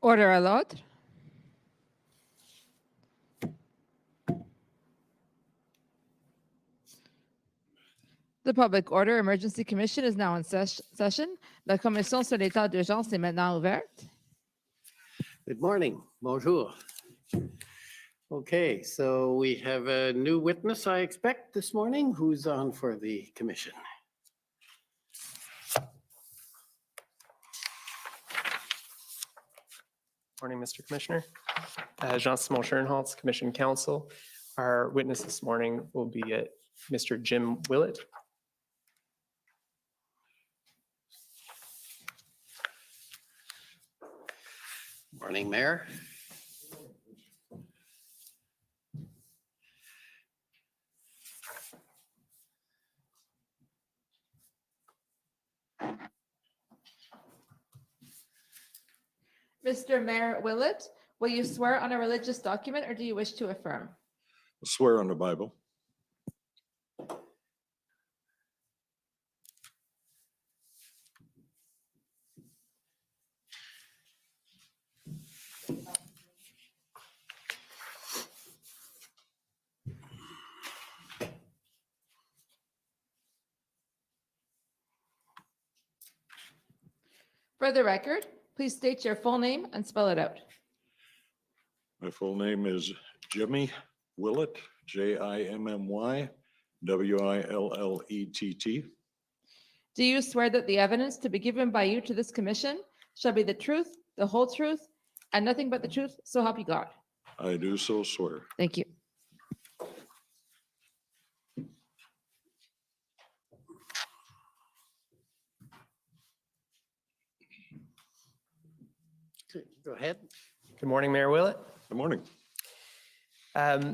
Order à l'ordre. The Public Order Emergency Commission is now in session. La commission sur l'état d'urgence est maintenant ouverte. Good morning. Bonjour. Okay, so we have a new witness, I expect, this morning. Who's on for the commission? Morning, Mr. Commissioner. Jean-Simon Schoenholz, Commission Counsel. Our witness this morning will be Mr. Jim Willett. Morning, Mayor. Mr. Mayor Willett, will you swear on a religious document or do you wish to affirm? I swear on the Bible. For the record, please state your full name and spell it out. My full name is Jimmy Willett, Jimmy Willett. Do you swear that the evidence to be given by you to this commission shall be the truth, the whole truth, and nothing but the truth, so help you God? I do so swear. Thank you. Go ahead. Good morning, Mayor Willett. Good morning. So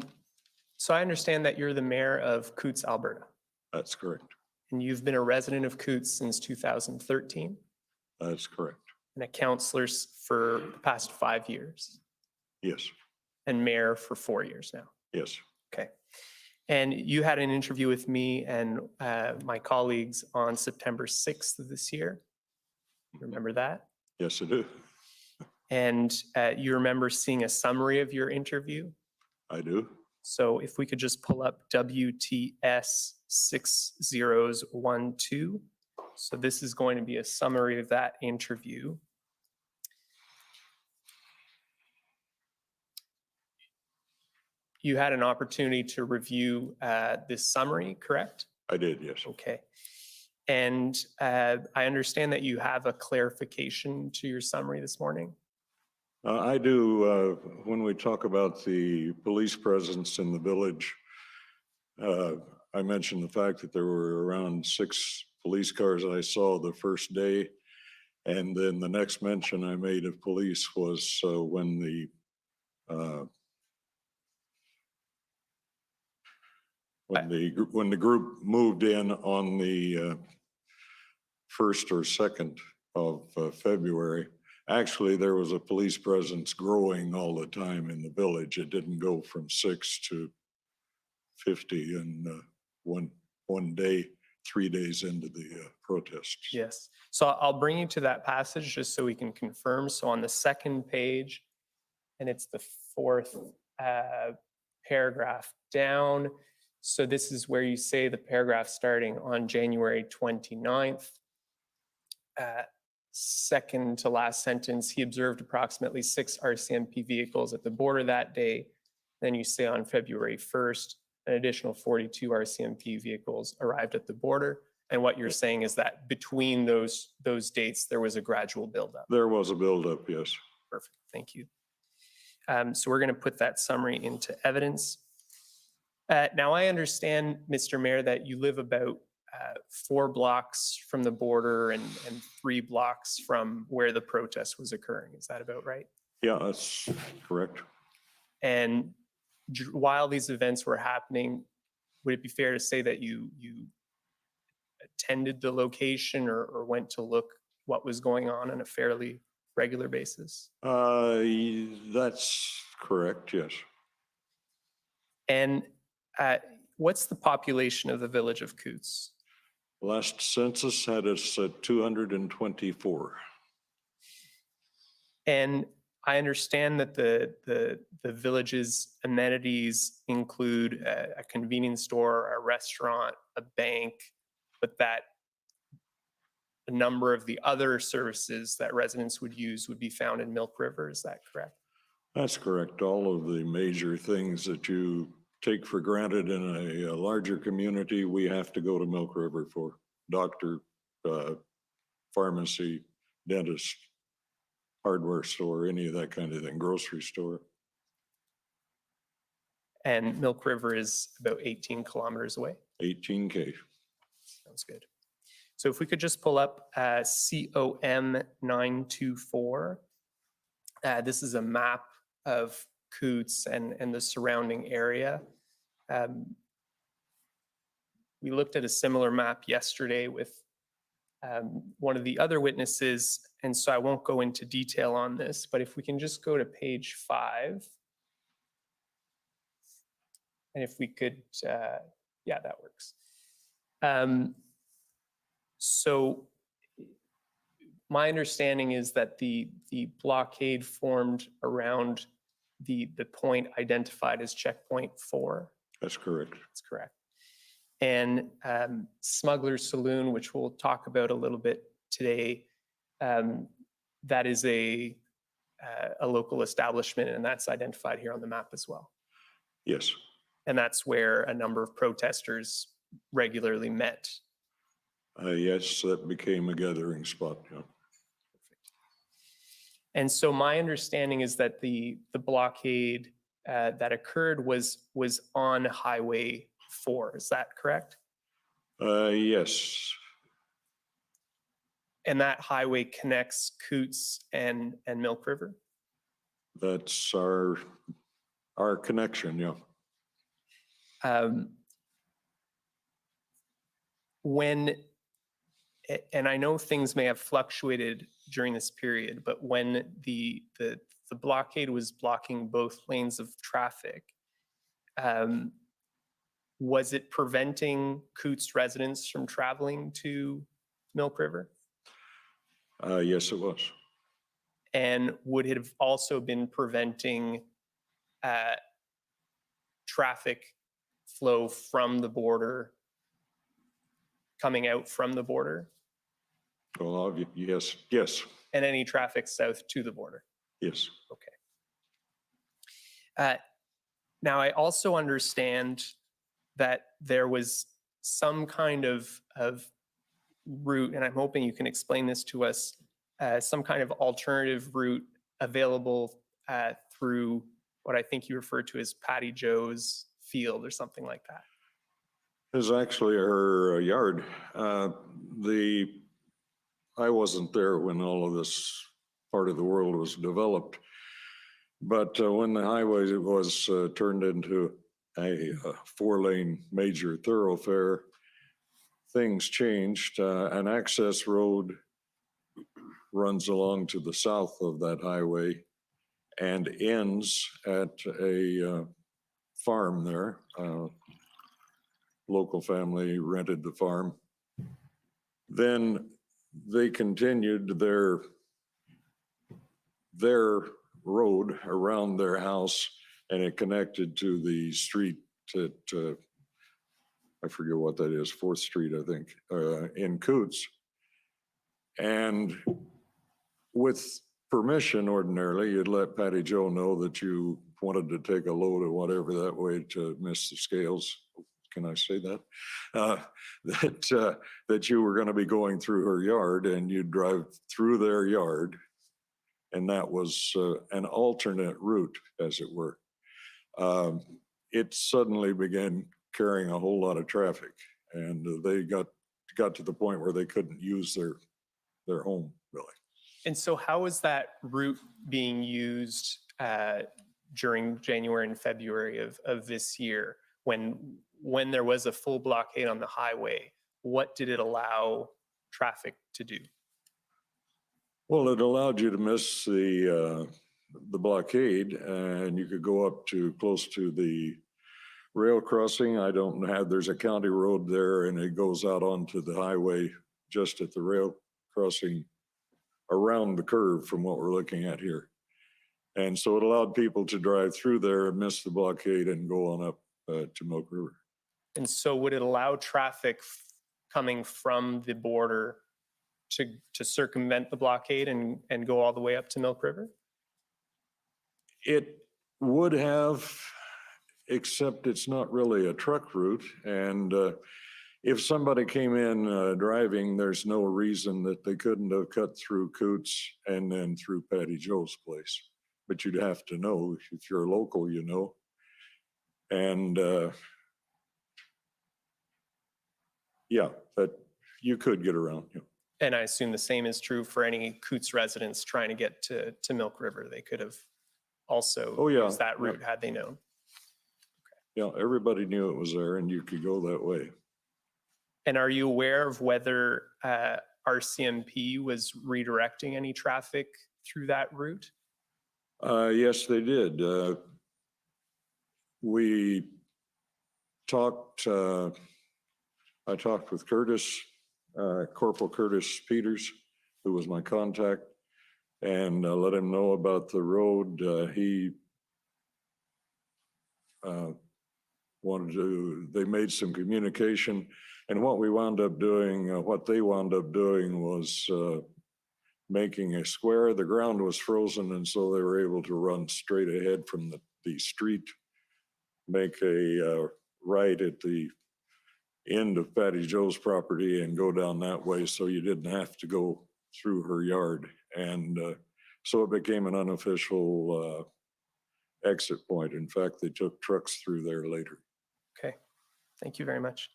I understand that you're the mayor of Coutts, Alberta, That's correct. and you've been a resident of Coutts since 2013 That's correct. and a councillor for the past 5 years Yes, and mayor for 4 years now. yes, Okay. And you had an interview with me and my colleagues on September 6th of this year. Remember that? yes, I do. And you remember seeing a summary of your interview? I do. So if we could just pull up WTS 6012. So this is going to be a summary of that interview. You had an opportunity to review this summary, correct? I did, yes. Okay. And I understand that you have a clarification to your summary this morning. I do, when we talk about the police presence in the village, I mentioned the fact that there were around 6 police cars I saw the first day. And then the next mention I made of police was when the group moved in on the 1st or 2nd of February. Actually, there was a police presence growing all the time in the village. It didn't go from 6 to 50 in one day, 3 days into the protests. Yes. So I'll bring you to that passage just so we can confirm. So on the second page, and it's the 4th paragraph down. So this is where you say the paragraph starting on January 29th. Second to last sentence, he observed approximately 6 RCMP vehicles at the border that day. Then you say on February 1st, an additional 42 RCMP vehicles arrived at the border. And what you're saying is that between those dates, there was a gradual buildup. There was a buildup, yes. Perfect, thank you. So we're gonna put that summary into evidence. Now I understand, Mr. Mayor, that you live about 4 blocks from the border and 3 blocks from where the protest was occurring. Is that about right? Yeah, that's correct. And while these events were happening, would it be fair to say that you attended the location or went to look what was going on a fairly regular basis? That's correct, yes. And what's the population of the village of Coutts? Last census had us at 224. And I understand that the village's amenities include a convenience store, a restaurant, a bank, but that a number of the other services that residents would use would be found in Milk River. Is that correct? That's correct. All of the major things that you take for granted in a larger community, we have to go to Milk River for. Doctor, pharmacy, dentist, hardware store, any of that kind of thing, grocery store. And Milk River is about 18 kilometers away. 18K. Sounds good. So if we could just pull up COM 924. This is a map of Coutts and the surrounding area. We looked at a similar map yesterday with one of the other witnesses, and so I won't go into detail on this, but if we can just go to page 5. And if we could, yeah, that works. So my understanding is that the blockade formed around the point identified as checkpoint 4. That's correct. That's correct. And Smuggler's Saloon, which we'll talk about a little bit today, that is a local establishment, and that's identified here on the map as well. Yes. And that's where a number of protesters regularly met. Yes, that became a gathering spot. Yeah. And so my understanding is that the blockade that occurred was on Highway 4. Is that correct? Yes. And that highway connects Coutts and Milk River? That's our connection, yeah. And I know things may have fluctuated during this period, but when the blockade was blocking both lanes of traffic, was it preventing Coutts residents from traveling to Milk River? Yes, it was. And would it have also been preventing traffic flow from the border, coming out from the border? Well, yes, yes, And any traffic south to the border? yes. Okay. Now, I also understand that there was some kind of route, and I'm hoping you can explain this to us, some kind of alternative route available through what I think you referred to as Patty Joe's field or something like that. It's actually her yard. I wasn't there when all of this part of the world was developed, but when the highway was turned into a 4-lane major thoroughfare, things changed. An access road runs along to the south of that highway and ends at a farm there. Local family rented the farm. Then they continued their road around their house, and it connected to the street at, I forget what that is, 4th Street, I think, in Coutts. And with permission, ordinarily, you'd let Patty Joe know that you wanted to take a load or whatever that way to miss the scales. Can I say that? That you were going to be going through her yard, and you'd drive through their yard, and that was an alternate route, as it were. It suddenly began carrying a whole lot of traffic, and they got to the point where they couldn't use their home, really. And so how was that route being used during January and February of this year when there was a full blockade on the highway? What did it allow traffic to do? Well, it allowed you to miss the blockade, and you could go up to close to the rail crossing. I don't have, there's a county road there, and it goes out onto the highway just at the rail crossing around the curve from what we're looking at here. And so it allowed people to drive through there, miss the blockade, and go on up to Milk River. And so would it allow traffic coming from the border to circumvent the blockade and go all the way up to Milk River? It would have, except it's not really a truck route. And if somebody came in driving, there's no reason that they couldn't have cut through Coots and then through Patty Joe's place. But you'd have to know, if you're local, you know. And yeah, but you could get around. Yeah. And I assume the same is true for any Coots residents trying to get to Milk River. They could have also used that route had they known. Yeah, everybody knew it was there and you could go that way. And are you aware of whether RCMP was redirecting any traffic through that route? Yes, they did. We talked, I talked with Curtis, Corporal Curtis Peters, who was my contact, and let him know about the road. He wanted to, they made some communication, and what we wound up doing, what they wound up doing was making a square. The ground was frozen, and so they were able to run straight ahead from the street, make a right at the end of Patty Joe's property and go down that way, so you didn't have to go through her yard. And so it became an unofficial exit point. In fact, they took trucks through there later. Okay, thank you very much.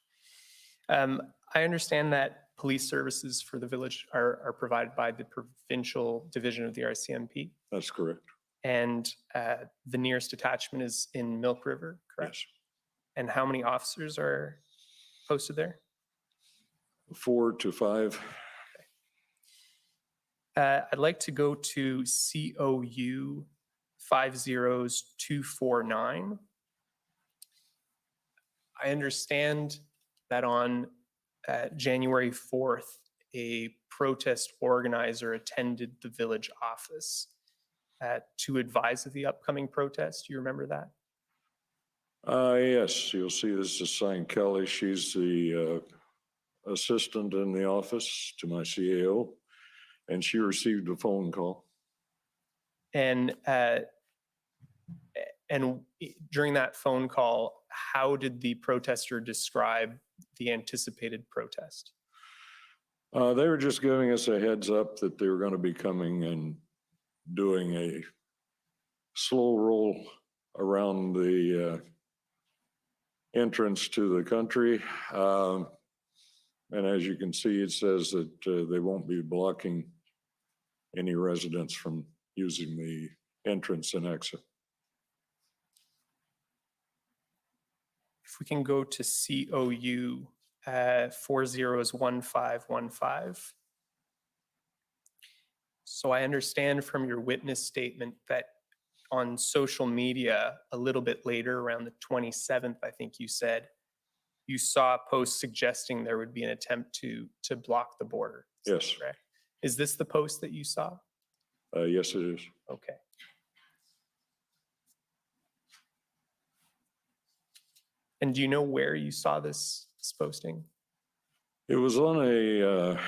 I understand that police services for the village are provided by the provincial division of the RCMP, That's correct. and the nearest detachment is in Milk River, correct? Yes. And how many officers are posted there? 4 to 5. I'd like to go to COU 50249. I understand that on January 4th, a protest organizer attended the village office to advise of the upcoming protest. Do you remember that? Yes, you'll see this is signed Kelly. She's the assistant in the office to my CAO, and she received a phone call. And during that phone call, how did the protester describe the anticipated protest? They were just giving us a heads up that they were going to be coming and doing a slow roll around the entrance to the country. And as you can see, it says that they won't be blocking any residents from using the entrance and exit. If we can go to COU 401515. So I understand from your witness statement that on social media a little bit later, around the 27th, I think you said, you saw a post suggesting there would be an attempt to block the border. Is that Yes. correct? Is this the post that you saw? Yes, it is. Okay. And do you know where you saw this posting? It was on a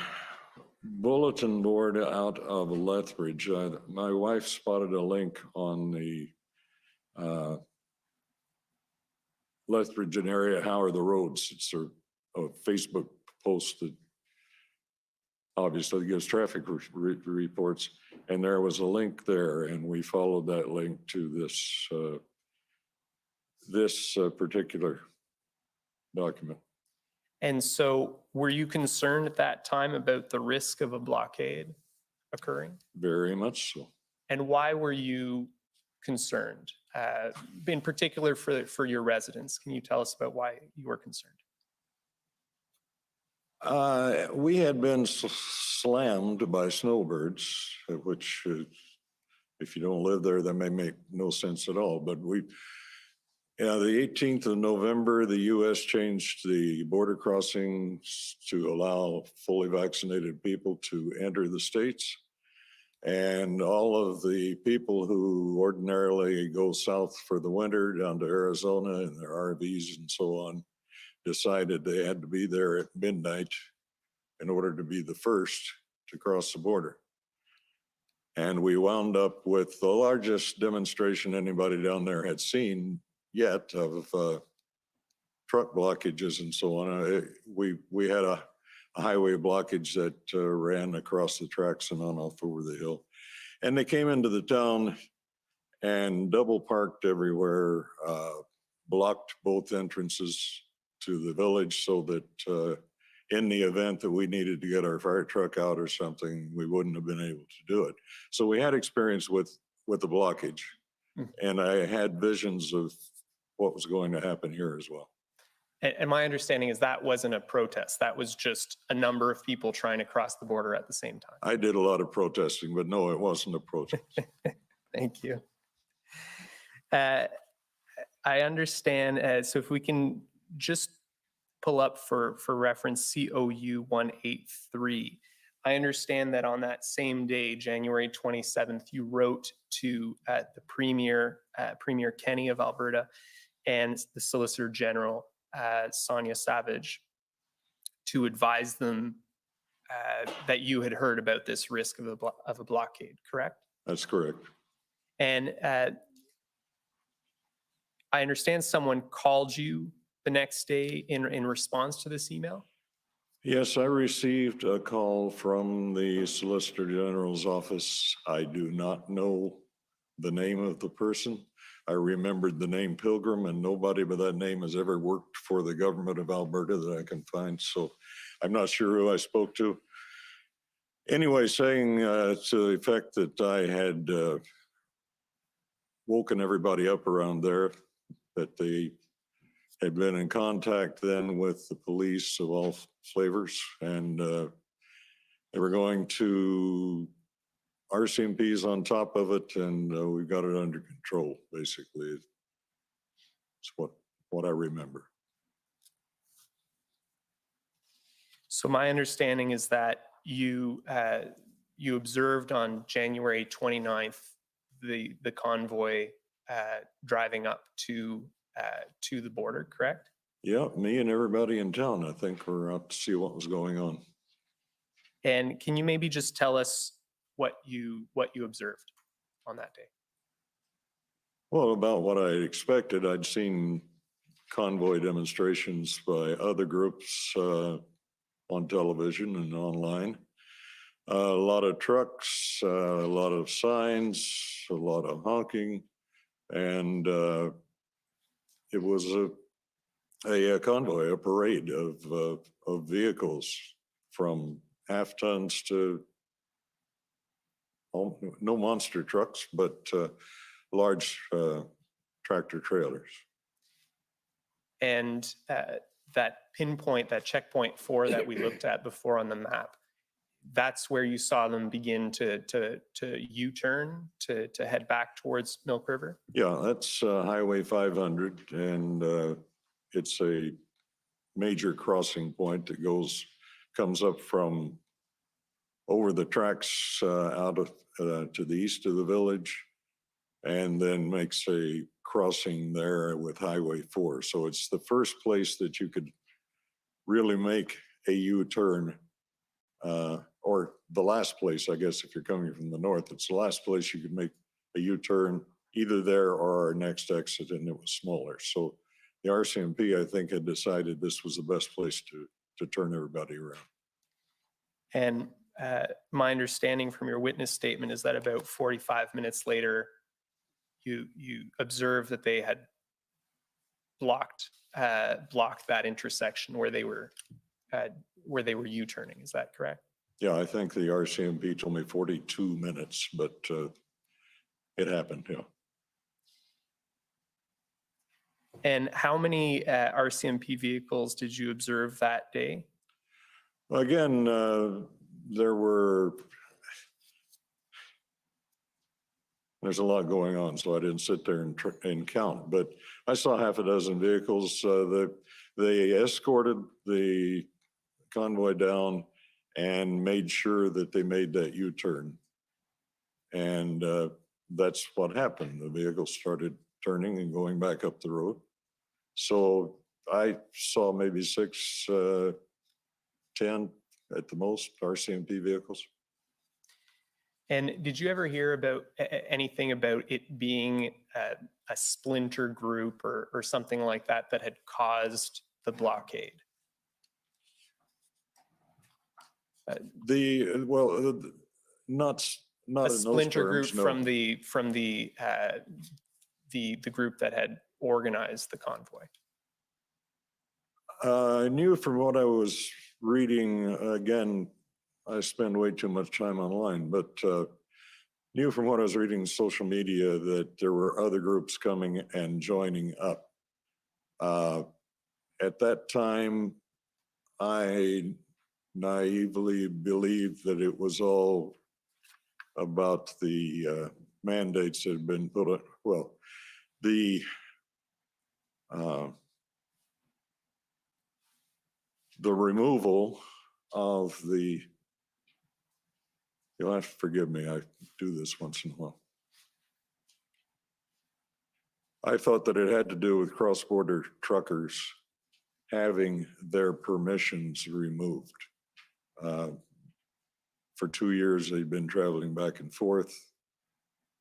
bulletin board out of Lethbridge. My wife spotted a link on the Lethbridge and area, how are the roads? It's a Facebook post that obviously gives traffic reports. And there was a link there, and we followed that link to this particular document. And so were you concerned at that time about the risk of a blockade occurring? Very much so. And why were you concerned? In particular for your residents, can you tell us about why you were concerned? We had been slammed by snowbirds, which if you don't live there, that may make no sense at all. But the 18th of November, the U.S. changed the border crossings to allow fully vaccinated people to enter the states. And all of the people who ordinarily go south for the winter down to Arizona in their RVs and so on decided they had to be there at midnight in order to be the first to cross the border. And we wound up with the largest demonstration anybody down there had seen yet of truck blockages and so on. We had a highway blockage that ran across the tracks and on off over the hill. And they came into the town and double parked everywhere, blocked both entrances to the village so that in the event that we needed to get our fire truck out or something, we wouldn't have been able to do it. So we had experience with the blockage. And I had visions of what was going to happen here as well. And my understanding is that wasn't a protest. That was just a number of people trying to cross the border at the same time. I did a lot of protesting, but no, it wasn't a protest. Thank you. I understand. So if we can just pull up for reference COU 183. I understand that on that same day, January 27th, you wrote to the Premier Kenny of Alberta and the Solicitor General Sonia Savage to advise them that you had heard about this risk of a blockade, correct? That's correct. And I understand someone called you the next day in response to this email? Yes, I received a call from the Solicitor General's office. I do not know the name of the person. I remembered the name Pilgrim, and nobody by that name has ever worked for the government of Alberta that I can find. So I'm not sure who I spoke to. Anyway, saying to the effect that I had woken everybody up around there, that they had been in contact then with the police of all flavors, and they were going to RCMPs on top of it, and we've got it under control, basically. It's what I remember. So my understanding is that you observed on January 29th the convoy driving up to the border, correct? Yeah, me and everybody in town, I think, were out to see what was going on. And can you maybe just tell us what you observed on that day? Well, about what I expected. I'd seen convoy demonstrations by other groups on television and online. A lot of trucks, a lot of signs, a lot of honking, and it was a convoy, a parade of vehicles from half tons to no monster trucks, but large tractor trailers. And that pinpoint, that checkpoint 4 that we looked at before on the map, that's where you saw them begin to U-turn to head back towards Milk River? Yeah, that's Highway 500, and it's a major crossing point that comes up from over the tracks out of to the east of the village, and then makes a crossing there with Highway 4. So it's the first place that you could really make a U-turn, or the last place, I guess, if you're coming from the north. It's the last place you could make a U-turn, either there or our next exit, and it was smaller. So the RCMP, I think, had decided this was the best place to turn everybody around. And my understanding from your witness statement is that about 45 minutes later, you observed that they had blocked that intersection where they were U-turning. Is that correct? Yeah, I think the RCMP told me 42 minutes, but it happened, yeah. And how many RCMP vehicles did you observe that day? Again, there's a lot going on, so I didn't sit there and count, but I saw half a dozen vehicles. They escorted the convoy down and made sure that they made that U-turn. And that's what happened. The vehicle started turning and going back up the road. So I saw maybe 6, 10 at the most RCMP vehicles. And did you ever hear about anything about it being a splinter group or something like that that had caused the blockade? Not A in those splinter group terms, no. from the group that had organized the convoy. I knew from what I was reading, again, I spend way too much time online, but knew from what I was reading in social media that there were other groups coming and joining up. At that time, I naively believed that it was all about the mandates that had been put on, well, the removal of the, you'll have to forgive me, I do this once in a while. I thought that it had to do with cross-border truckers having their permissions removed. For 2 years, they'd been traveling back and forth,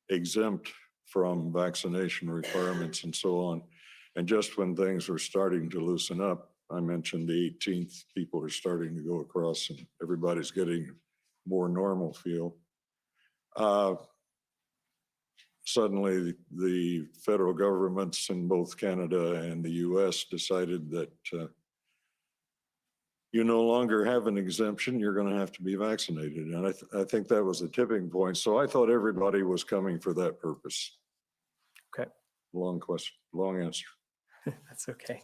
exempt from vaccination requirements and so on. And just when things were starting to loosen up, I mentioned the 18th, people are starting to go across and everybody's getting more normal feel. Suddenly, the federal governments in both Canada and the US decided that you no longer have an exemption, you're going to have to be vaccinated. And I think that was a tipping point. So I thought everybody was coming for that purpose. Okay. Long question, long answer. That's okay.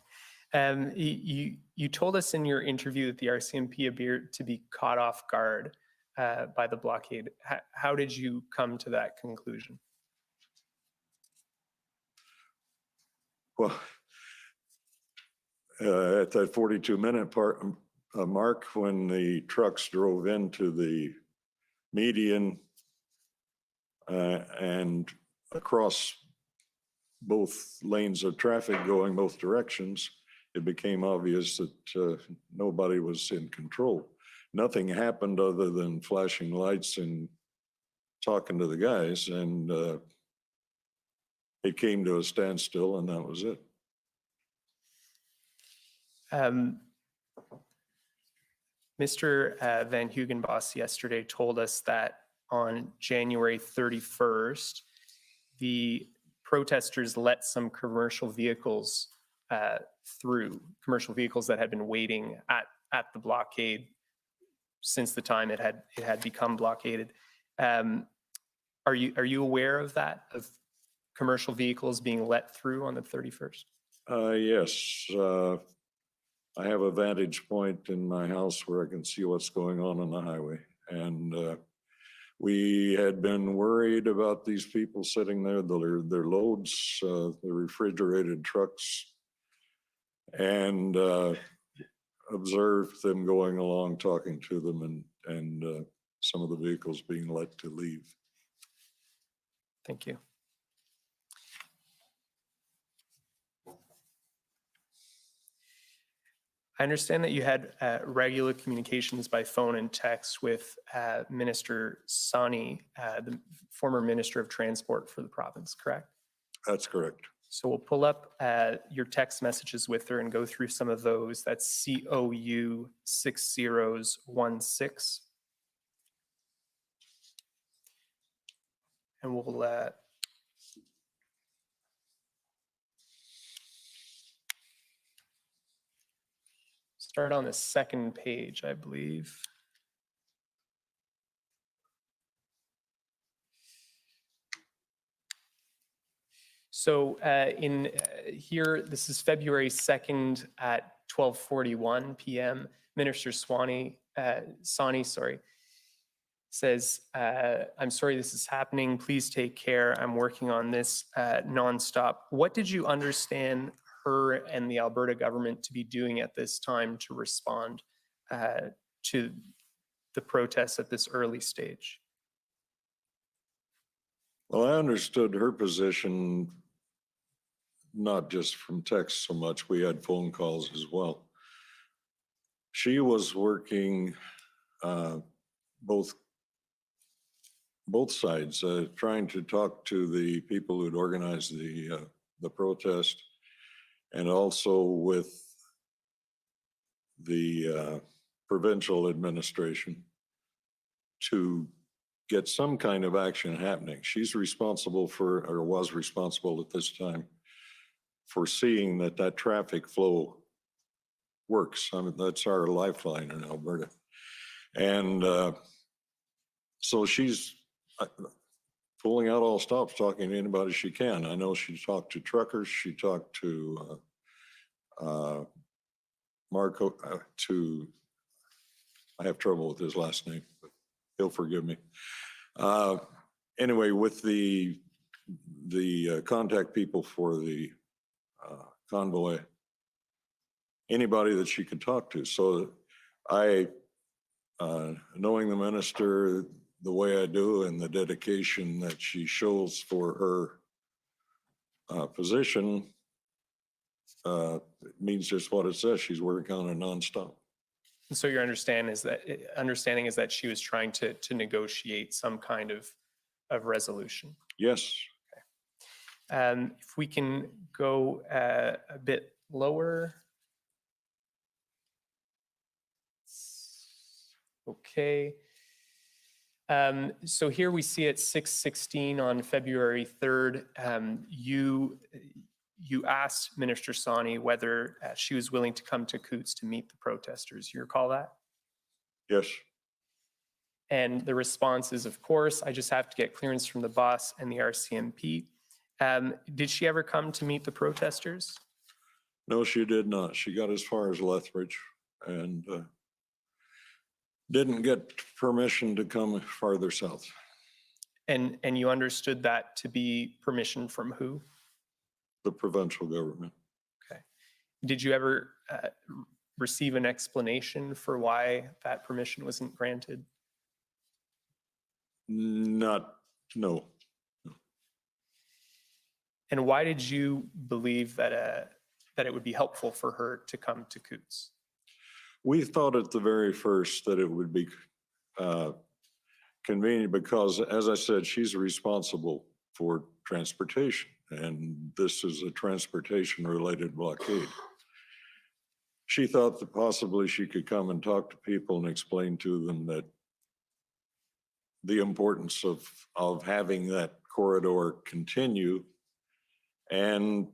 You told us in your interview that the RCMP appeared to be caught off guard by the blockade. How did you come to that conclusion? Well, at that 42-minute mark, when the trucks drove into the median and across both lanes of traffic going both directions, it became obvious that nobody was in control. Nothing happened other than flashing lights and talking to the guys, and it came to a standstill, and that was it. Mr. Van Hugenbos yesterday told us that on January 31st, the protesters let some commercial vehicles through, commercial vehicles that had been waiting at the blockade since the time it had become blockaded. Are you aware of that, of commercial vehicles being let through on the 31st? Yes. I have a vantage point in my house where I can see what's going on the highway. And we had been worried about these people sitting there, their loads, the refrigerated trucks, and observed them going along, talking to them, and some of the vehicles being let to leave. Thank you. I understand that you had regular communications by phone and text with Minister Sani, the former Minister of Transport for the province, correct? That's correct. So we'll pull up your text messages with her and go through some of those. That's COU 6016. And we'll start on the second page, I believe. So in here, this is February 2nd at 12:41 p.m. Minister Sani, says, I'm sorry this is happening. Please take care. I'm working on this nonstop. What did you understand her and the Alberta government to be doing at this time to respond to the protests at this early stage? Well, I understood her position, not just from text so much, we had phone calls as well. She was working both sides, trying to talk to the people who'd organized the protest, and also with the provincial administration to get some kind of action happening. She's responsible for, or was responsible at this time, for seeing that that traffic flow works. I mean, that's our lifeline in Alberta. And so she's pulling out all stops, talking to anybody she can. I know she talked to truckers, she talked to Marco, I have trouble with his last name, but he'll forgive me. Anyway, with the contact people for the convoy, anybody that she could talk to. So I, knowing the minister the way I do and the dedication that she shows for her position, it means just what it says. She's working on it nonstop. So your understanding is that she was trying to negotiate some kind of resolution. Yes. If we can go a bit lower. Okay. So here we see at 6:16 on February 3rd, you asked Minister Sawhney whether she was willing to come to Coutts to meet the protesters. You recall that? Yes. And the response is, of course, I just have to get clearance from the boss and the RCMP. Did she ever come to meet the protesters? No, she did not. She got as far as Lethbridge and didn't get permission to come farther south. And you understood that to be permission from who? The provincial government. Okay. Did you ever receive an explanation for why that permission wasn't granted? No. And why did you believe that it would be helpful for her to come to Coutts? We thought at the very first that it would be convenient because, as I said, she's responsible for transportation, and this is a transportation-related blockade. She thought that possibly she could come and talk to people and explain to them that the importance of having that corridor continue and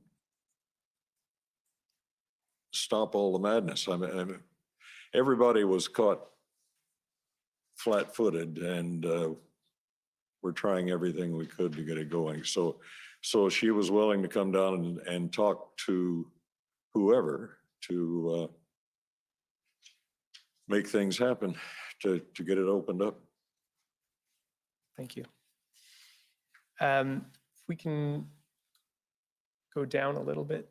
stop all the madness. I mean, everybody was caught flat-footed, and we're trying everything we could to get it going. So she was willing to come down and talk to whoever to make things happen, to get it opened up. Thank you. If we can go down a little bit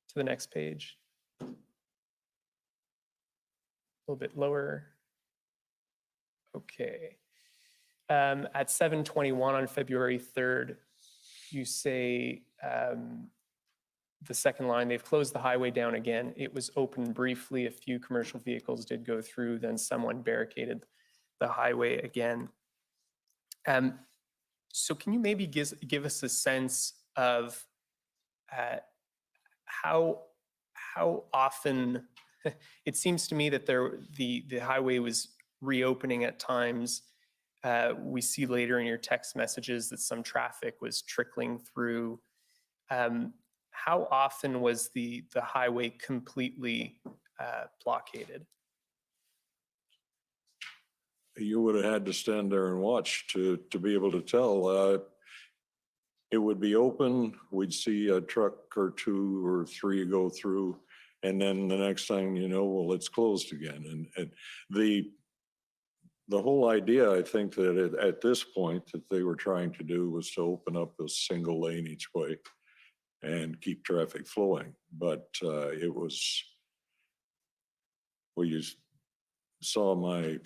to the next page. A little bit lower. Okay. At 7:21 on February 3rd, you say the second line, they've closed the highway down again. It was open briefly. A few commercial vehicles did go through, then someone barricaded the highway again. So can you maybe give us a sense of how often, it seems to me that the highway was reopening at times. We see later in your text messages that some traffic was trickling through. How often was the highway completely blockaded? You would have had to stand there and watch to be able to tell. It would be open, we'd see a truck or two or three go through, and then the next thing you know, well, it's closed again. And the whole idea, I think, that at this point that they were trying to do was to open up a single lane each way and keep traffic flowing. But it was, well, you saw my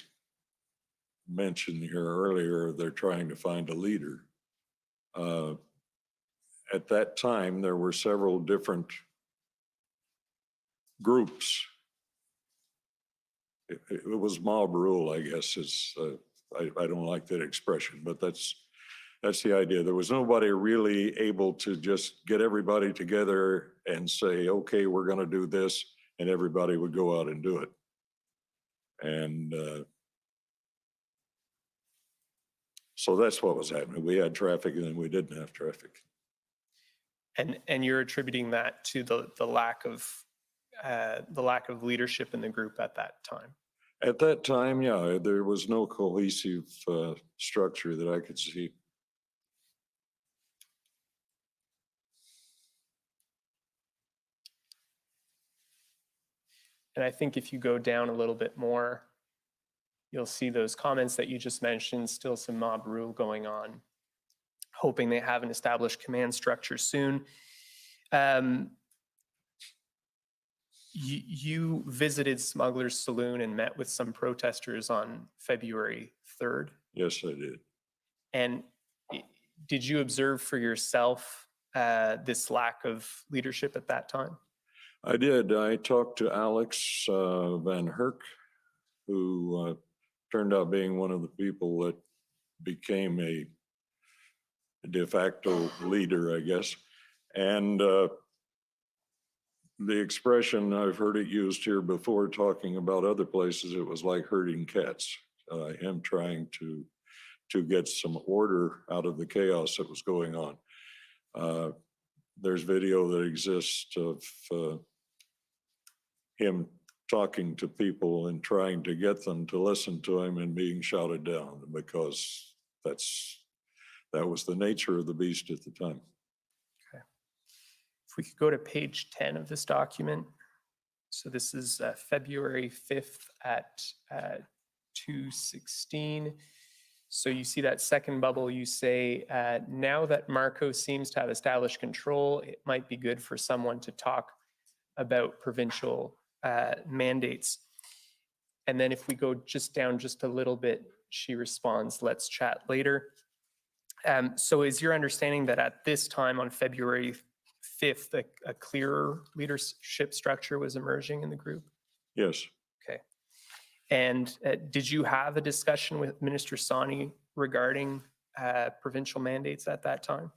mentioned here earlier, they're trying to find a leader. At that time, there were several different groups. It was mob rule, I guess, I don't like that expression, but that's the idea. There was nobody really able to just get everybody together and say, okay, we're going to do this, and everybody would go out and do it. And so that's what was happening. We had traffic and then we didn't have traffic. And you're attributing that to the lack of leadership in the group at that time. At that time, yeah, there was no cohesive structure that I could see. And I think if you go down a little bit more, you'll see those comments that you just mentioned, still some mob rule going on, hoping they have an established command structure soon. You visited Smuggler's Saloon and met with some protesters on February 3rd. Yes, I did. And did you observe for yourself this lack of leadership at that time? I did. I talked to Alex Van Herk, who turned out being one of the people that became a de facto leader, I guess. And the expression, I've heard it used here before, talking about other places, it was like herding cats. Him trying to get some order out of the chaos that was going on. There's video that exists of him talking to people and trying to get them to listen to him and being shouted down, because that was the nature of the beast at the time. Okay. If we could go to page 10 of this document. So this is February 5th at 2:16. So you see that second bubble, you say, now that Marco seems to have established control, it might be good for someone to talk about provincial mandates. And then if we go just down just a little bit, she responds, let's chat later. So is your understanding that at this time on February 5th, a clearer leadership structure was emerging in the group? Yes. Okay. And did you have a discussion with Minister Sawhney regarding provincial mandates at that time?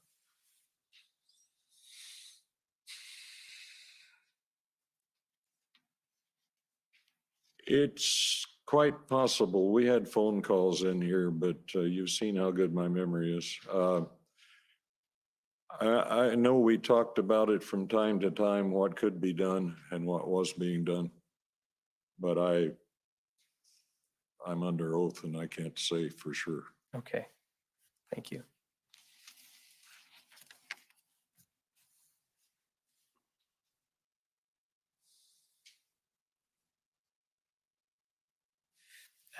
It's quite possible. We had phone calls in here, but you've seen how good my memory is. I know we talked about it from time to time, what could be done and what was being done. But I'm under oath and I can't say for sure. Okay, thank you.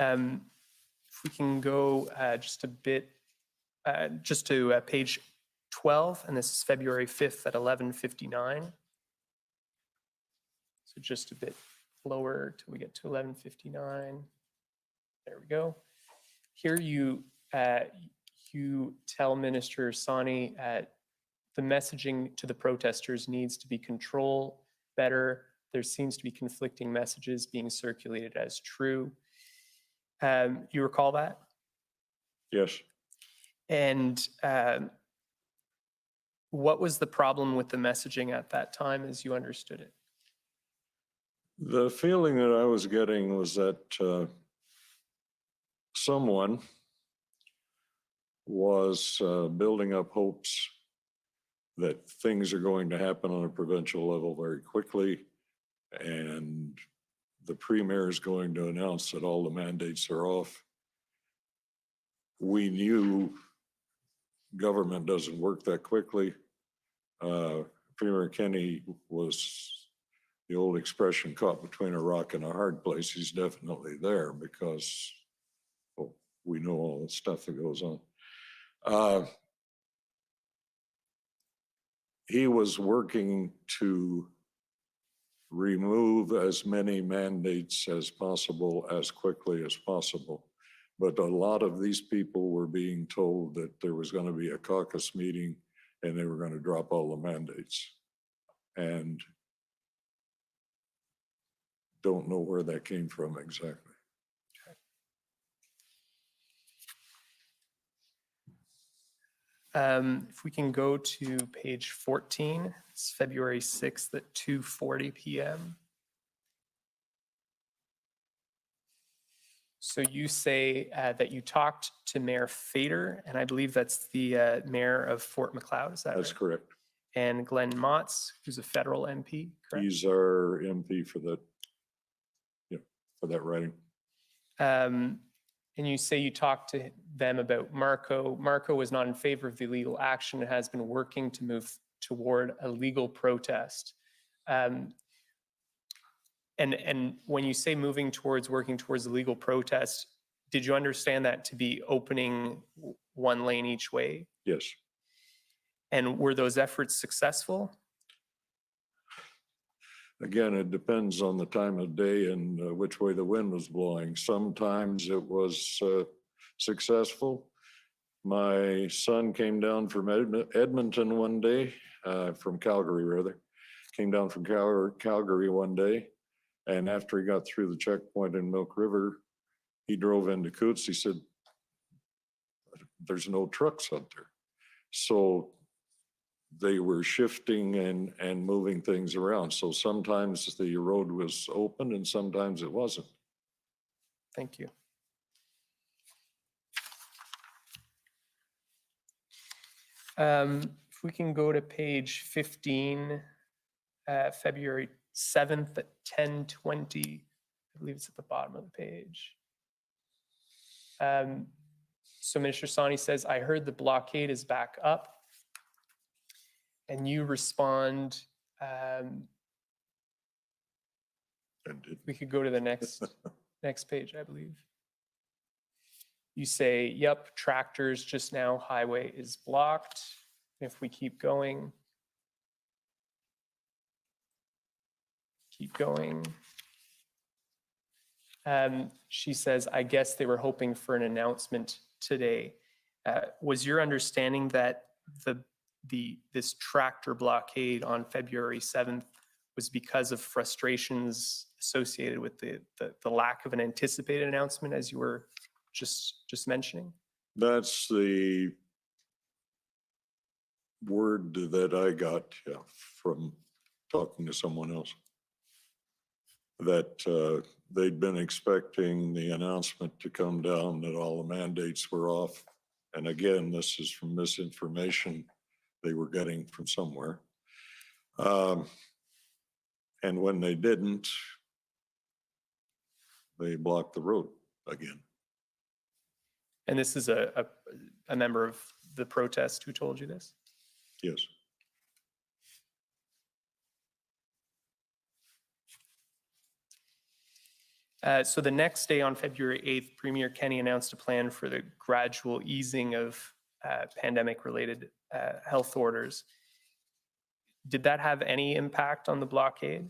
If we can go just a bit, just to page 12, and this is February 5th at 11:59. So just a bit lower till we get to 11:59. There we go. Here you tell Minister Sawhney the messaging to the protesters needs to be controlled better. There seems to be conflicting messages being circulated as true. You recall that? Yes. And what was the problem with the messaging at that time as you understood it? The feeling that I was getting was that someone was building up hopes that things are going to happen on a provincial level very quickly, and the premier is going to announce that all the mandates are off. We knew government doesn't work that quickly. Premier Kenney was, the old expression, caught between a rock and a hard place. He's definitely there because, well, we know all the stuff that goes on. He was working to remove as many mandates as possible, as quickly as possible. But a lot of these people were being told that there was going to be a caucus meeting and they were going to drop all the mandates. And don't know where that came from exactly. If we can go to page 14, it's February 6th at 2:40 PM. So you say that you talked to Mayor Fader, and I believe that's the mayor of Fort McLeod, is that That's right? correct. And Glenn Motz, who's a federal MP, correct? He's our MP for that, for that writing. And you say you talked to them about Marco. Marco was not in favor of the illegal action and has been working to move toward a legal protest. And when you say moving towards, working towards a legal protest, did you understand that to be opening one lane each way? Yes. And were those efforts successful? Again, it depends on the time of day and which way the wind was blowing. Sometimes it was successful. My son came down from Edmonton one day, from Calgary rather, came down from Calgary one day. And after he got through the checkpoint in Milk River, he drove into Coots. He said, there's no trucks out there. So they were shifting and moving things around. So sometimes the road was open and sometimes it wasn't. Thank you. If we can go to page 15, February 7th at 10:20, I believe it's at the bottom of the page. So Minister Sani says, I heard the blockade is back up. And you respond, we could go to the next page, I believe. You say, yep, tractors just now, highway is blocked. If we keep going. Keep going. She says, I guess they were hoping for an announcement today. Was your understanding that this tractor blockade on February 7th was because of frustrations associated with the lack of an anticipated announcement, as you were just mentioning? That's the word that I got from talking to someone else. That they'd been expecting the announcement to come down that all the mandates were off. And again, this is from misinformation they were getting from somewhere. And when they didn't, they blocked the road again. And this is a member of the protest who told you this? Yes. So the next day on February 8th, Premier Kenney announced a plan for the gradual easing of pandemic-related health orders. Did that have any impact on the blockade?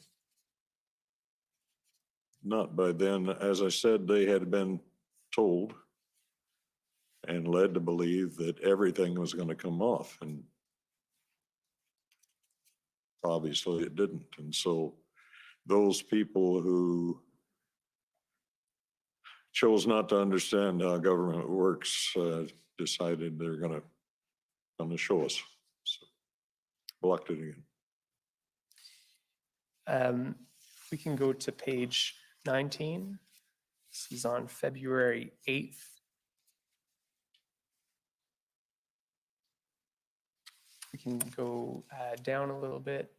Not by then. As I said, they had been told and led to believe that everything was going to come off, and obviously it didn't. And so those people who chose not to understand how government works decided they're going to show us. So blocked it again. We can go to page 19. This is on February 8th. We can go down a little bit,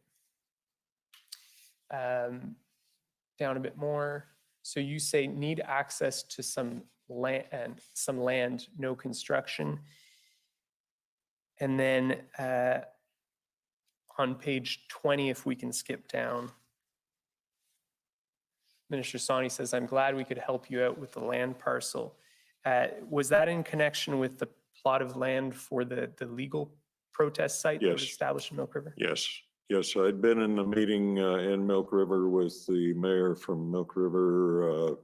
down a bit more. So you say need access to some land, no construction. And then on page 20, if we can skip down, Minister Sani says, I'm glad we could help you out with the land parcel. Was that in connection with the plot of land for the legal protest site that was Yes. established in Milk River? Yes. Yes, I'd been in a meeting in Milk River with the mayor from Milk River,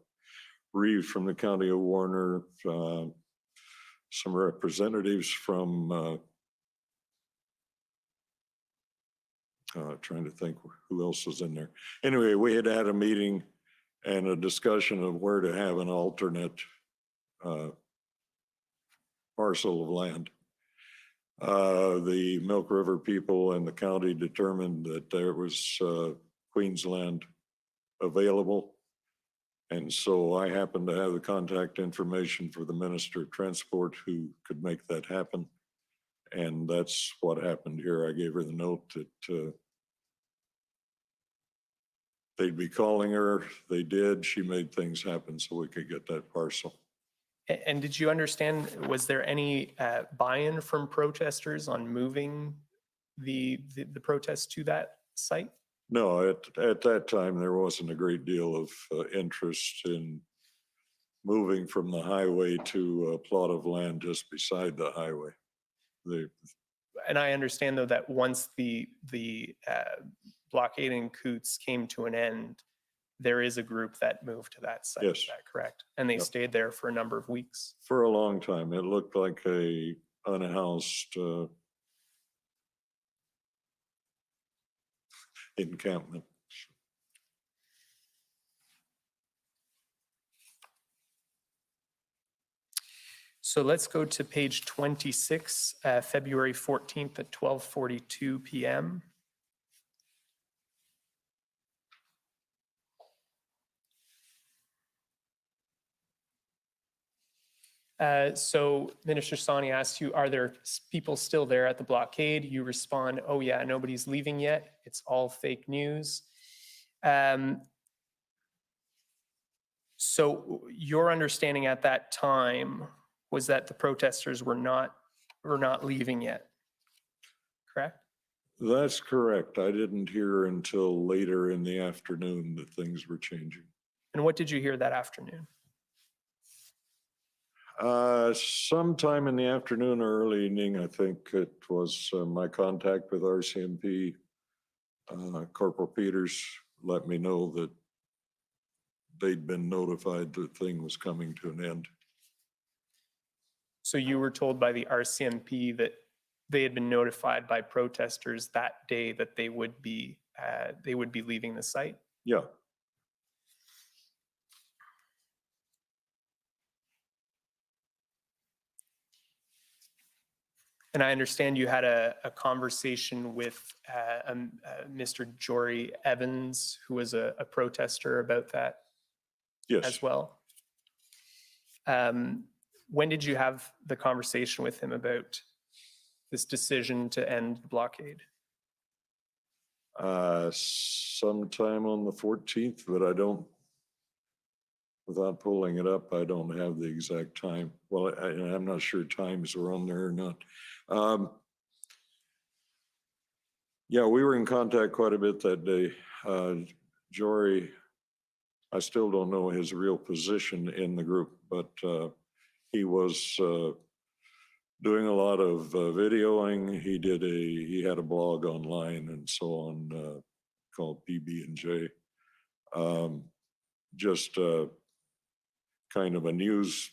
Reeves from the County of Warner, some representatives from, trying to think who else was in there. Anyway, we had a meeting and a discussion of where to have an alternate parcel of land. The Milk River people and the county determined that there was Queensland available. And so I happened to have the contact information for the Minister of Transport who could make that happen. And that's what happened here. I gave her the note that they'd be calling her. They did. She made things happen so we could get that parcel. And did you understand, was there any buy-in from protesters on moving the protest to that site? No, at that time, there wasn't a great deal of interest in moving from the highway to a plot of land just beside the highway. And I understand though that once the blockade in Coots came to an end, there is a group that moved to that site. Yes. Is that correct? And they Yep. stayed there for a number of weeks. For a long time, it looked like a unhoused encampment. So let's go to page 26, February 14th at 12:42 p.m. So Minister Sani asked you, are there people still there at the blockade? You respond, oh yeah, nobody's leaving yet. It's all fake news. So your understanding at that time was that the protesters were not leaving yet, correct? That's correct. I didn't hear until later in the afternoon that things were changing. And what did you hear that afternoon? Sometime in the afternoon or early evening, I think it was my contact with RCMP, Corporal Peters let me know that they'd been notified that the thing was coming to an end. So you were told by the RCMP that they had been notified by protesters that day that they would be leaving the site? Yeah. And I understand you had a conversation with Mr. Jory Evans, who was a protester about that Yes. as well. When did you have the conversation with him about this decision to end the blockade? Sometime on the 14th, but I don't, without pulling it up, I don't have the exact time. Well, I'm not sure times are on there or not. Yeah, we were in contact quite a bit that day. Jory, I still don't know his real position in the group, but he was doing a lot of videoing. He had a blog online and so on called PB&J. Just kind of a news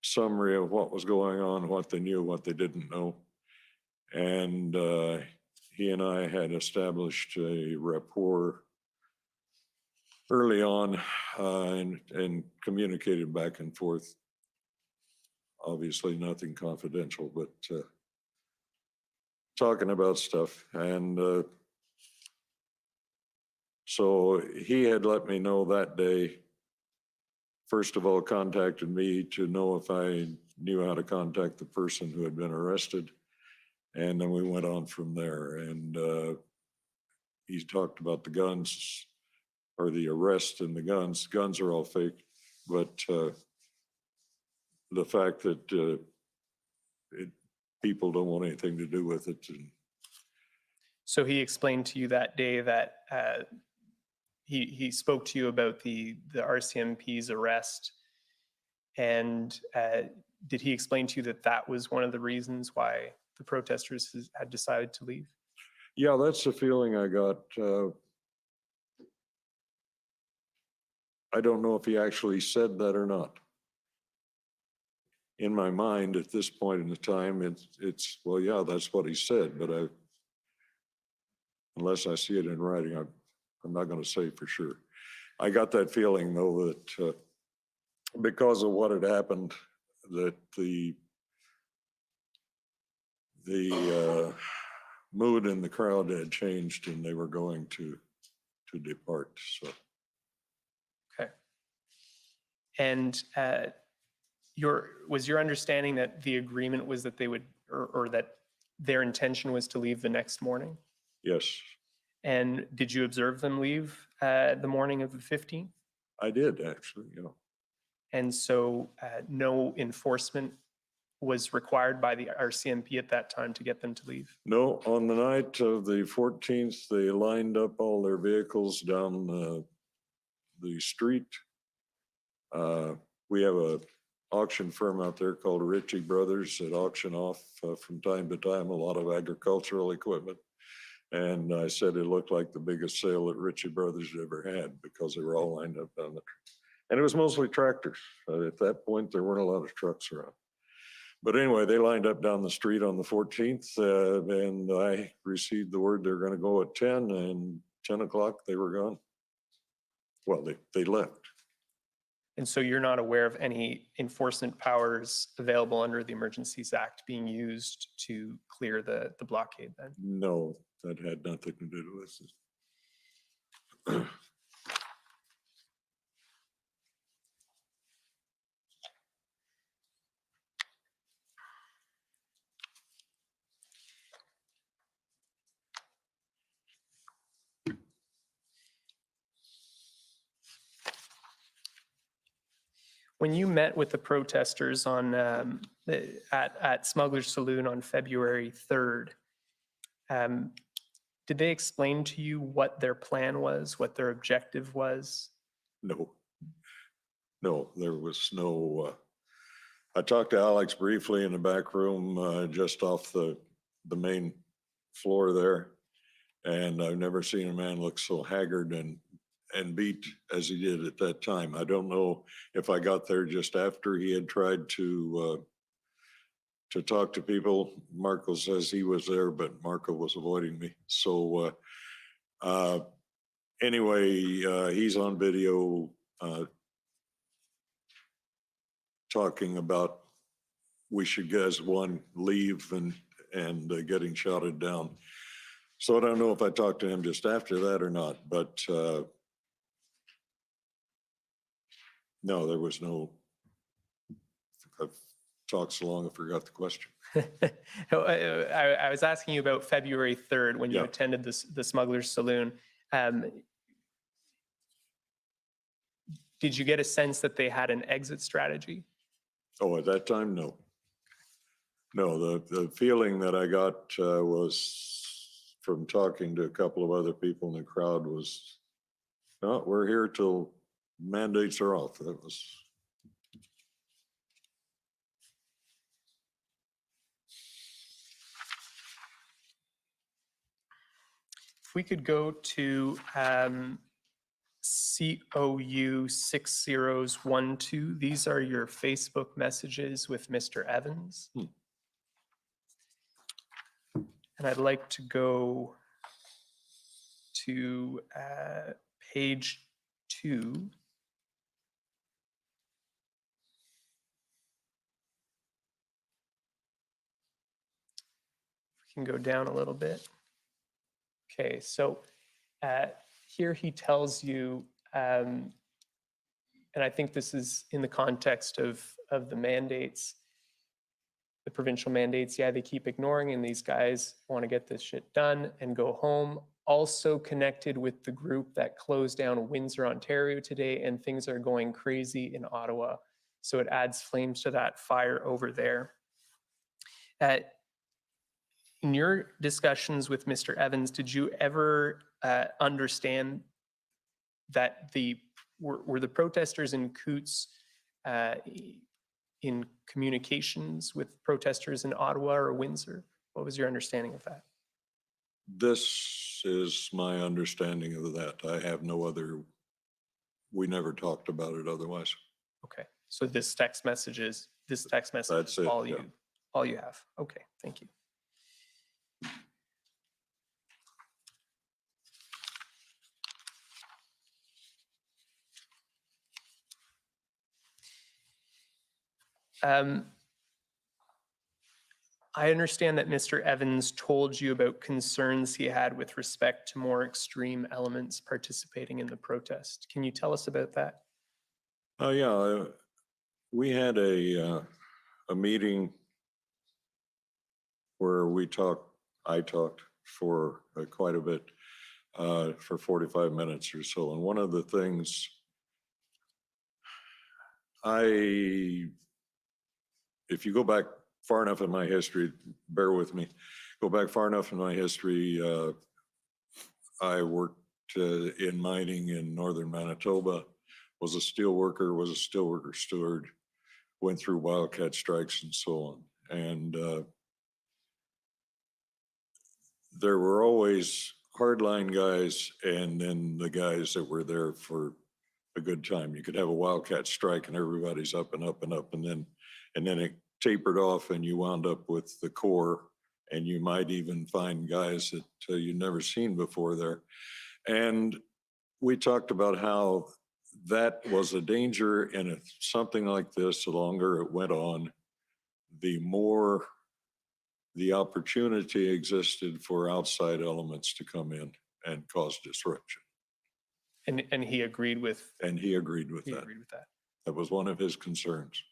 summary of what was going on, what they knew, what they didn't know. And he and I had established a rapport early on and communicated back and forth. Obviously nothing confidential, but talking about stuff. And so he had let me know that day, first of all, contacted me to know if I knew how to contact the person who had been arrested. And then we went on from there. And he talked about the guns, or the arrest and the guns. Guns are all fake, but the fact that people don't want anything to do with it. And So he explained to you that day that he spoke to you about the RCMP's arrest, and did he explain to you that that was one of the reasons why the protesters had decided to leave? yeah, that's the feeling I got. I don't know if he actually said that or not. In my mind, at this point in the time, it's, well, yeah, that's what he said, but unless I see it in writing, I'm not going to say for sure. I got that feeling though that because of what had happened, that the mood in the crowd had changed and they were going to depart. So Okay. And was your understanding that the agreement was that they would, or that their intention was to leave the next morning? yes, And did you observe them leave the morning of the 15th? I did actually. And so no enforcement was required by the RCMP at that time to get them to leave? No, on the night of the 14th, they lined up all their vehicles down the street. We have a auction firm out there called Ritchie Brothers that auction off from time to time a lot of agricultural equipment. And I said it looked like the biggest sale that Ritchie Brothers ever had because they were all lined up down the street. And it was mostly tractors. At that point, there weren't a lot of trucks around. But anyway, they lined up down the street on the 14th and I received the word they're going to go at 10, and 10 o'clock they were gone. Well, they left. And so you're not aware of any enforcement powers available under the Emergencies Act being used to clear the blockade then? No, that had nothing to do with it. When you met with the protesters on at Smuggler's Saloon on February 3rd, did they explain to you what their plan was, what their objective was? No, there was no, I talked to Alex briefly in the back room, just off the main floor there. And I've never seen a man look so haggard and beat as he did at that time. I don't know if I got there just after he had tried to talk to people. Marco says he was there, but Marco was avoiding me. So anyway, he's on video talking about we should as one leave and getting shouted down. So I don't know if I talked to him just after that or not, but no, there was no, I've talked so long I forgot the question. I was asking you about February 3rd when you Yeah. attended the Smuggler's Saloon. Did you get a sense that they had an exit strategy? Oh, at that time, no. No, the feeling that I got was from talking to a couple of other people in the crowd was, no, we're here till mandates are off. That was. If we could go to COU 6012, these are your Facebook messages with Mr. Evans. And I'd like to go to page 2. We can go down a little bit. Okay, so here he tells you, and I think this is in the context of the mandates, the provincial mandates, yeah, they keep ignoring, and these guys want to get this shit done and go home. Also connected with the group that closed down Windsor, Ontario today, and things are going crazy in Ottawa. So it adds flames to that fire over there. In your discussions with Mr. Evans, did you ever understand that were the protesters in Coutts in communications with protesters in Ottawa or Windsor? What was your understanding of that? This is my understanding of that. I have no other we never talked about it otherwise. Okay, so this text message is That's it, all yeah. all you have. Okay, thank you. I understand that Mr. Evans told you about concerns he had with respect to more extreme elements participating in the protest. Can you tell us about that? Oh, yeah, we had a meeting where I talked for quite a bit, for 45 minutes or so. And one of the things if you go back far enough in my history, bear with me, go back far enough in my history, I worked in mining in northern Manitoba, was a steelworker steward, went through wildcat strikes and so on. And there were always hardline guys and then the guys that were there for a good time. You could have a wildcat strike and everybody's up and up and up, and then it tapered off and you wound up with the core, and you might even find guys that you'd never seen before there. And we talked about how that was a danger, and if something like this, the longer it went on, the more the opportunity existed for outside elements to come in and cause disruption. And he agreed with And he agreed with that. that. That was one of his concerns.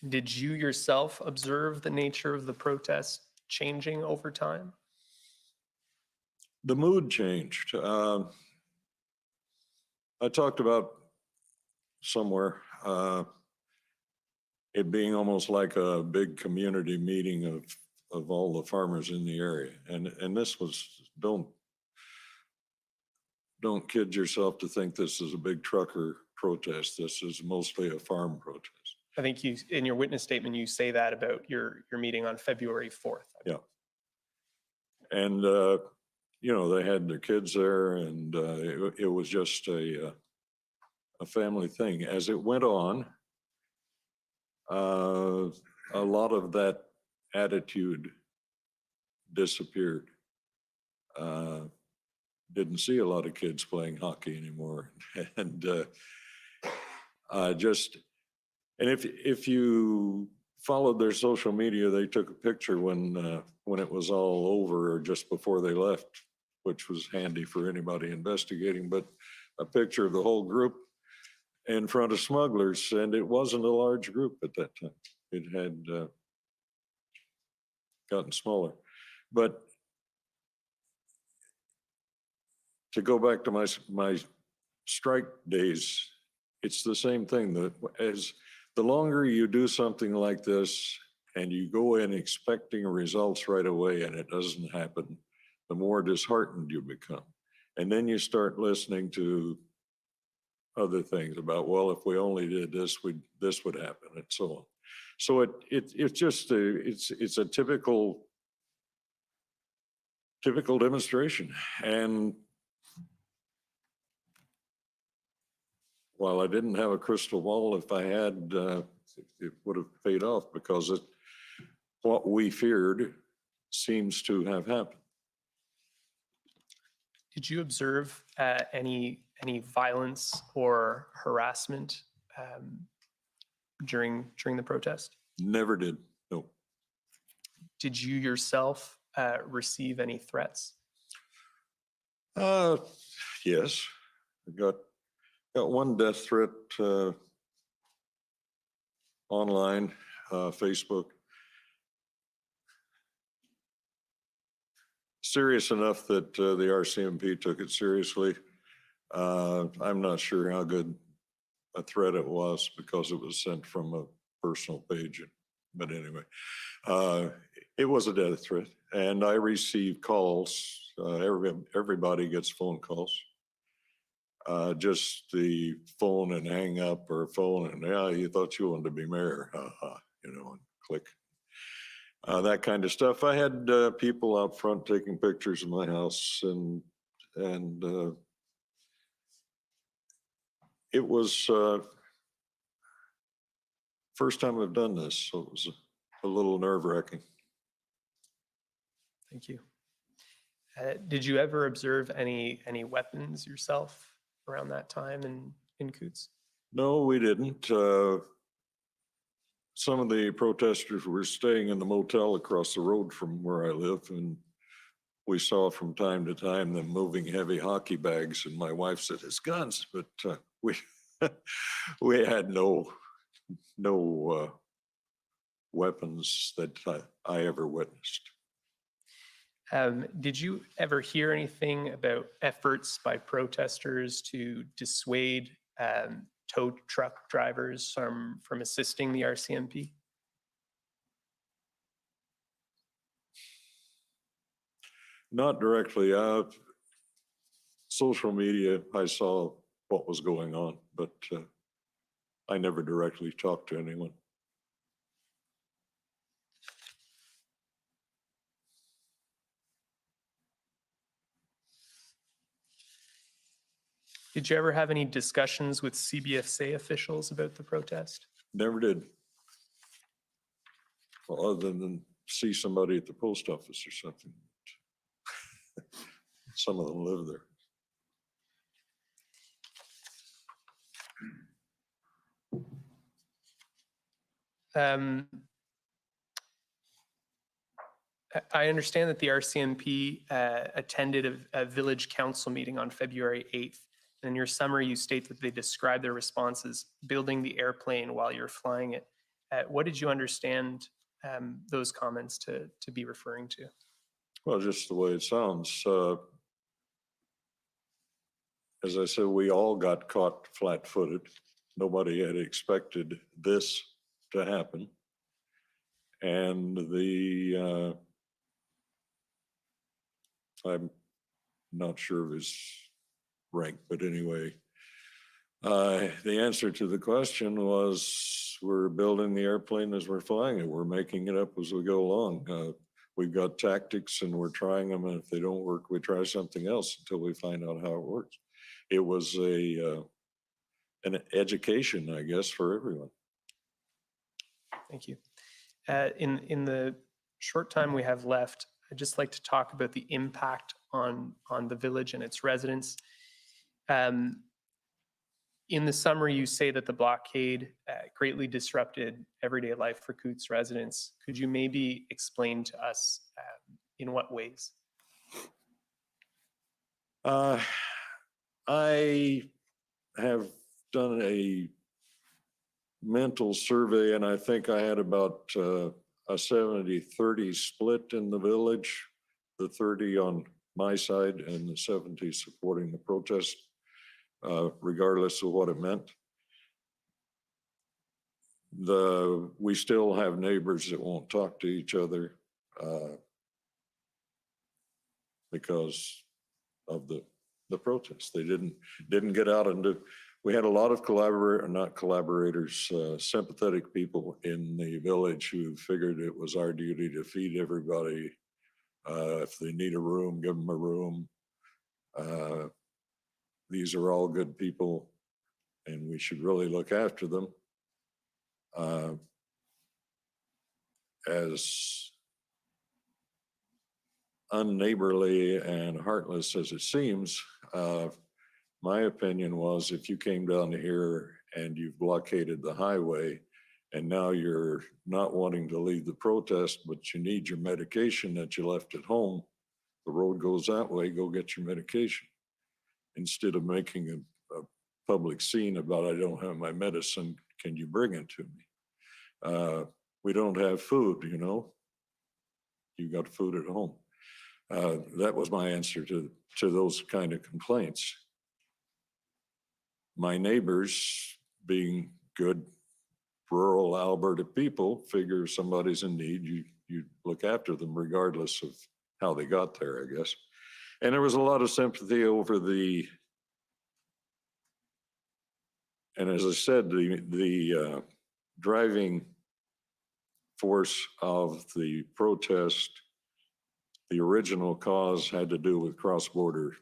Did you yourself observe the nature of the protest changing over time? The mood changed. I talked about somewhere it being almost like a big community meeting of all the farmers in the area. And this was, don't kid yourself to think this is a big trucker protest. This is mostly a farm protest. I think you, in your witness statement, you say that about your meeting on February 4th. Yeah. And, you know, they had their kids there, and it was just a family thing. As it went on, a lot of that attitude disappeared. Didn't see a lot of kids playing hockey anymore. And and if you followed their social media, they took a picture when it was all over or just before they left, which was handy for anybody investigating, but a picture of the whole group in front of smugglers, and it wasn't a large group at that time. It had gotten smaller. But to go back to my strike days, it's the same thing. That as the longer you do something like this and you go in expecting results right away and it doesn't happen, the more disheartened you become. And then you start listening to other things about, well, if we only did this, this would happen, and so on. So it's just it's a typical demonstration. And while I didn't have a crystal ball, if I had, it would have paid off, because what we feared seems to have happened. Did you observe any violence or harassment during the protest? Never did, no. Did you yourself receive any threats? Yes, I got one death threat online, Facebook. Serious enough that the RCMP took it seriously. I'm not sure how good a threat it was because it was sent from a personal page. But anyway, it was a death threat, and I received calls. Everybody gets phone calls. Just the phone and hang up, or phone and, yeah, you thought you wanted to be mayor, you know, and click. that kind of stuff. I had people out front taking pictures of my house, and it was first time I've done this, so it was a little nerve-wracking. Thank you. Did you ever observe any weapons yourself around that time in Coutts? No, we didn't. Some of the protesters were staying in the motel across the road from where I live, and we saw from time to time them moving heavy hockey bags, and my wife said, "It's guns," but we we had no weapons that I ever witnessed. Did you ever hear anything about efforts by protesters to dissuade tow truck drivers from assisting the RCMP? Not directly. Social media, I saw what was going on, but I never directly talked to anyone. Did you ever have any discussions with CBFSA officials about the protest? Never did. Well, other than see somebody at the post office or something. Some of them live there. I understand that the RCMP attended a village council meeting on February 8th. And in your summary, you state that they described their responses building the airplane while you're flying it. What did you understand those comments to be referring to? Well, just the way it sounds. As I said, we all got caught flat-footed. Nobody had expected this to happen. And I'm not sure of his rank, but anyway, the answer to the question was, we're building the airplane as we're flying it. We're making it up as we go along. We've got tactics and we're trying them, and if they don't work, we try something else until we find out how it works. It was an education, I guess, for everyone. Thank you. In the short time we have left, I'd just like to talk about the impact on the village and its residents. In the summary, you say that the blockade greatly disrupted everyday life for Coutts residents. Could you maybe explain to us in what ways? I have done a mental survey, and I think I had about a 70-30 split in the village, the 30 on my side and the 70 supporting the protest, regardless of what it meant. We still have neighbors that won't talk to each other because of the protests. They didn't get out and do. We had a lot of sympathetic people in the village who figured it was our duty to feed everybody. If they need a room, give them a room. These are all good people, and we should really look after them. As unneighborly and heartless as it seems, my opinion was, if you came down here and you've blockaded the highway and now you're not wanting to leave the protest, but you need your medication that you left at home, the road goes that way, go get your medication. Instead of making a public scene about, I don't have my medicine, can you bring it to me? We don't have food, you know. You got food at home. That was my answer to those kind of complaints. My neighbors, being good rural Alberta people, figure if somebody's in need, you look after them regardless of how they got there, I guess. And there was a lot of sympathy over and as I said, the driving force of the protest, the original cause had to do with cross-border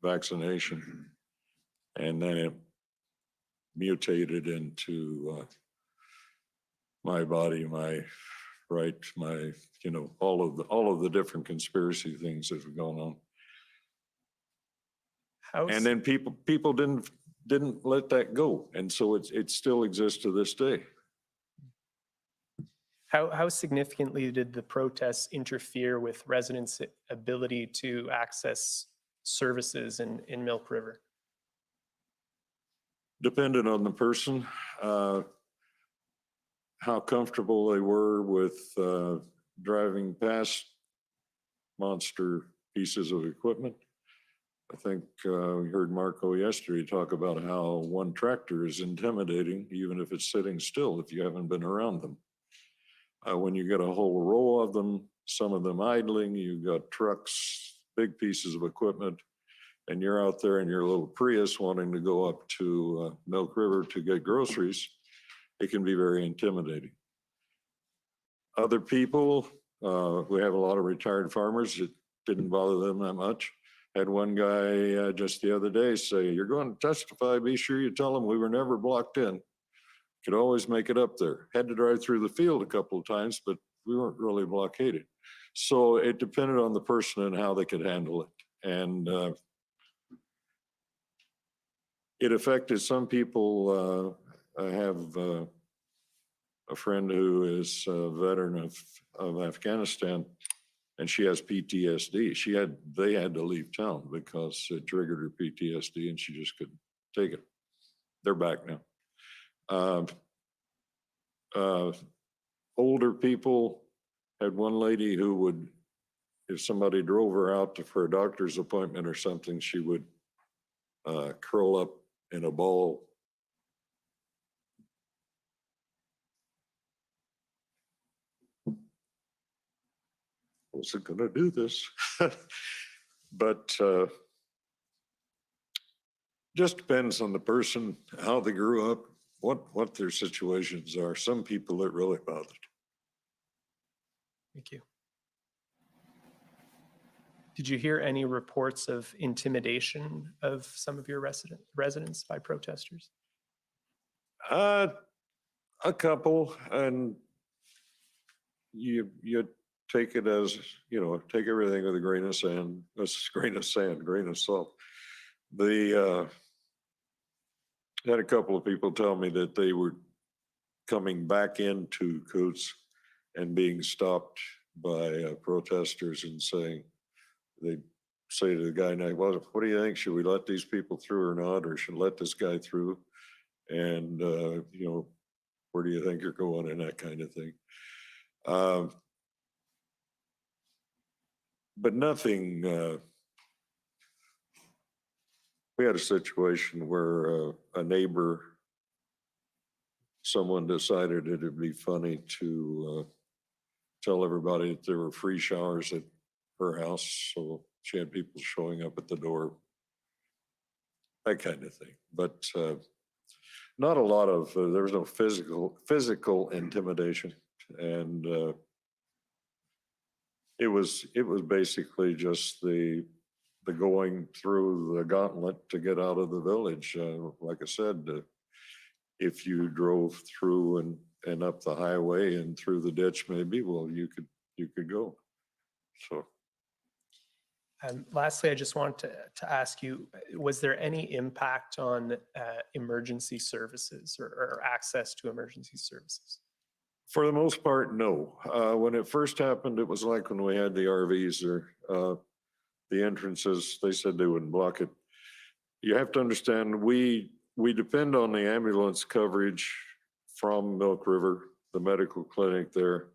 vaccination. And then it mutated into my body, my right, my, all of the different conspiracy things that have gone on. How, And then people didn't let that go. And so it still exists to this day. how significantly did the protests interfere with residents' ability to access services in Milk River? Depended on the person, how comfortable they were with driving past monster pieces of equipment. I think we heard Marco yesterday talk about how one tractor is intimidating, even if it's sitting still, if you haven't been around them. When you get a whole row of them, some of them idling, you've got trucks, big pieces of equipment, and you're out there in your little Prius wanting to go up to Milk River to get groceries, it can be very intimidating. Other people, we have a lot of retired farmers, it didn't bother them that much. Had one guy just the other day say, "You're going to testify, be sure you tell them we were never blocked in. Could always make it up there." Had to drive through the field a couple of times, but we weren't really blockaded. So it depended on the person and how they could handle it. And it affected some people. I have a friend who is a veteran of Afghanistan, and she has PTSD. They had to leave town because it triggered her PTSD and she just couldn't take it. They're back now. Older people, had one lady who would, if somebody drove her out for a doctor's appointment or something, she would curl up in a ball. Wasn't gonna do this, but just depends on the person, how they grew up, what their situations are. Some people it really bothered. Thank you. Did you hear any reports of intimidation of some of your residents by protesters? A couple, and you take it as, take everything with a grain of sand, grain of salt. Had a couple of people tell me that they were coming back into Coutts and being stopped by protesters and saying, they'd say to the guy, "Well, what do you think? Should we let these people through or not? Or should let this guy through? And, where do you think you're going?" And that kind of thing. But nothing, we had a situation where a neighbor, someone decided it'd be funny to tell everybody that there were free showers at her house. So she had people showing up at the door, that kind of thing. But not a lot of, there was no physical intimidation. And it was basically just the going through the gauntlet to get out of the village. Like I said, if you drove through and up the highway and through the ditch, maybe, well, you could go. So. Lastly, I just want to ask you, was there any impact on emergency services or access to emergency services? For the most part, no. When it first happened, it was like when we had the RVs or the entrances, they said they wouldn't block it. You have to understand, we depend on the ambulance coverage from Milk River, the medical clinic there.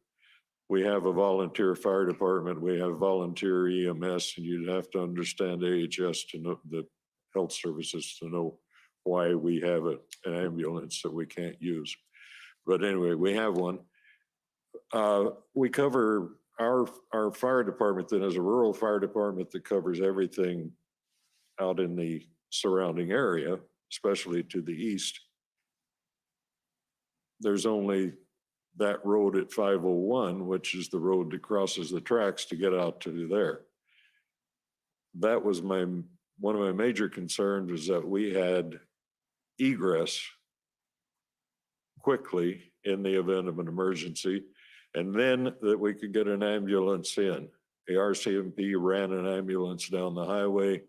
We have a volunteer fire department, we have volunteer EMS, and you'd have to understand AHS to know the health services to know why we have an ambulance that we can't use. But anyway, we have one. We cover our fire department then is a rural fire department that covers everything out in the surrounding area, especially to the east. There's only that road at 501, which is the road that crosses the tracks to get out to there. That was one of my major concerns, was that we had egress quickly in the event of an emergency, and then that we could get an ambulance in. The RCMP ran an ambulance down the highway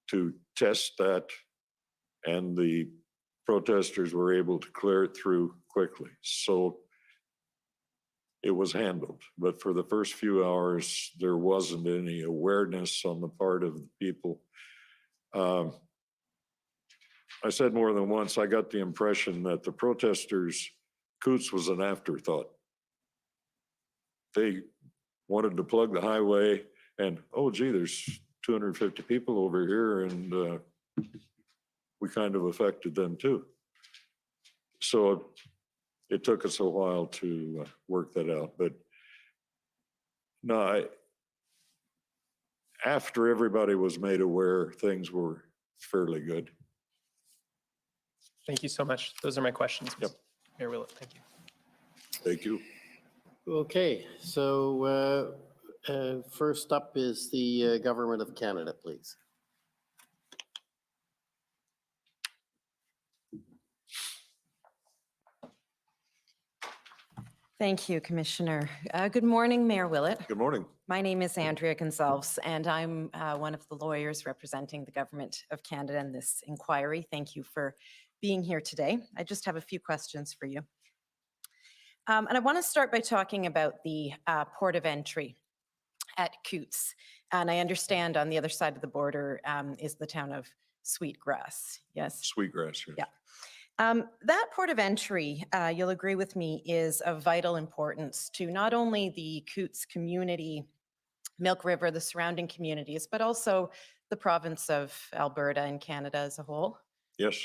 to test that, and the protesters were able to clear it through quickly. So it was handled, but for the first few hours, there wasn't any awareness on the part of the people. I said more than once, I got the impression that the protesters, Coots was an afterthought. They wanted to plug the highway and, oh gee, there's 250 people over here, and we kind of affected them too. So it took us a while to work that out, but no, after everybody was made aware, things were fairly good. Thank you so much. Those are my questions. Yep. Mayor Willett, thank you. Thank you. Okay, so first up is the Government of Canada, please. Thank you, Commissioner. Good morning, Mayor Willett. Good morning. My name is Andrea Gonzalez, and I'm one of the lawyers representing the Government of Canada in this inquiry. Thank you for being here today. I just have a few questions for you. And I want to start by talking about the port of entry at Coots. And I understand on the other side of the border is the town of Sweetgrass. Yes? Sweetgrass, yes. Yeah. That port of entry, you'll agree with me, is of vital importance to not only the Coots community, Milk River, the surrounding communities, but also the province of Alberta and Canada as a whole. Yes,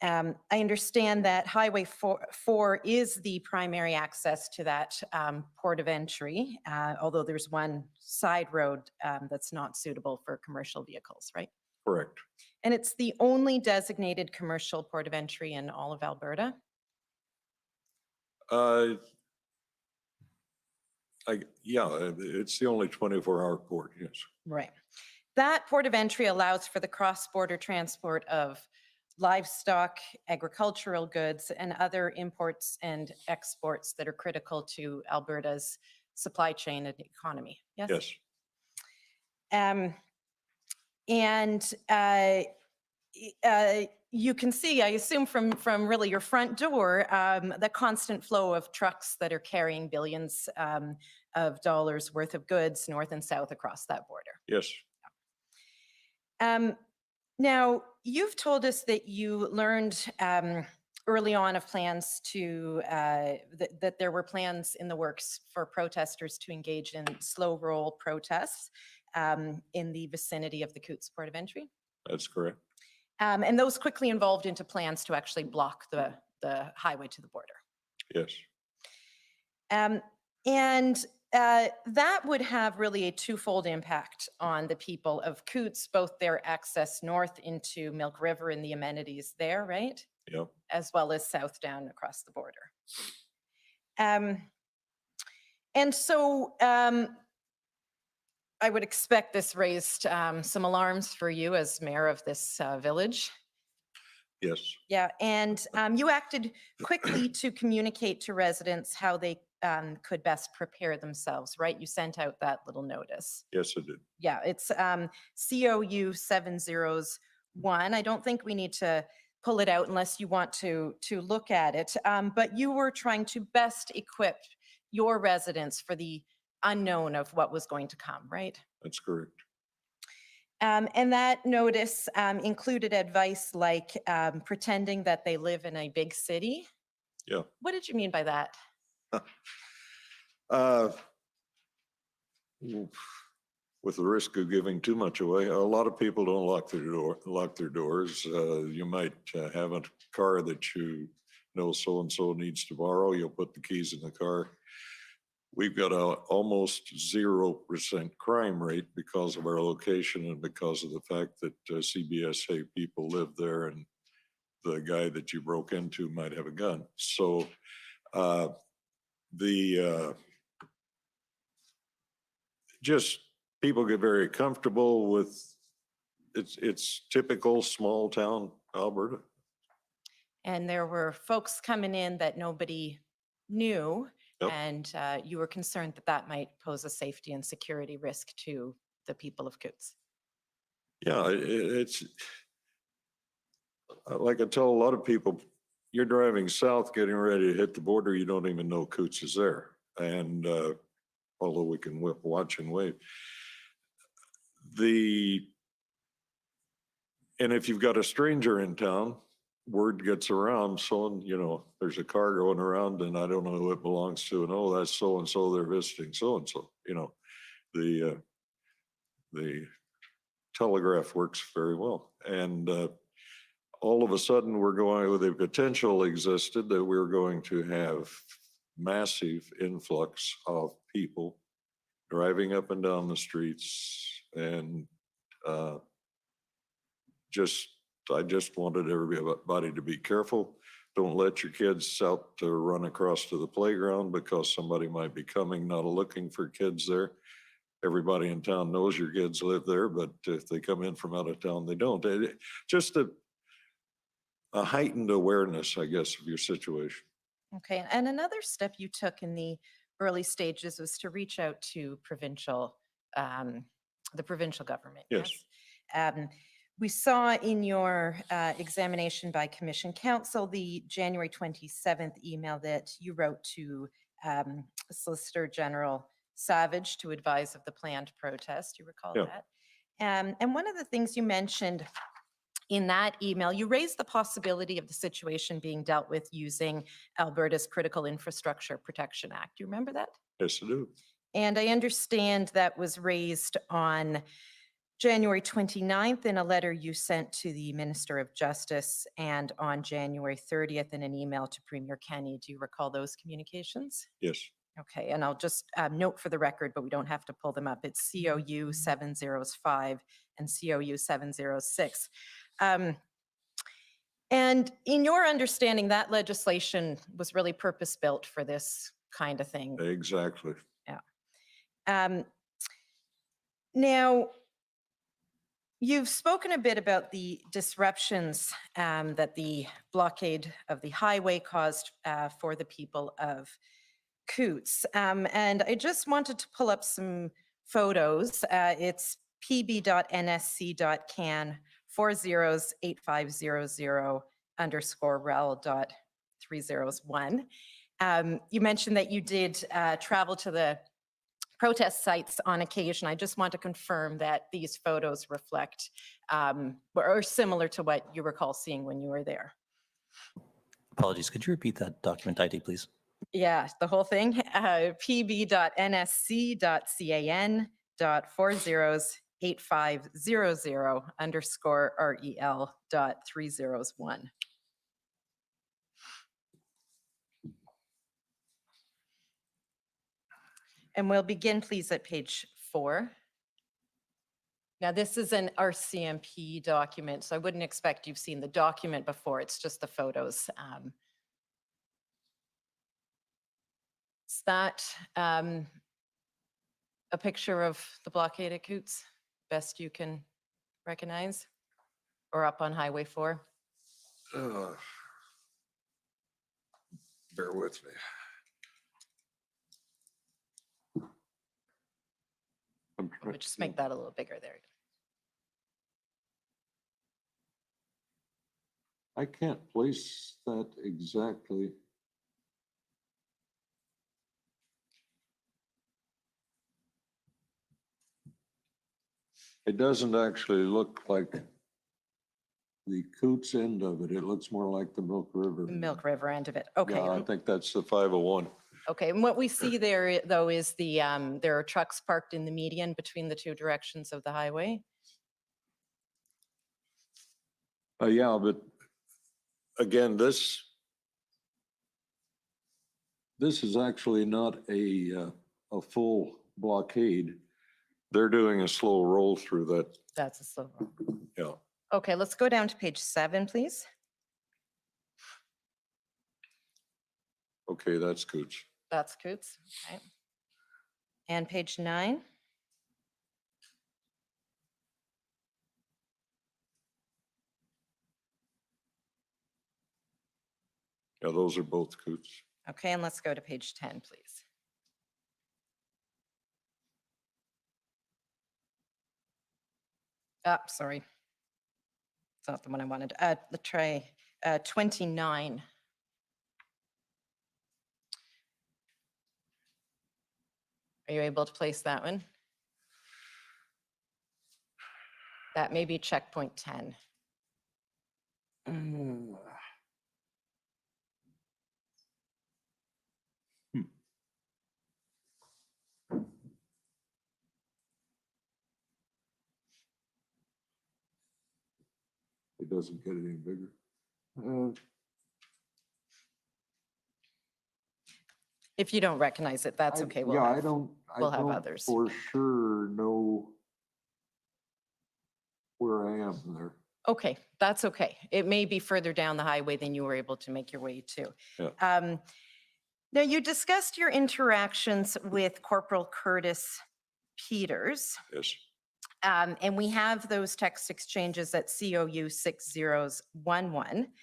I understand that Highway 4 is the primary access to that port of entry, although there's one side road that's not suitable for commercial vehicles, right? correct. And it's the only designated commercial port of entry in all of Alberta? Yeah, it's the only 24-hour port, yes. Right. That port of entry allows for the cross-border transport of livestock, agricultural goods, and other imports and exports that are critical to Alberta's supply chain and economy. Yes? Yes, You can see, I assume from really your front door, the constant flow of trucks that are carrying billions of dollars worth of goods north and south across that border. yes. Now, you've told us that you learned early on of plans to, that there were plans in the works for protesters to engage in slow roll protests in the vicinity of the Coots Port of Entry. That's correct. And those quickly evolved into plans to actually block the highway to the border. Yes, That would have really a twofold impact on the people of Coots, both their access north into Milk River and the amenities there, right? yep. As well as south down across the border. And so I would expect this raised some alarms for you as mayor of this village. Yes, Yeah, and you acted quickly to communicate to residents how they could best prepare themselves, right? You sent out that little notice. yes, it did. Yeah, it's COU 701. I don't think we need to pull it out unless you want to look at it. But you were trying to best equip your residents for the unknown of what was going to come, right? That's correct. And that notice included advice like pretending that they live in a big city. Yeah. What did you mean by that? With the risk of giving too much away, a lot of people don't lock their doors. You might have a car that you know so-and-so needs to borrow. You'll put the keys in the car. We've got a almost 0% crime rate because of our location and because of the fact that CBSA people live there and the guy that you broke into might have a gun. So the, just people get very comfortable with, it's typical small town Alberta. And there were folks coming in that nobody knew. Yep. And you were concerned that that might pose a safety and security risk to the people of Coots. Yeah, it's, like I tell a lot of people, you're driving south, getting ready to hit the border, you don't even know Coots is there. And although we can watch and wave. And if you've got a stranger in town, word gets around, there's a car going around and I don't know who it belongs to, and oh, that's so-and-so, they're visiting so-and-so, the telegraph works very well. And all of a sudden the potential existed that we were going to have massive influx of people driving up and down the streets, and I just wanted everybody to be careful. Don't let your kids out to run across to the playground because somebody might be coming, not looking for kids there. Everybody in town knows your kids live there, but if they come in from out of town, they don't. Just a heightened awareness, I guess, of your situation. Okay, and another step you took in the early stages was to reach out to the provincial government. Yes. We saw in your examination by Commission Counsel the January 27th email that you wrote to Solicitor General Savage to advise of the planned protest. You recall Yeah. that? And one of the things you mentioned in that email, you raised the possibility of the situation being dealt with using Alberta's Critical Infrastructure Protection Act. Do you remember that? Yes, I do. And I understand that was raised on January 29th in a letter you sent to the Minister of Justice, and on January 30th in an email to Premier Kenney. Do you recall those communications? Yes. Okay, and I'll just note for the record, but we don't have to pull them up. It's COU 705 and COU 706. And in your understanding, that legislation was really purpose-built for this kind of thing. Exactly. Now, you've spoken a bit about the disruptions that the blockade of the highway caused for the people of Coots. And I just wanted to pull up some photos. It's pb.nsc.can 408500_rel.301. You mentioned that you did travel to the protest sites on occasion. I just want to confirm that these photos reflect or similar to what you recall seeing when you were there. Apologies, could you repeat that document ID, please? Yeah, the whole thing. pb.nsc.can.408500_rel.301. And we'll begin, please, at page 4. Now, this is an RCMP document, so I wouldn't expect you've seen the document before. It's just the photos. Is that a picture of the blockade at Coots, best you can recognize? Or up on Highway 4? Bear with me. We'll just make that a little bigger there. I can't place that exactly. It doesn't actually look like the Coots end of it. It looks more like the Milk River. The Milk River end of it. Okay. Yeah, I think that's the 501. Okay, and what we see there, though, is there are trucks parked in the median between the two directions of the highway. Yeah, but again, this is actually not a full blockade. They're doing a slow roll through that. That's a slow roll. Yeah. Okay, let's go down to page 7, please. Okay, that's Coots. That's Coots, okay. And page 9? Yeah, those are both Coots. Okay, and let's go to page 10, please. Sorry. It's not the one I wanted. The tray, 29. Are you able to place that one? That may be checkpoint 10. It doesn't get any bigger. If you don't recognize it, that's okay. We'll Yeah, have- I we'll have don't others. for sure know where I am there. Okay, that's okay. It may be further down the highway than you were able to make your way to. Yeah. Now, you discussed your interactions with Corporal Curtis Peters, Yes. and we have those text exchanges at COU 6011.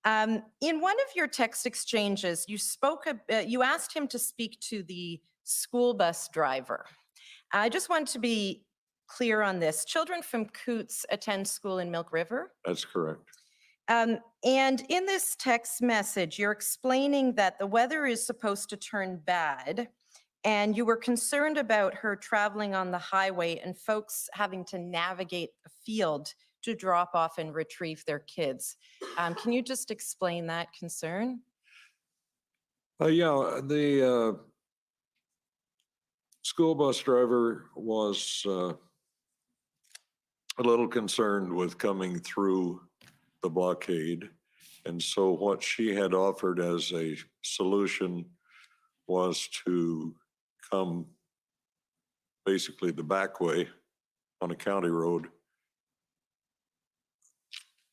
In one of your text exchanges, you asked him to speak to the school bus driver. I just want to be clear on this. Children from Coots attend school in Milk River. That's correct. And in this text message, you're explaining that the weather is supposed to turn bad, and you were concerned about her traveling on the highway and folks having to navigate the field to drop off and retrieve their kids. Can you just explain that concern? Yeah, the school bus driver was a little concerned with coming through the blockade. And so what she had offered as a solution was to come basically the back way on a county road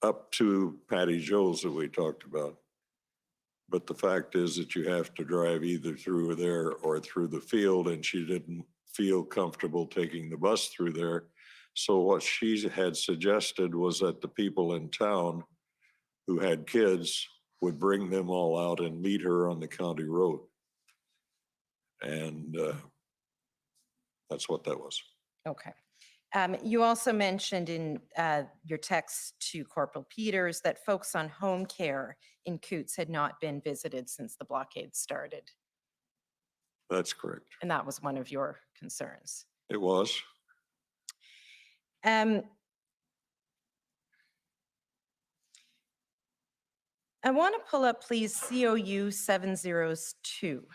up to Patty Joe's that we talked about. But the fact is that you have to drive either through there or through the field, and she didn't feel comfortable taking the bus through there. So what she had suggested was that the people in town who had kids would bring them all out and meet her on the county road. And that's what that was. Okay. You also mentioned in your text to Corporal Peters that folks on home care in Coots had not been visited since the blockade started, That's correct. and that was one of your concerns. It was. I want to pull up, please, COU 702.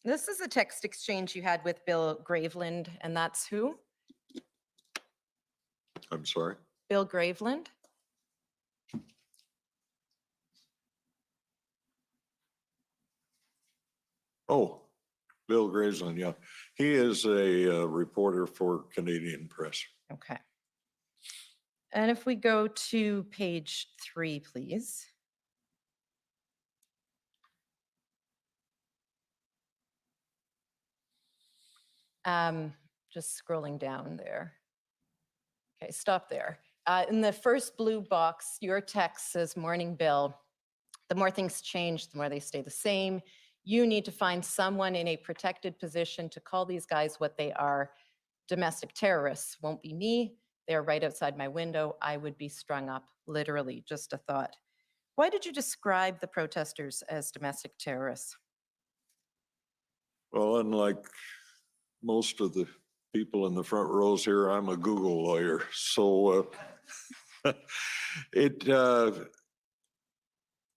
This is a text exchange you had with Bill Graveland, and that's who? I'm sorry. Bill Graveland? Oh, Bill Graveland, yeah. He is a reporter for Canadian Press. Okay. And if we go to page 3, please. Just scrolling down there. Okay, stop there. In the first blue box, your text says, "Morning, Bill. The more things change, the more they stay the same. You need to find someone in a protected position to call these guys what they are. Domestic terrorists. Won't be me. They're right outside my window. I would be strung up." Literally, just a thought. Why did you describe the protesters as domestic terrorists? Well, unlike most of the people in the front rows here, I'm a Google lawyer. So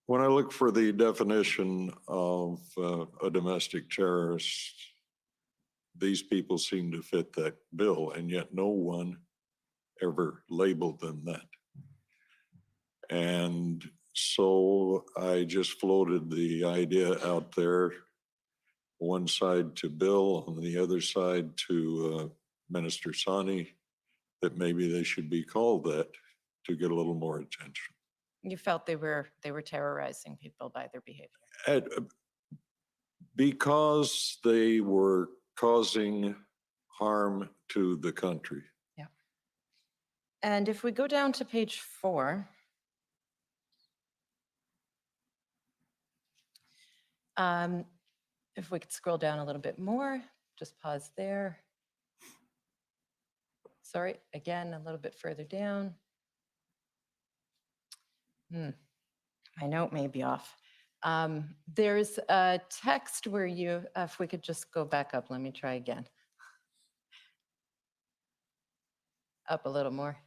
when I look for the definition of a domestic terrorist, these people seem to fit that bill, and yet no one ever labeled them that. And so I just floated the idea out there, one side to Bill, on the other side to Minister Sani, that maybe they should be called that to get a little more attention. You felt they were terrorizing people by their behavior. Because they were causing harm to the country. And if we go down to page 4, if we could scroll down a little bit more, just pause there. Sorry, again, a little bit further down. My note may be off. There's a text where you, if we could just go back up, let me try again. Up a little more.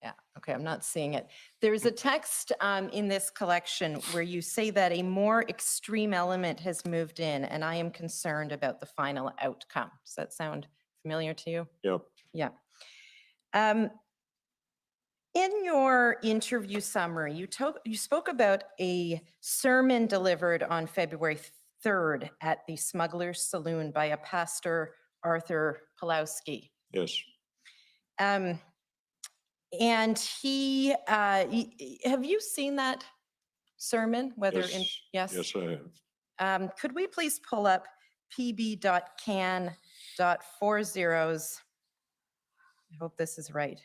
Yeah, okay, I'm not seeing it. There's a text in this collection where you say that a more extreme element has moved in, and I am concerned about the final outcome. Does that sound familiar to you? Yep. Yeah. In your interview summary, you spoke about a sermon delivered on February 3rd at the Smuggler's Saloon by a pastor, Arthur Pulowski. Yes. And he, have you seen that sermon? Whether in, Yes. yes? Yes, I have. Could we please pull up pb.can.40s, I hope this is right,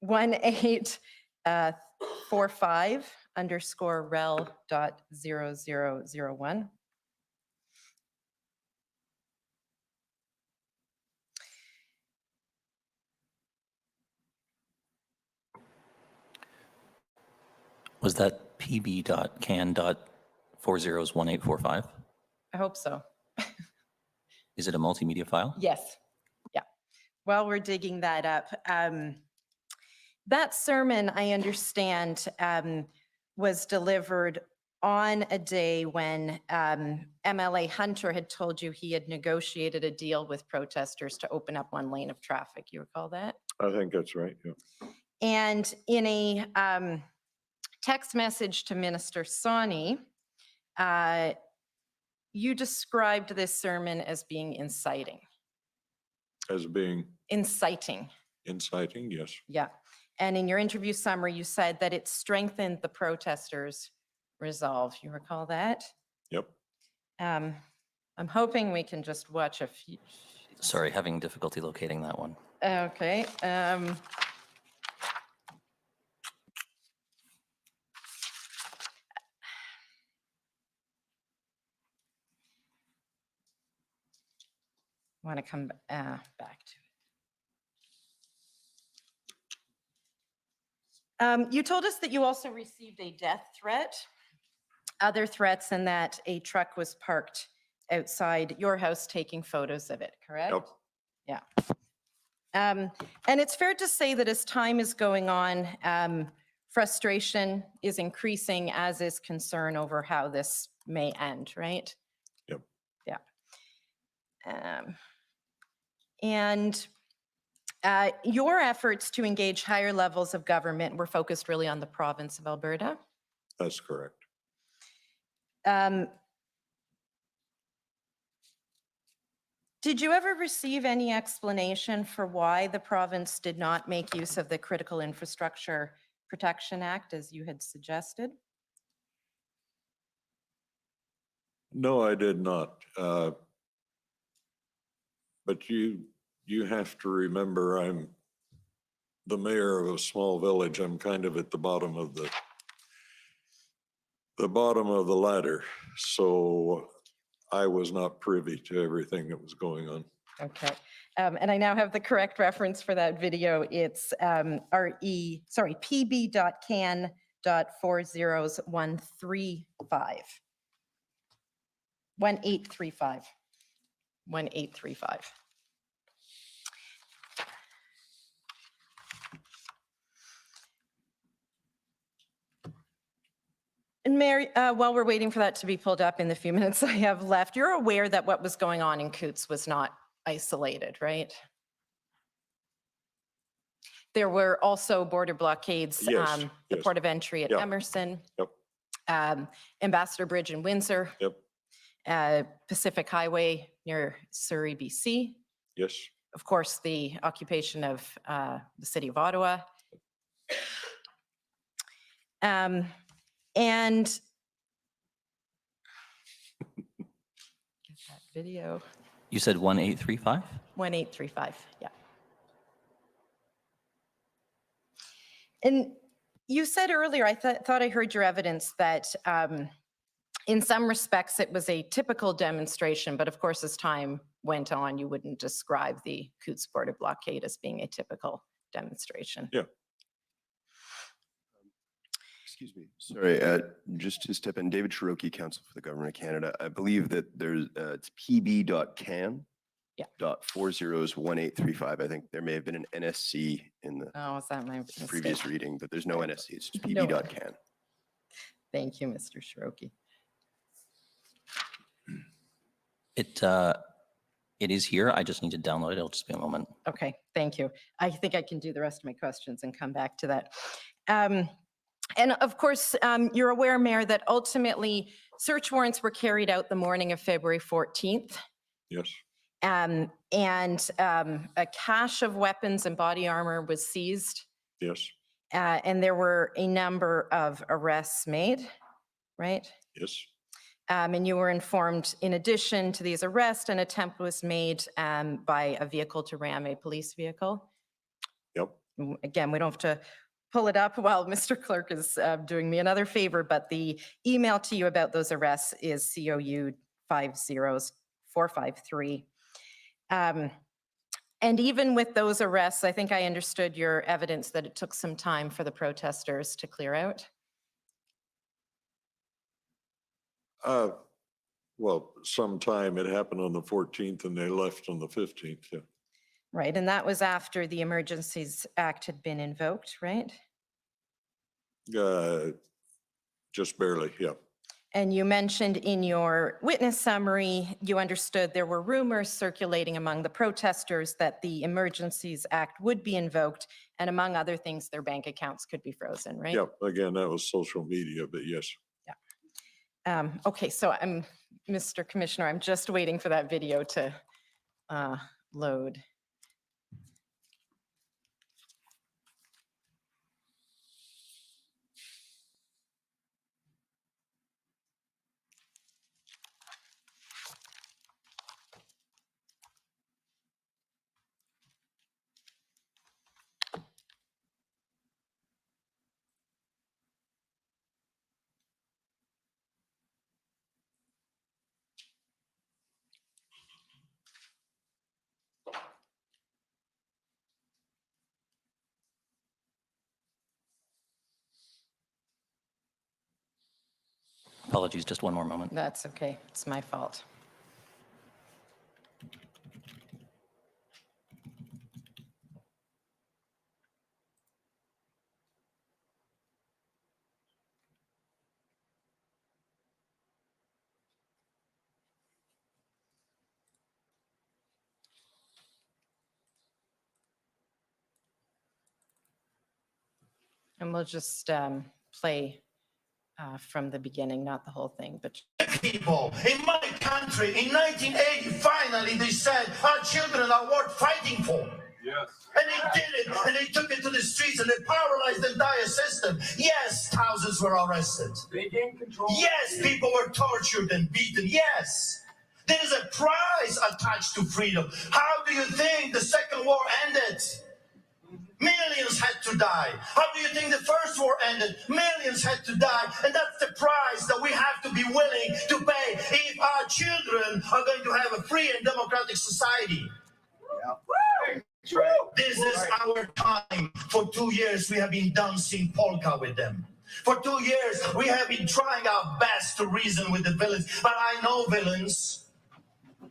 1845_rel.0001. Was that pb.can.40s1845? I hope so. Is it a multimedia file? Yes. Yeah. While we're digging that up, that sermon, I understand, was delivered on a day when MLA Hunter had told you he had negotiated a deal with protesters to open up one lane of traffic. You recall that? I think that's right, yeah. And in a text message to Minister Sawney, you described this sermon as being inciting. As being Inciting. inciting, yes. Yeah. And in your interview summary, you said that it strengthened the protesters' resolve. You recall that? Yep. I'm hoping we can just watch a few. Sorry, having difficulty locating that one. Okay. I want to come back to it. You told us that you also received a death threat, other threats, and that a truck was parked outside your house taking photos of it, correct? Yep. Yeah. And it's fair to say that as time is going on, frustration is increasing, as is concern over how this may end, right? Yep. Yeah. And your efforts to engage higher levels of government were focused really on the province of Alberta. That's correct. Did you ever receive any explanation for why the province did not make use of the Critical Infrastructure Protection Act as you had suggested? No, I did not. But you have to remember, I'm the mayor of a small village. I'm kind of at the bottom of the ladder. So I was not privy to everything that was going on. Okay. And I now have the correct reference for that video. It's pb.can.40s135. 1835. 1835. And Mary, while we're waiting for that to be pulled up in the few minutes I have left, you're aware that what was going on in Coutts was not isolated, right? There were also border blockades, Yes, the yes. port of entry at Yeah. Emerson, Yep. Ambassador Bridge in Windsor, Yep. Pacific Highway near Surrey, BC. Yes. Of course, the occupation of the city of Ottawa. And video. You said 1835? 1835, yeah. And you said earlier, I thought I heard your evidence that in some respects it was a typical demonstration, but of course, as time went on, you wouldn't describe the Coutts border blockade as being a typical demonstration. Yeah. Excuse me, sorry, just to step in, David Cherokee, Counsel for the Government of Canada. I believe that there's, it's pb.can. Yeah. .401835. I think there may have been an NSC in the Oh, is that my previous mistake? reading, but there's no NSC. It's just No. pb.can. Thank you, Mr. Cherokee. It is here. I just need to download it. It'll just be a moment. Okay, thank you. I think I can do the rest of my questions and come back to that. And of course, you're aware, Mayor, that ultimately search warrants were carried out the morning of February 14th. Yes, And a cache of weapons and body armor was seized. yes, And there were a number of arrests made, right? yes, And you were informed, in addition to these arrests, an attempt was made by a vehicle to ram a police vehicle. yep. Again, we don't have to pull it up while Mr. Clerk is doing me another favor, but the email to you about those arrests is COU 50453. And even with those arrests, I think I understood your evidence that it took some time for the protesters to clear out. Well, sometime it happened on the 14th and they left on the 15th, yeah. Right, and that was after the Emergencies Act had been invoked, right? Just barely, yeah. And you mentioned in your witness summary, you understood there were rumors circulating among the protesters that the Emergencies Act would be invoked, and among other things, their bank accounts could be frozen, right? Yeah, again, that was social media, but yes. Okay, so Mr. Commissioner, I'm just waiting for that video to load. Apologies, just one more moment. That's okay, it's my fault. And we'll just play from the beginning, not the whole thing, but People in my country in 1980, finally they said our children are worth fighting for. Yes. And they did it, and they took it to the streets, and they paralyzed the entire system. Yes, thousands were arrested. They gained control. Yes, people were tortured and beaten. Yes. There is a price attached to freedom. How do you think the Second War ended? Millions had to die. How do you think the First War ended? Millions had to die. And that's the price that we have to be willing to pay if our children are going to have a free and democratic society. Yeah. This is our time. For 2 years, we have been dancing polka with them. For 2 years, we have been trying our best to reason with the villains. But I know villains.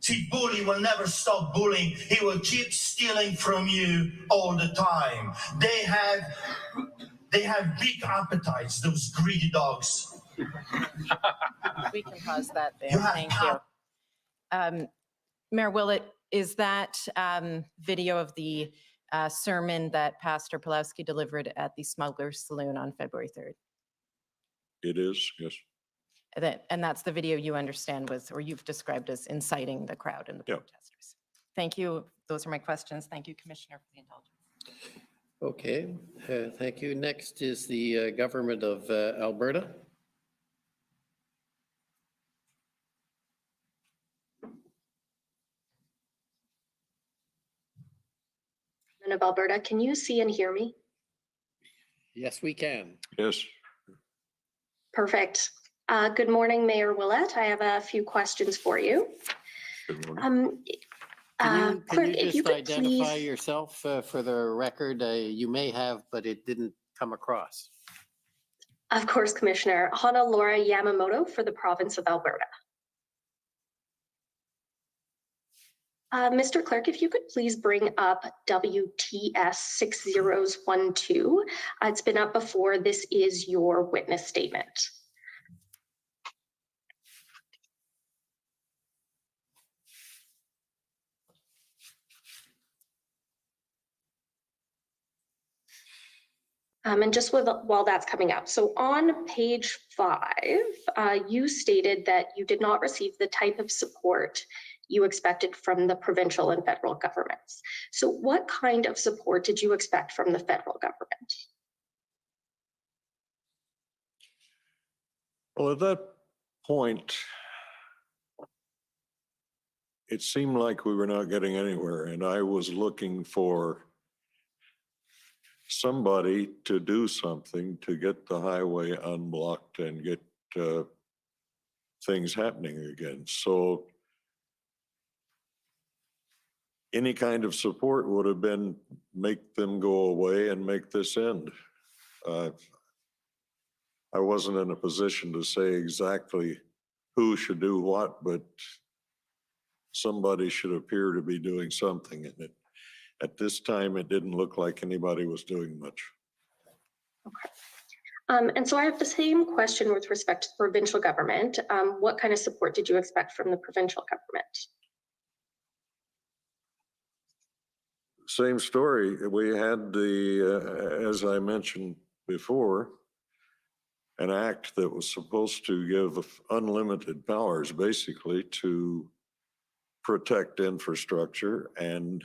See, bully will never stop bullying. He will keep stealing from you all the time. They have big appetites, those greedy dogs. we can pause that there. You have Thank power. you. Mayor Willett, is that video of the sermon that Pastor Pulowski delivered at the Smuggler's Saloon on February 3rd? It is, yes. And that's the video you understand was, or you've described as inciting the crowd and the Yeah. protesters. Thank you. Those are my questions. Thank you, Commissioner, for the indulgence. Okay, thank you. Next is the government of Alberta. government of Alberta. Can you see and hear me? Yes, we can. Yes, Perfect. Good morning, Mayor Willett. I have a few questions for you. good morning. Can Clerk, you if you just could identify please. yourself for the record? You may have, but it didn't come across. Of course, Commissioner. Hana Laura Yamamoto for the province of Alberta. Mr. Clerk, if you could please bring up WTS 6012. It's been up before. This is your witness statement. And just while that's coming up, so on page 5, you stated that you did not receive the type of support you expected from the provincial and federal governments. So what kind of support did you expect from the federal government? Well, at that point, it seemed like we were not getting anywhere, and I was looking for somebody to do something to get the highway unblocked and get things happening again. So any kind of support would have been make them go away and make this end. I wasn't in a position to say exactly who should do what, but somebody should appear to be doing something. And at this time, it didn't look like anybody was doing much. And so I have the same question with respect to the provincial government. What kind of support did you expect from the provincial government? Same story. We had as I mentioned before, an act that was supposed to give unlimited powers basically to protect infrastructure and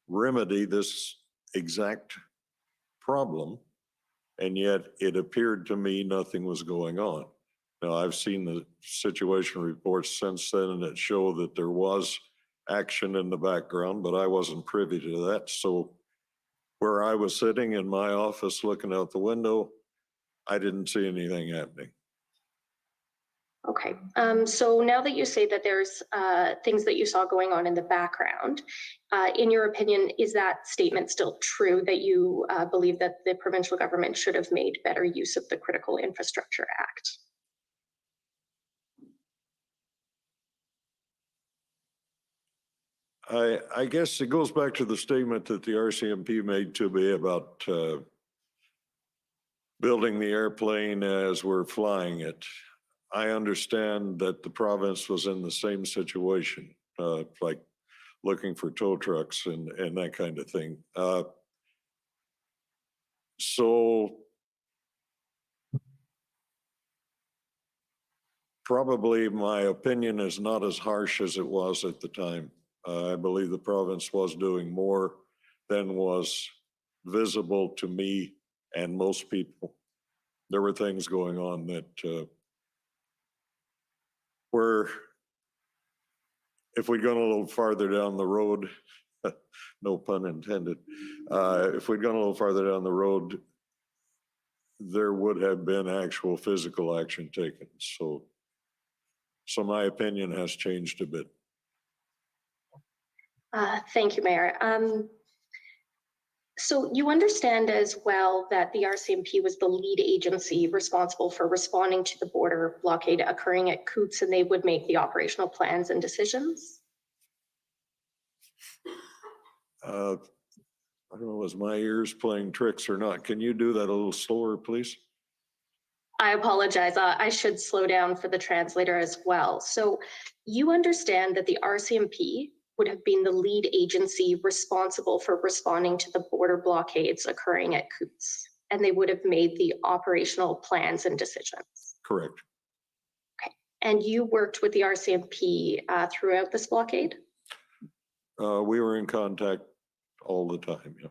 remedy this exact problem. And yet it appeared to me nothing was going on. Now, I've seen the situation reports since then, and it showed that there was action in the background, but I wasn't privy to that. So where I was sitting in my office looking out the window, I didn't see anything happening. Okay, so now that you say that there's things that you saw going on in the background, in your opinion, is that statement still true that you believe that the provincial government should have made better use of the Critical Infrastructure Act? I guess it goes back to the statement that the RCMP made to me about building the airplane as we're flying it. I understand that the province was in the same situation, like looking for tow trucks and that kind of thing. So probably my opinion is not as harsh as it was at the time. I believe the province was doing more than was visible to me and most people. There were things going on that were, if we'd gone a little farther down the road, no pun intended, if we'd gone a little farther down the road, there would have been actual physical action taken. So my opinion has changed a bit. Thank you, Mayor. So you understand as well that the RCMP was the lead agency responsible for responding to the border blockade occurring at Coutts, and they would make the operational plans and decisions? I don't know, was my ears playing tricks or not? Can you do that a little slower, please? I apologize. I should slow down for the translator as well. So you understand that the RCMP would have been the lead agency responsible for responding to the border blockades occurring at Coutts, and they would have made the operational plans and decisions. Correct. Okay. And you worked with the RCMP throughout this blockade? We were in contact all the time, yeah.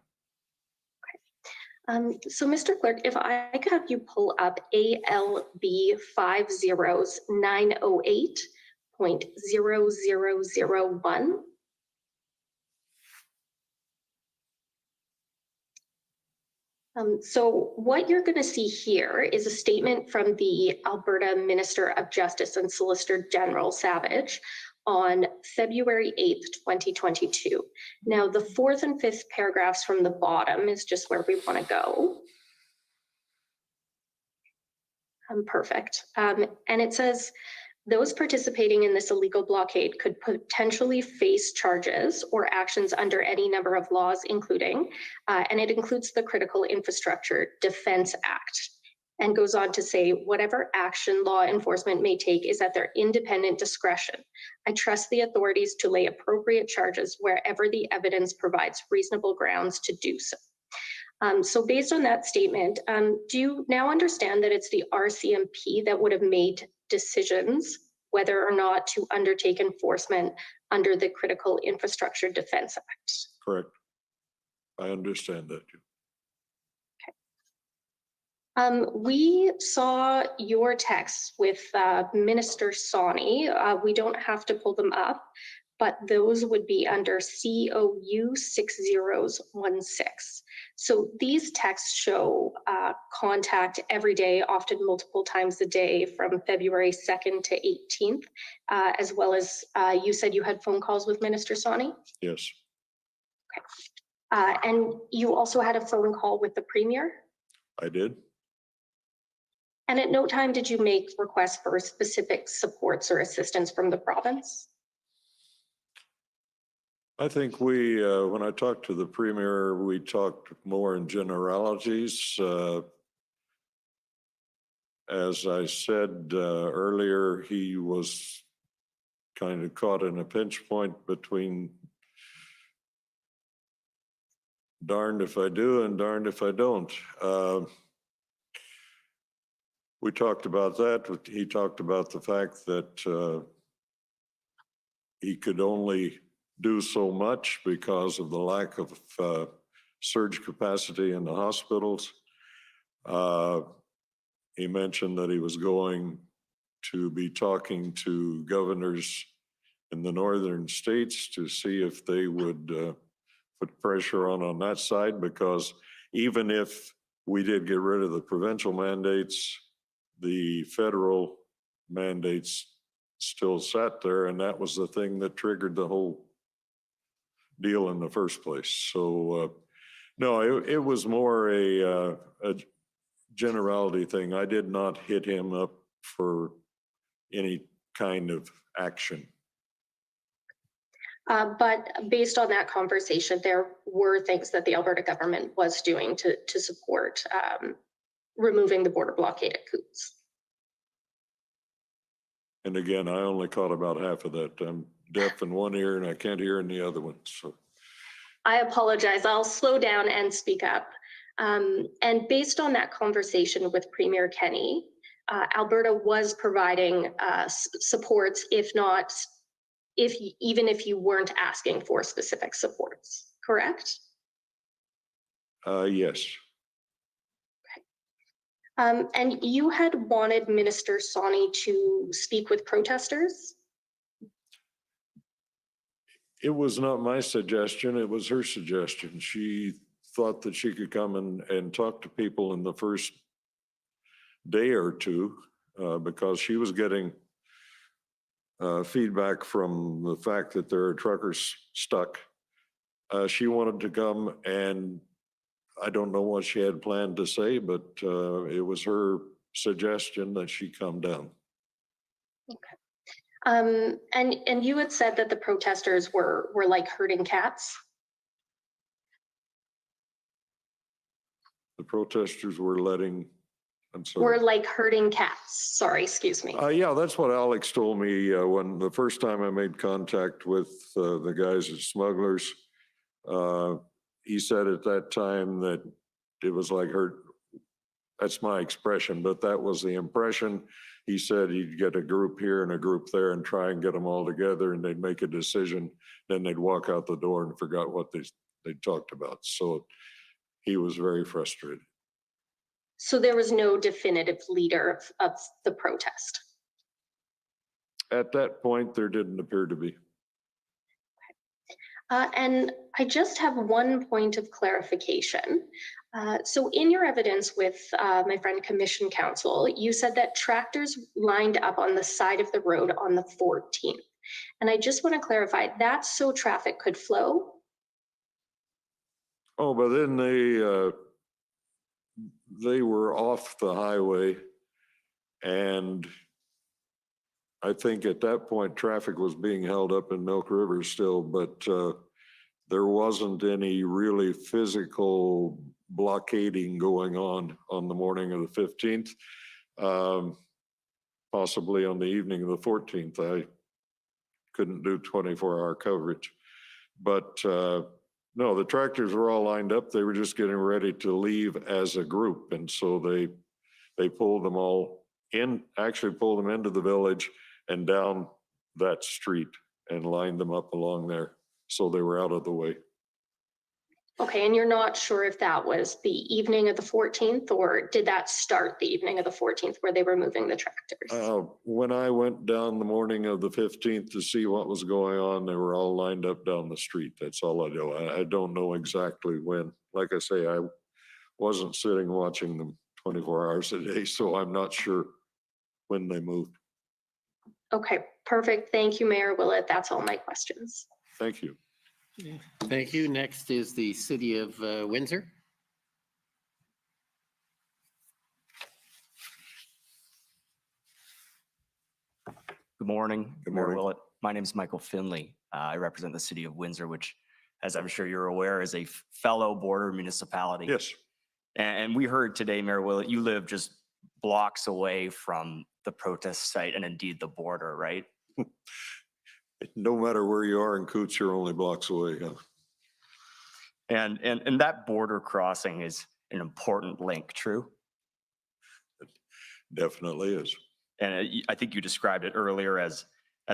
So Mr. Clerk, if I could have you pull up ALB 50908.0001. So what you're going to see here is a statement from the Alberta Minister of Justice and Solicitor General Savage on February 8th, 2022. Now, the 4th and 5th paragraphs from the bottom is just where we want to go. Perfect. And it says, those participating in this illegal blockade could potentially face charges or actions under any number of laws, including, and it includes the Critical Infrastructure Defense Act, and goes on to say, whatever action law enforcement may take is at their independent discretion. I trust the authorities to lay appropriate charges wherever the evidence provides reasonable grounds to do so. So based on that statement, do you now understand that it's the RCMP that would have made decisions whether or not to undertake enforcement under the Critical Infrastructure Defense Act? Correct. I understand that. We saw your texts with Minister Sawhney. We don't have to pull them up, but those would be under COU 6016. So these texts show contact every day, often multiple times a day from February 2nd to 18th, as well as you said you had phone calls with Minister Sawhney? Yes, And you also had a phone call with the Premier? I did. And at no time did you make requests for specific supports or assistance from the province? I think we, when I talked to the Premier, we talked more in generalities. As I said earlier, he was kind of caught in a pinch point between darned if I do and darned if I don't. We talked about that. He talked about the fact that he could only do so much because of the lack of surge capacity in the hospitals. He mentioned that he was going to be talking to governors in the northern states to see if they would put pressure on that side, because even if we did get rid of the provincial mandates, the federal mandates still sat there, and that was the thing that triggered the whole deal in the first place. So no, it was more a generality thing. I did not hit him up for any kind of action. But based on that conversation, there were things that the Alberta government was doing to support removing the border blockade at Coutts. And again, I only caught about half of that. I'm deaf in one ear and I can't hear in the other one. So I apologize. I'll slow down and speak up. And based on that conversation with Premier Kenney, Alberta was providing supports, even if you weren't asking for specific supports, correct? yes. And you had wanted Minister Sawhney to speak with protesters? It was not my suggestion, it was her suggestion. She thought that she could come and talk to people in the first day or two because she was getting feedback from the fact that there are truckers stuck. She wanted to come, and I don't know what she had planned to say, but it was her suggestion that she come down. Okay. And you had said that the protesters were like herding cats? The protesters were letting, I'm sorry. Were like herding cats, sorry, excuse me. Yeah, that's what Alex told me when the first time I made contact with the guys at Smugglers. He said at that time that it was like that's my expression, but that was the impression. He said he'd get a group here and a group there and try and get them all together, and they'd make a decision. Then they'd walk out the door and forgot what they talked about. So he was very frustrated. So there was no definitive leader of the protest? At that point, there didn't appear to be. And I just have one point of clarification. So in your evidence with my friend Commission Counsel, you said that tractors lined up on the side of the road on the 14th. And I just want to clarify, that's so traffic could flow? Oh, but then they were off the highway, and I think at that point, traffic was being held up in Milk River still, but there wasn't any really physical blockading going on the morning of the 15th. Possibly on the evening of the 14th. I couldn't do 24-hour coverage. But no, the tractors were all lined up. They were just getting ready to leave as a group. And so they pulled them all in, actually pulled them into the village and down that street and lined them up along there. So they were out of the way. Okay, and you're not sure if that was the evening of the 14th, or did that start the evening of the 14th where they were moving the tractors? When I went down the morning of the 15th to see what was going on, they were all lined up down the street. That's all I know. I don't know exactly when. Like I say, I wasn't sitting watching them 24 hours a day, so I'm not sure when they moved. Okay, perfect. Thank you, Mayor Willett. That's all my questions. Thank you. Thank you. Next is the City of Windsor. Good morning. Good Mayor morning. Willett. My name is Michael Finley. I represent the City of Windsor, which, as I'm sure you're aware, is a fellow border municipality. Yes, And we heard today, Mayor Willett, you live just blocks away from the protest site and indeed the border, right? no matter where you are in Coots, you're only blocks away. Huh? And that border crossing is an important link, true? Definitely is. And I think you described it earlier as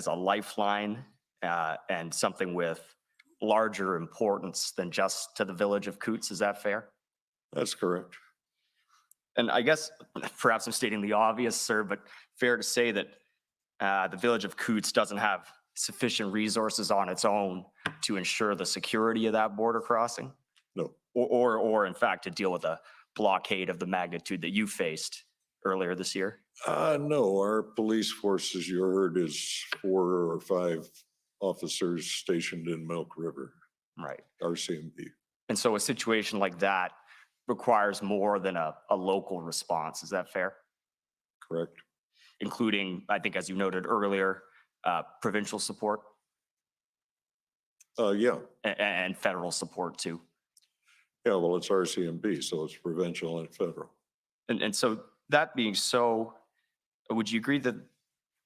a lifeline and something with larger importance than just to the village of Coots. Is that fair? That's correct. And I guess perhaps I'm stating the obvious, sir, but fair to say that the village of Coots doesn't have sufficient resources on its own to ensure the security of that border crossing? No. Or in fact, to deal with a blockade of the magnitude that you faced earlier this year? No, our police force, as you heard, is 4 or 5 officers stationed in Milk River, Right. RCMP. And so a situation like that requires more than a local response. Is that fair? Correct. Including, I think, as you noted earlier, provincial support Yeah. and federal support too. Yeah, well, it's RCMP, so it's provincial and federal. And so that being so, would you agree that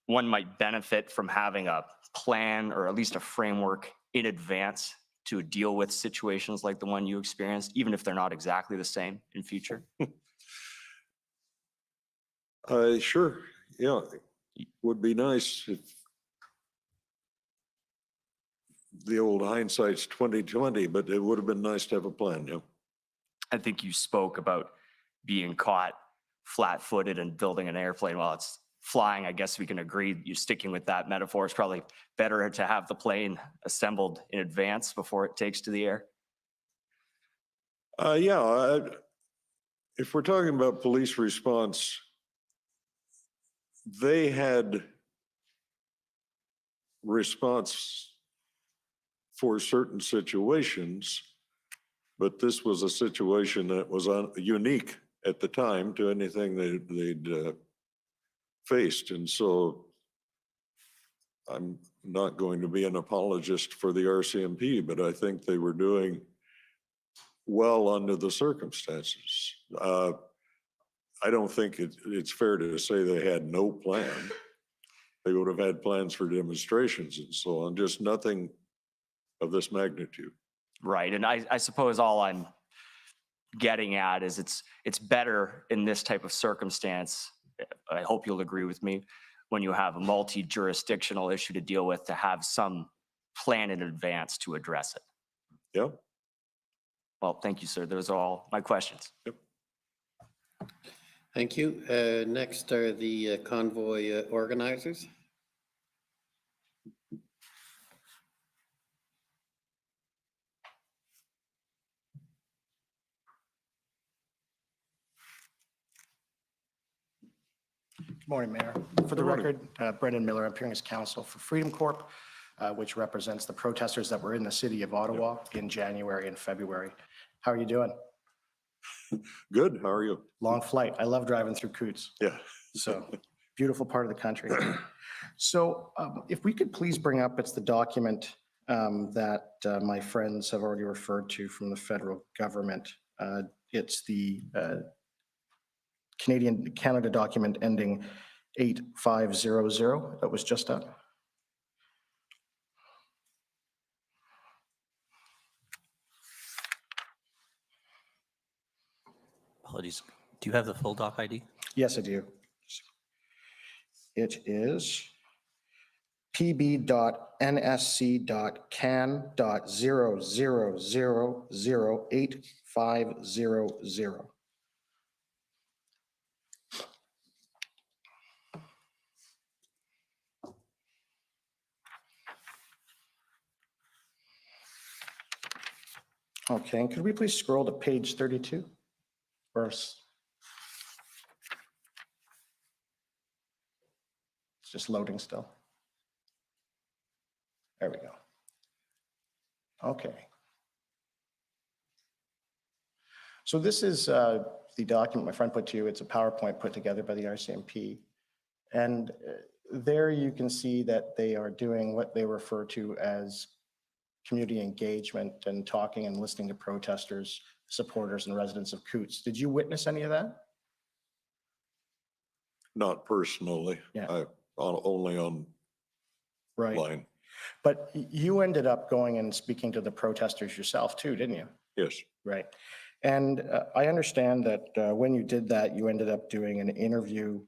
one might benefit from having a plan or at least a framework in advance to deal with situations like the one you experienced, even if they're not exactly the same in future? Sure. Yeah, would be nice if the old hindsight's 2020, but it would have been nice to have a plan. Yeah. I think you spoke about being caught flat-footed and building an airplane while it's flying. I guess we can agree you're sticking with that metaphor. It's probably better to have the plane assembled in advance before it takes to the air. Yeah, if we're talking about police response, they had response for certain situations, but this was a situation that was unique at the time to anything they'd faced. And so I'm not going to be an apologist for the RCMP, but I think they were doing well under the circumstances. I don't think it's fair to say they had no plan. They would have had plans for demonstrations and so on, just nothing of this magnitude. Right. And I suppose all I'm getting at is it's better in this type of circumstance, I hope you'll agree with me, when you have a multi-jurisdictional issue to deal with, to have some plan in advance to address it. Yeah. Well, thank you, sir. Those are all my questions. Yep. Thank you. Next are the convoy organizers. Good morning, Mayor. For the Good morning. record, Brendan Miller, I'm appearing as counsel for Freedom Corp, which represents the protesters that were in the city of Ottawa in January and February. How are you doing? Good, how are you? Long flight. I love driving through Coots. Yeah. So beautiful part of the country. So if we could please bring up, it's the document that my friends have already referred to from the federal government. It's the Canada document ending 8500 that was just up. Apologies. Do you have the full doc ID? Yes, I do. It is pb.nsc.can.0000850. Okay, and could we please scroll to page 32? Verse. It's just loading still. There we go. Okay. So this is the document my friend put to you. It's a PowerPoint put together by the RCMP. And there you can see that they are doing what they refer to as community engagement and talking and listening to protesters, supporters, and residents of Coots. Did you witness any of that? Not personally. Yeah. Only online. Right. But you ended up going and speaking to the protesters yourself too, didn't you? Yes. Right. And I understand that when you did that, you ended up doing an interview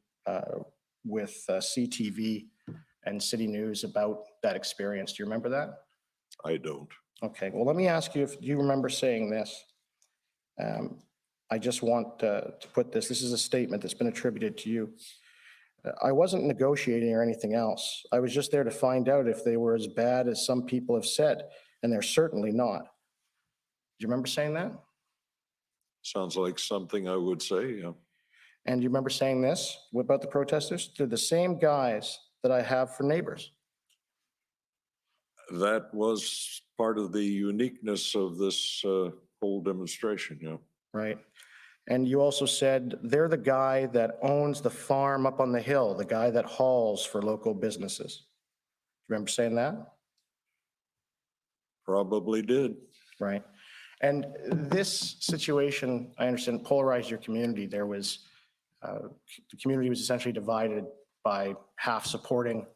with CTV and City News about that experience. Do you remember that? I don't. Okay, well, let me ask you if you remember saying this. I just want to put this is a statement that's been attributed to you. I wasn't negotiating or anything else. I was just there to find out if they were as bad as some people have said, and they're certainly not. Do you remember saying that? Sounds like something I would say, yeah. And you remember saying this about the protesters? They're the same guys that I have for neighbors. That was part of the uniqueness of this whole demonstration, yeah. Right. And you also said they're the guy that owns the farm up on the hill, the guy that hauls for local businesses. Do you remember saying that? Probably did. Right. And this situation, I understand, polarized your community. There was, the community was essentially divided by half supporting,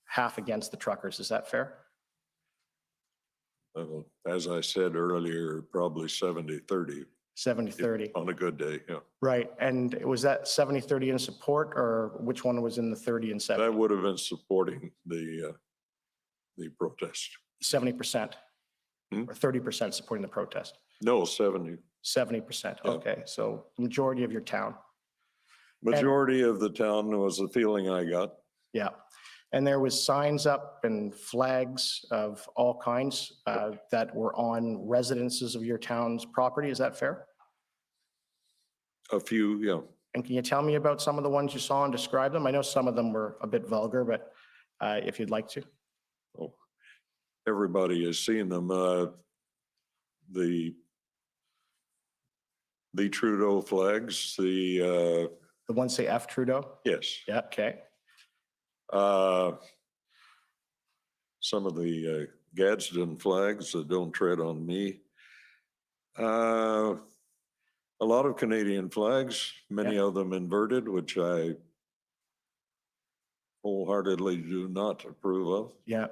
half against the truckers. Is that fair? As I said earlier, probably 70-30. 70-30. On a good day, yeah. Right. And was that 70-30 in support, or which one was in the 30 and 70? That would have been supporting the protest. 70%? Hmm? Or 30% supporting the protest? No, 70. 70%. Yeah. Okay. So the majority of your town. Majority of the town was the feeling I got. Yeah. And there was signs up and flags of all kinds that were on residences of your town's property. Is that fair? A few, yeah. And can you tell me about some of the ones you saw and describe them? I know some of them were a bit vulgar, but if you'd like to. Oh, everybody has seen them. The Trudeau flags, The ones say F Trudeau? yes. Yeah, okay. Some of the Gadsden flags that don't tread on me. A lot of Canadian flags, many of them inverted, which I wholeheartedly do not approve of. Yeah.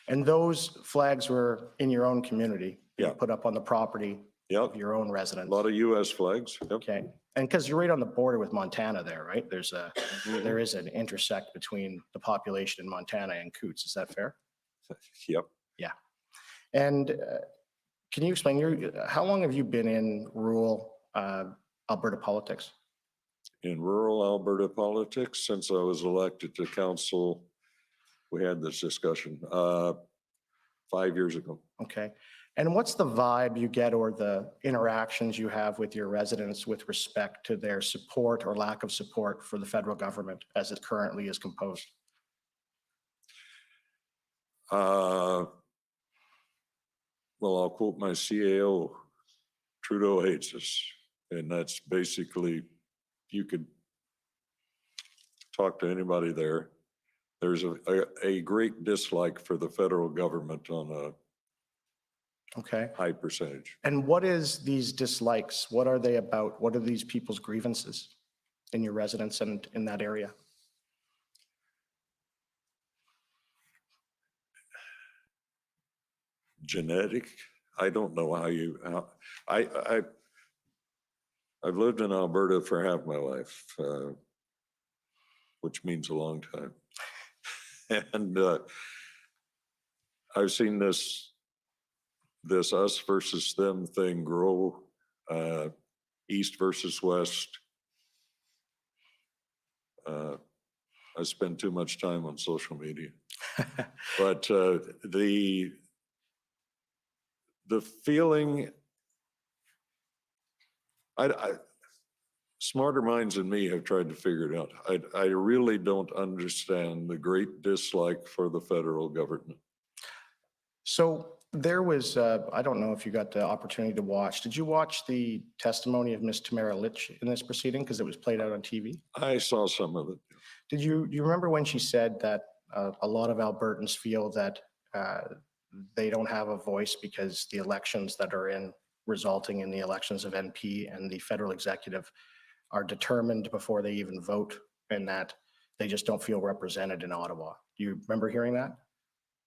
And those flags were in your own community? Yeah. Put up on the property Yep, of your own a residents? lot of US flags. Yep. Okay. And because you're right on the border with Montana there, right? There is an intersect between the population in Montana and Coots. Is that fair? Yep. Yeah. And can you explain, how long have you been in rural Alberta politics? In rural Alberta politics, since I was elected to council, we had this discussion. 5 years ago. Okay. And what's the vibe you get or the interactions you have with your residents with respect to their support or lack of support for the federal government as it currently is composed? Well, I'll quote my CAO, Trudeau hates us. And that's basically, you could talk to anybody there. There's a great dislike for the federal government on a Okay. high percentage. And what is these dislikes? What are they about? What are these people's grievances in your residence and in that area? Genetic, I don't know how you, I've lived in Alberta for half my life, which means a long time. And I've seen this us versus them thing grow, east versus west. I spend too much time on social media. But the feeling, smarter minds than me have tried to figure it out. I really don't understand the great dislike for the federal government. So there was, I don't know if you got the opportunity to watch. Did you watch the testimony of Ms. Tamara Litch in this proceeding? Because it was played out on TV. I saw some of it. Do you remember when she said that a lot of Albertans feel that they don't have a voice because the elections that are resulting in the elections of NP and the federal executive are determined before they even vote, and that they just don't feel represented in Ottawa? Do you remember hearing that?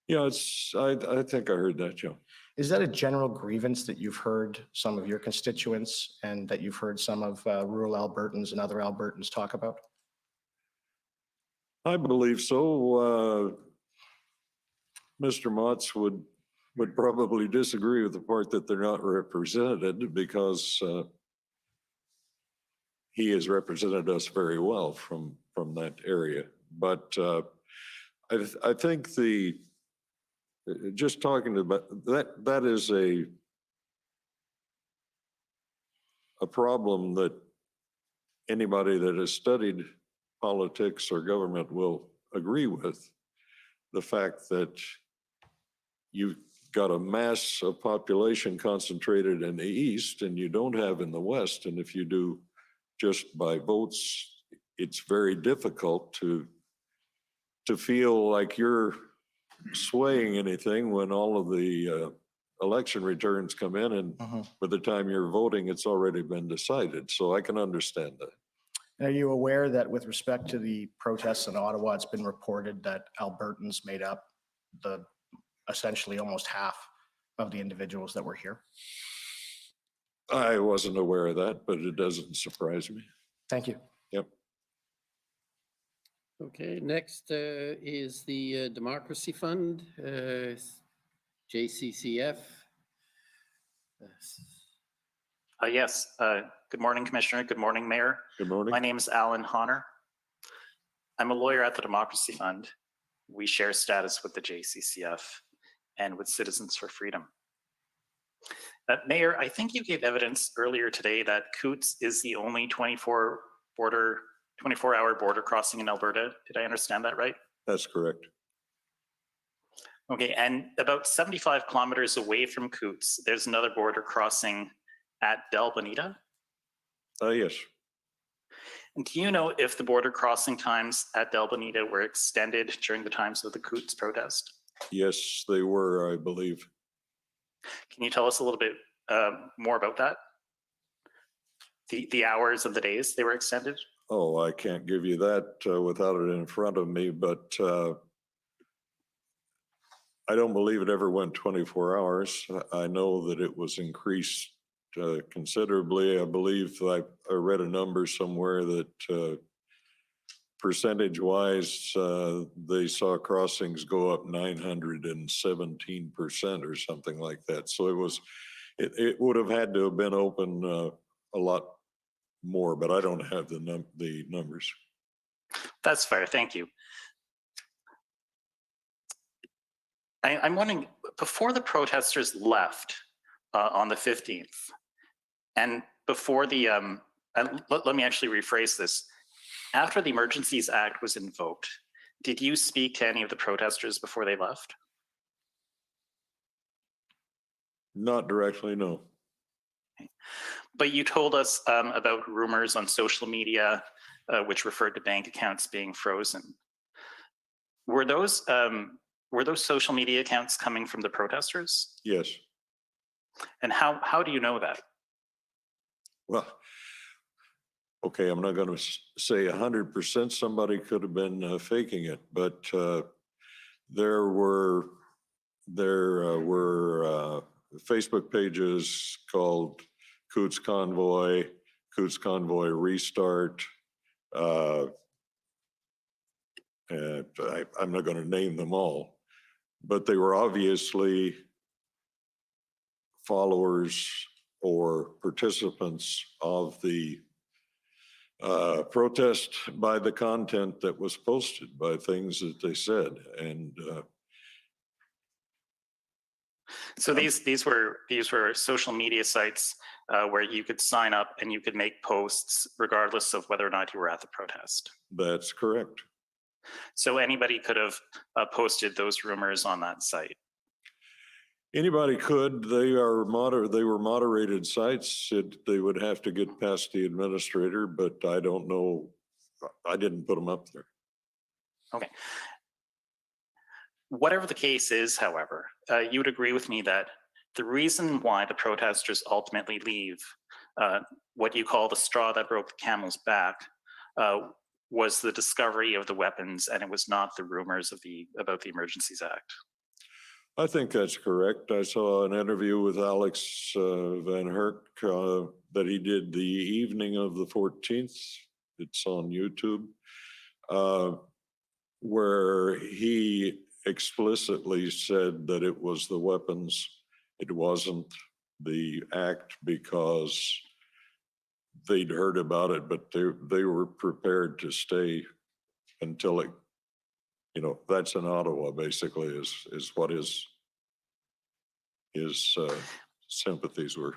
Yeah, I think I heard that, Joe. Is that a general grievance that you've heard some of your constituents and that you've heard some of rural Albertans and other Albertans talk about? I believe so. Mr. Motz would probably disagree with the part that they're not represented, because he has represented us very well from that area. But I think just talking about that is a problem that anybody that has studied politics or government will agree with. The fact that you've got a mass of population concentrated in the east and you don't have in the west. And if you do just by votes, it's very difficult to feel like you're swaying anything when all of the election returns come in, and by the time you're voting, it's already been decided. So I can understand that. Are you aware that with respect to the protests in Ottawa, it's been reported that Albertans made up essentially almost half of the individuals that were here? I wasn't aware of that, but it doesn't surprise me. Thank you. Yep. Okay, next is the Democracy Fund, JCCF. Yes. Good morning, Commissioner. Good morning, Mayor. Good morning. My name is Alan Honor. I'm a lawyer at the Democracy Fund. We share status with the JCCF and with Citizens for Freedom. Mayor, I think you gave evidence earlier today that Coutts is the only 24-hour border crossing in Alberta. Did I understand that right? That's correct. Okay, and about 75 kilometers away from Coutts, there's another border crossing at Del Bonita? Yes. And do you know if the border crossing times at Del Bonita were extended during the times of the Coutts protest? Yes, they were, I believe. Can you tell us a little bit more about that? The hours of the days they were extended? Oh, I can't give you that without it in front of me, but I don't believe it ever went 24 hours. I know that it was increased considerably. I believe I read a number somewhere that percentage-wise, they saw crossings go up 917% or something like that. So it would have had to have been open a lot more, but I don't have the numbers. That's fair. Thank you. I'm wondering, before the protesters left on the 15th, and before the, let me actually rephrase this. After the Emergencies Act was invoked, did you speak to any of the protesters before they left? Not directly, no. But you told us about rumors on social media which referred to bank accounts being frozen. Were those social media accounts coming from the protesters? Yes. And how do you know that? Well, okay, I'm not going to say 100%. Somebody could have been faking it, but there were Facebook pages called Coots Convoy Restart. And I'm not going to name them all, but they were obviously followers or participants of the protest by the content that was posted, by things that they said. And so these were social media sites where you could sign up and you could make posts regardless of whether or not you were at the protest. That's correct. So anybody could have posted those rumors on that site. Anybody could. They were moderated sites. They would have to get past the administrator, but I don't know. I didn't put them up there. Okay. Whatever the case is, however, you would agree with me that the reason why the protesters ultimately leave, what you call the straw that broke the camel's back, was the discovery of the weapons, and it was not the rumors about the Emergencies Act. I think that's correct. I saw an interview with Alex Van Herk that he did the evening of the 14th. It's on YouTube, where he explicitly said that it was the weapons. It wasn't the act, because they'd heard about it, but they were prepared to stay until it, that's in Ottawa, basically, is what his sympathies were.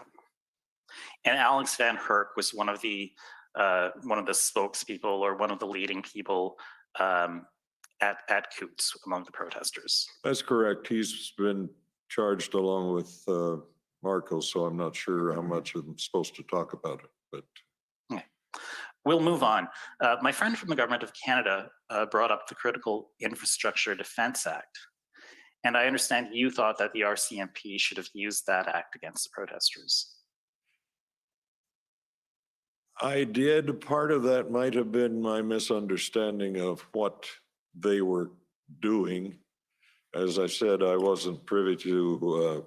And Alex Van Herk was one of the spokespeople, or one of the leading people at Coots among the protesters. That's correct. He's been charged along with Marco, so I'm not sure how much I'm supposed to talk about it, but. Okay. We'll move on. My friend from the Government of Canada brought up the Critical Infrastructure Defence Act. And I understand you thought that the RCMP should have used that act against the protesters. I did. Part of that might have been my misunderstanding of what they were doing. As I said, I wasn't privy to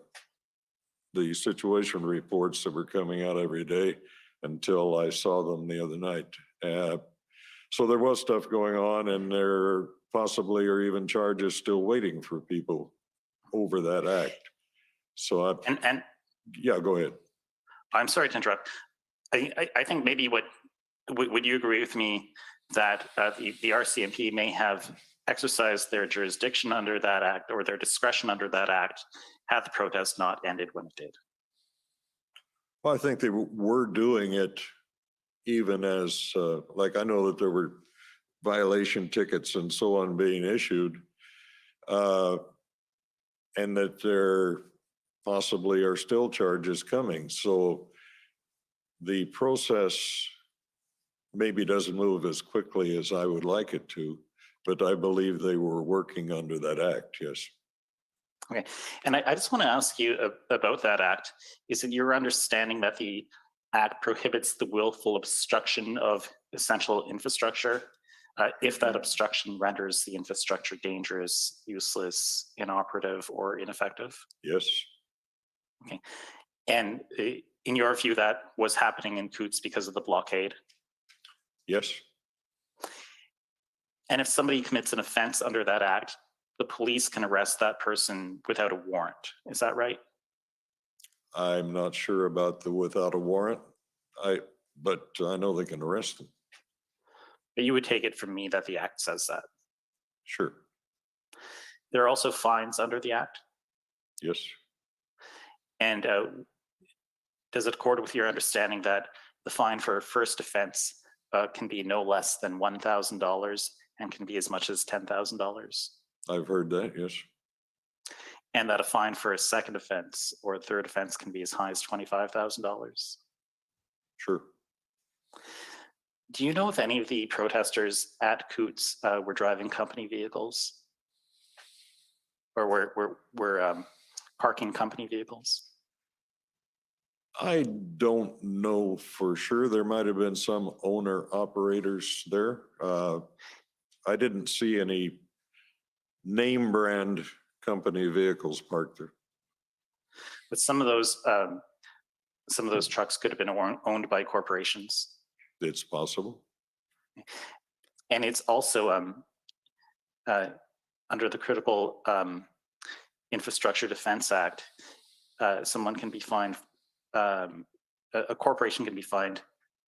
the situation reports that were coming out every day until I saw them the other night. So there was stuff going on, and there possibly are even charges still waiting for people over that act. So yeah, go ahead. I'm sorry to interrupt. I think maybe would you agree with me that the RCMP may have exercised their jurisdiction under that act, or their discretion under that act, had the protest not ended when it did? Well, I think they were doing it even as, like, I know that there were violation tickets and so on being issued, and that there possibly are still charges coming. So the process maybe doesn't move as quickly as I would like it to, but I believe they were working under that act, yes. Okay, and I just want to ask you about that act. Is it your understanding that the act prohibits the willful obstruction of essential infrastructure if that obstruction renders the infrastructure dangerous, useless, inoperative, or ineffective? Yes. Okay, and in your view, that was happening in Coots because of the blockade? Yes. And if somebody commits an offense under that act, the police can arrest that person without a warrant. Is that right? I'm not sure about the without a warrant, but I know they can arrest them. But you would take it from me that the act says that. Sure. there are also fines under the Act? Yes, And does it accord with your understanding that the fine for a first offense can be no less than $1,000 and can be as much as $10,000? I've heard that, yes. And that a fine for a second offense or a third offense can be as high as $25,000? Sure. Do you know if any of the protesters at Coots were driving company vehicles? Or were parking company vehicles? I don't know for sure. There might have been some owner operators there. I didn't see any name brand company vehicles parked there. But some of those trucks could have been owned by corporations. It's possible. And it's also under the Critical Infrastructure Defense Act, someone can be fined, a corporation can be fined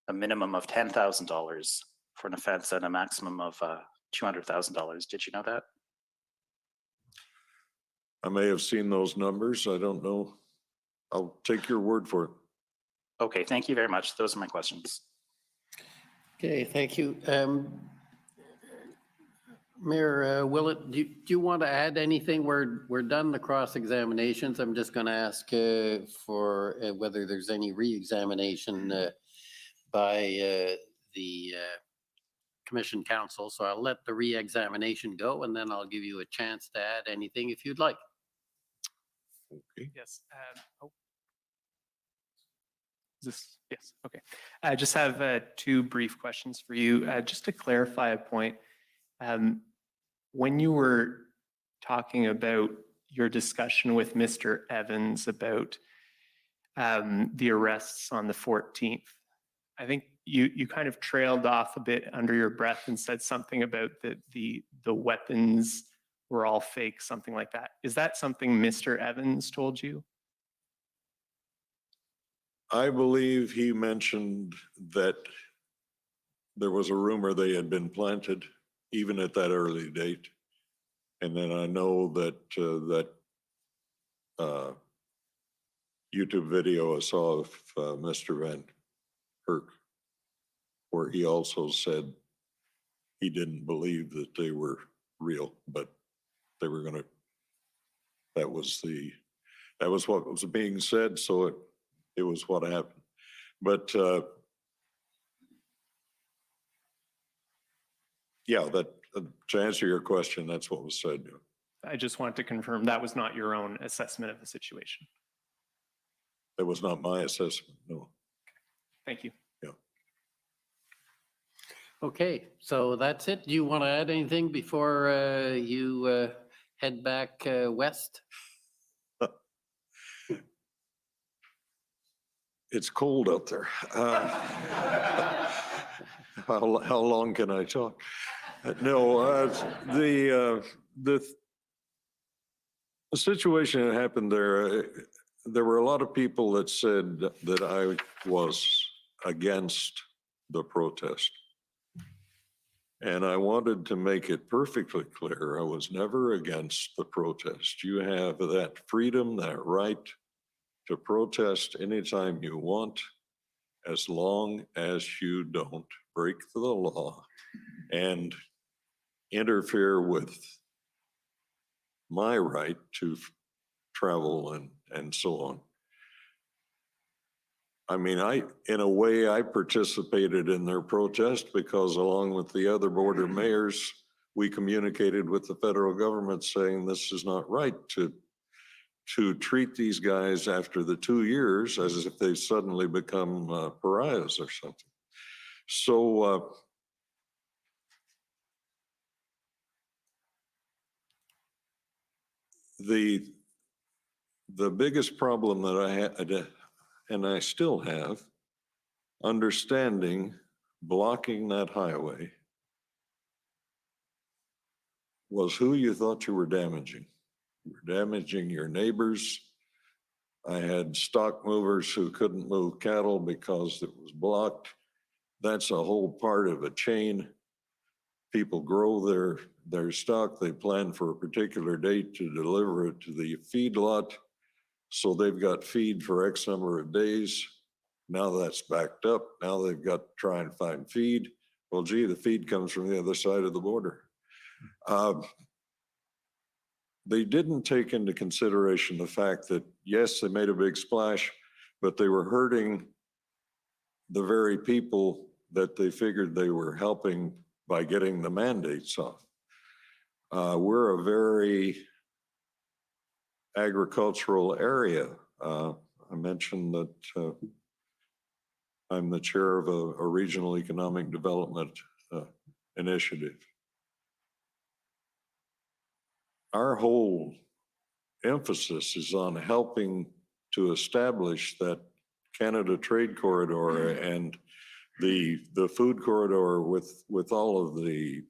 a minimum of $10,000 for an offense and a maximum of $200,000. Did you know that? I may have seen those numbers. I don't know. I'll take your word for it. Okay, thank you very much. Those are my questions. Okay, thank you. Mayor Willett, do you want to add anything? We're done the cross-examinations. I'm just going to ask for whether there's any re-examination by the Commission Council. So I'll let the re-examination go, and then I'll give you a chance to add anything if you'd like. Okay. Yes. Yes. Okay. I just have two brief questions for you. Just to clarify a point. When you were talking about your discussion with Mr. Evans about the arrests on the 14th, I think you kind of trailed off a bit under your breath and said something about the weapons were all fake, something like that. Is that something Mr. Evans told you? I believe he mentioned that there was a rumor they had been planted even at that early date. And then I know that YouTube video I saw of Mr. Van Herk, where he also said he didn't believe that they were real, but they were gonna, that was what was being said, so it was what happened. But yeah, that to answer your question, that's what was said. I just want to confirm that was not your own assessment of the situation. That was not my assessment, no. Thank you. Yeah. Okay, so that's it. Do you want to add anything before you head back west? It's cold out there. How long can I talk? No, the situation that happened there were a lot of people that said that I was against the protest. And I wanted to make it perfectly clear, I was never against the protest. You have that freedom, that right to protest anytime you want, as long as you don't break the law and interfere with my right to travel and so on. I mean, in a way, I participated in their protest because along with the other border mayors, we communicated with the federal government saying this is not right to treat these guys after the 2 years as if they suddenly become pariahs or something. So the biggest problem that I had, and I still have, understanding blocking that highway was who you thought you were damaging. You were damaging your neighbors. I had stock movers who couldn't move cattle because it was blocked. That's a whole part of a chain. People grow their stock. They plan for a particular date to deliver it to the feedlot. So they've got feed for X number of days. Now that's backed up. Now they've got to try and find feed. Well, gee, the feed comes from the other side of the border. They didn't take into consideration the fact that, yes, they made a big splash, but they were hurting the very people that they figured they were helping by getting the mandates off. We're a very agricultural area. I mentioned that I'm the chair of a regional economic development initiative. Our whole emphasis is on helping to establish that Canada Trade Corridor and the food corridor with all of the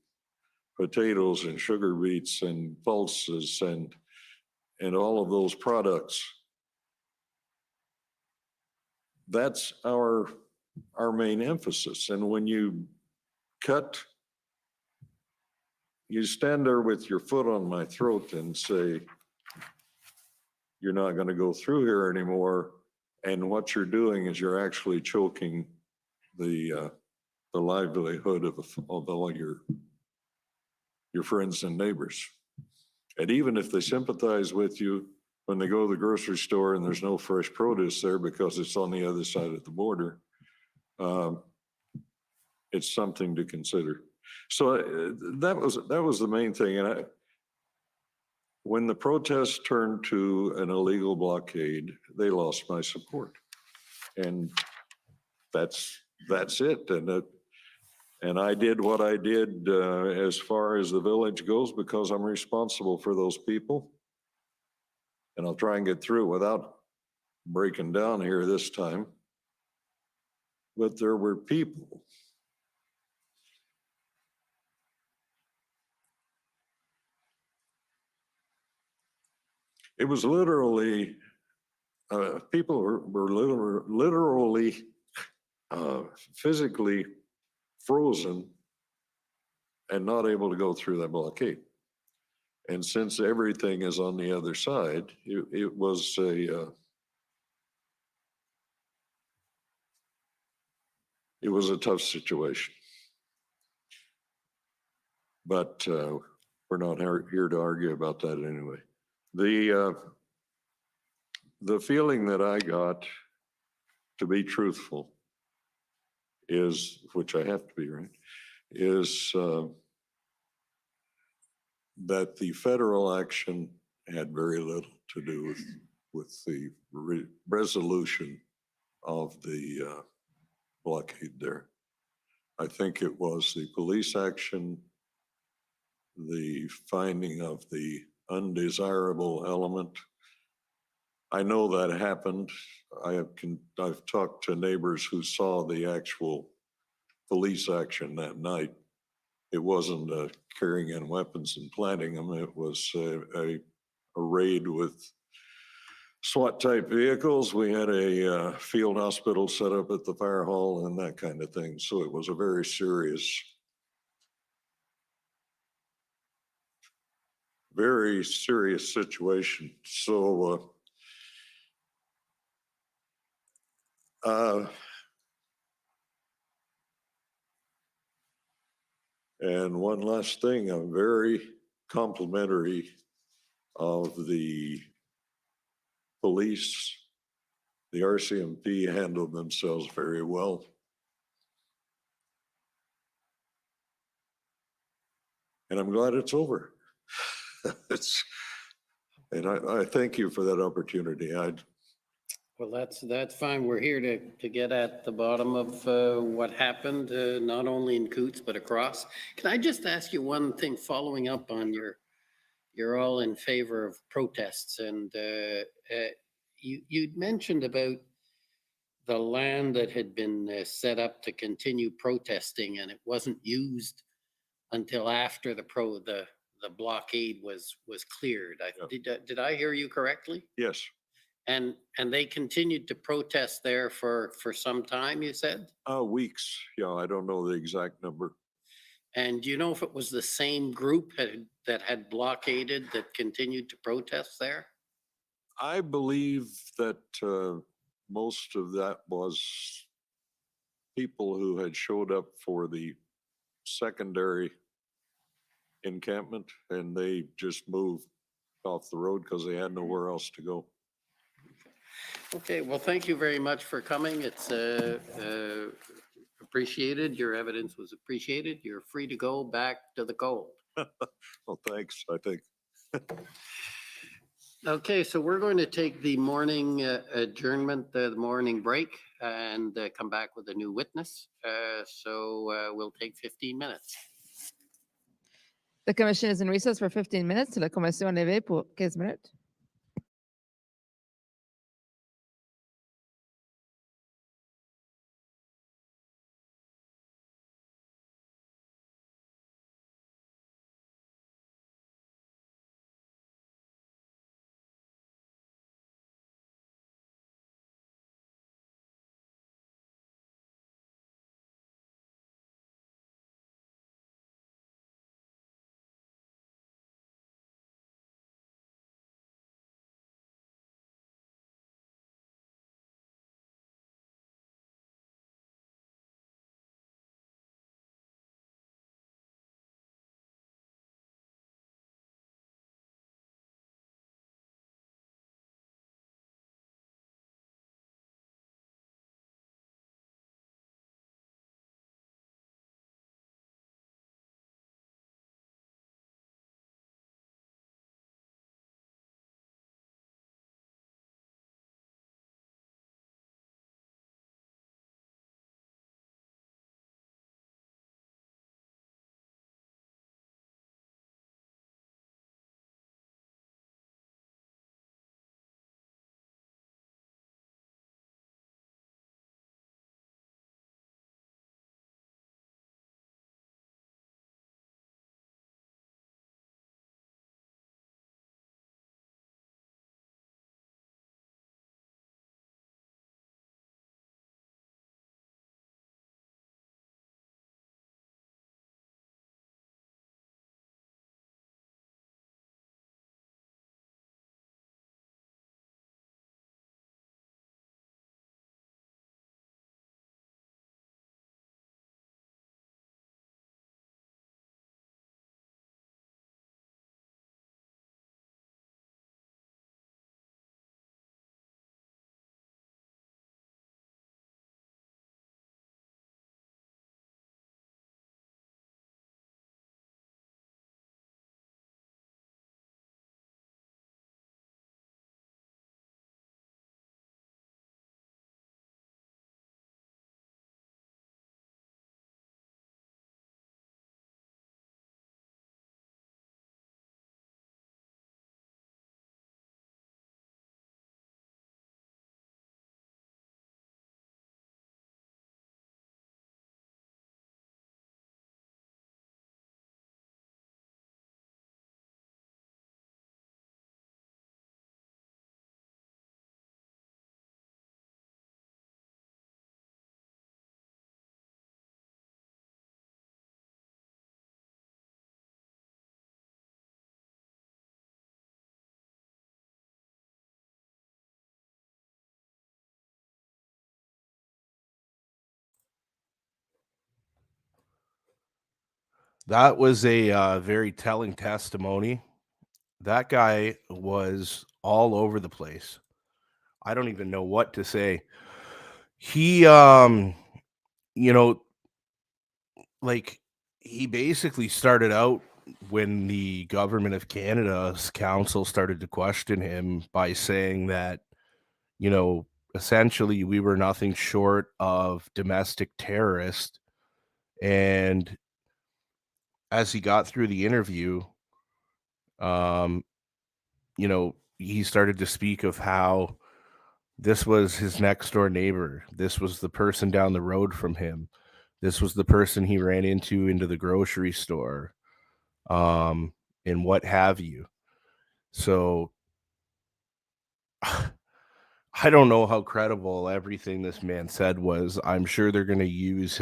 potatoes and sugar beets and pulses and all of those products. That's our main emphasis. And when you stand there with your foot on my throat and say, you're not going to go through here anymore. And what you're doing is you're actually choking the livelihood of all your friends and neighbors. And even if they sympathize with you, when they go to the grocery store and there's no fresh produce there because it's on the other side of the border, it's something to consider. So that was the main thing. And when the protests turned to an illegal blockade, they lost my support. And that's it. And I did what I did as far as the village goes because I'm responsible for those people. And I'll try and get through without breaking down here this time. But there were people. It was literally, people were literally physically frozen and not able to go through that blockade. And since everything is on the other side, it was a tough situation. But we're not here to argue about that anyway. The feeling that I got, to be truthful, is, which I have to be, right, is that the federal action had very little to do with the resolution of the blockade there. I think it was the police action, the finding of the undesirable element. I know that happened. I've talked to neighbors who saw the actual police action that night. It wasn't carrying in weapons and planting them. It was a raid with SWAT type vehicles. We had a field hospital set up at the fire hall and that kind of thing. So it was a very serious situation. So and one last thing, I'm very complimentary of the police. The RCMP handled themselves very well. And I'm glad it's over. And I thank you for that opportunity. Well, that's fine. We're here to get at the bottom of what happened, not only in Coutts, but across. Can I just ask you one thing following up on you're all in favor of protests, and you'd mentioned about the land that had been set up to continue protesting, and it wasn't used until after the blockade was cleared. Did I hear you correctly? Yes. And they continued to protest there for some time, you said? Weeks. Yeah, I don't know the exact number. And do you know if it was the same group that had blockaded that continued to protest there? I believe that most of that was people who had showed up for the secondary encampment and they just moved off the road because they had nowhere else to go. Okay, well, thank you very much for coming. It's appreciated. Your evidence was appreciated. You're free to go back to the cold. Well, thanks, I think. Okay, so we're going to take the morning adjournment, the morning break, and come back with a new witness. So we'll take 15 minutes. The commission is in recess for 15 minutes. La commission est levée pour 15 minutes. That was a very telling testimony. That guy was all over the place. I don't even know what to say. He, you know, like he basically started out when the government of Canada's council started to question him by saying that, you know, essentially we were nothing short of domestic terrorists. And as he got through the interview, you know, he started to speak of how this was his next door neighbor. This was the person down the road from him. This was the person he ran into the grocery store, and what have you. So I don't know how credible everything this man said was. I'm sure they're going to use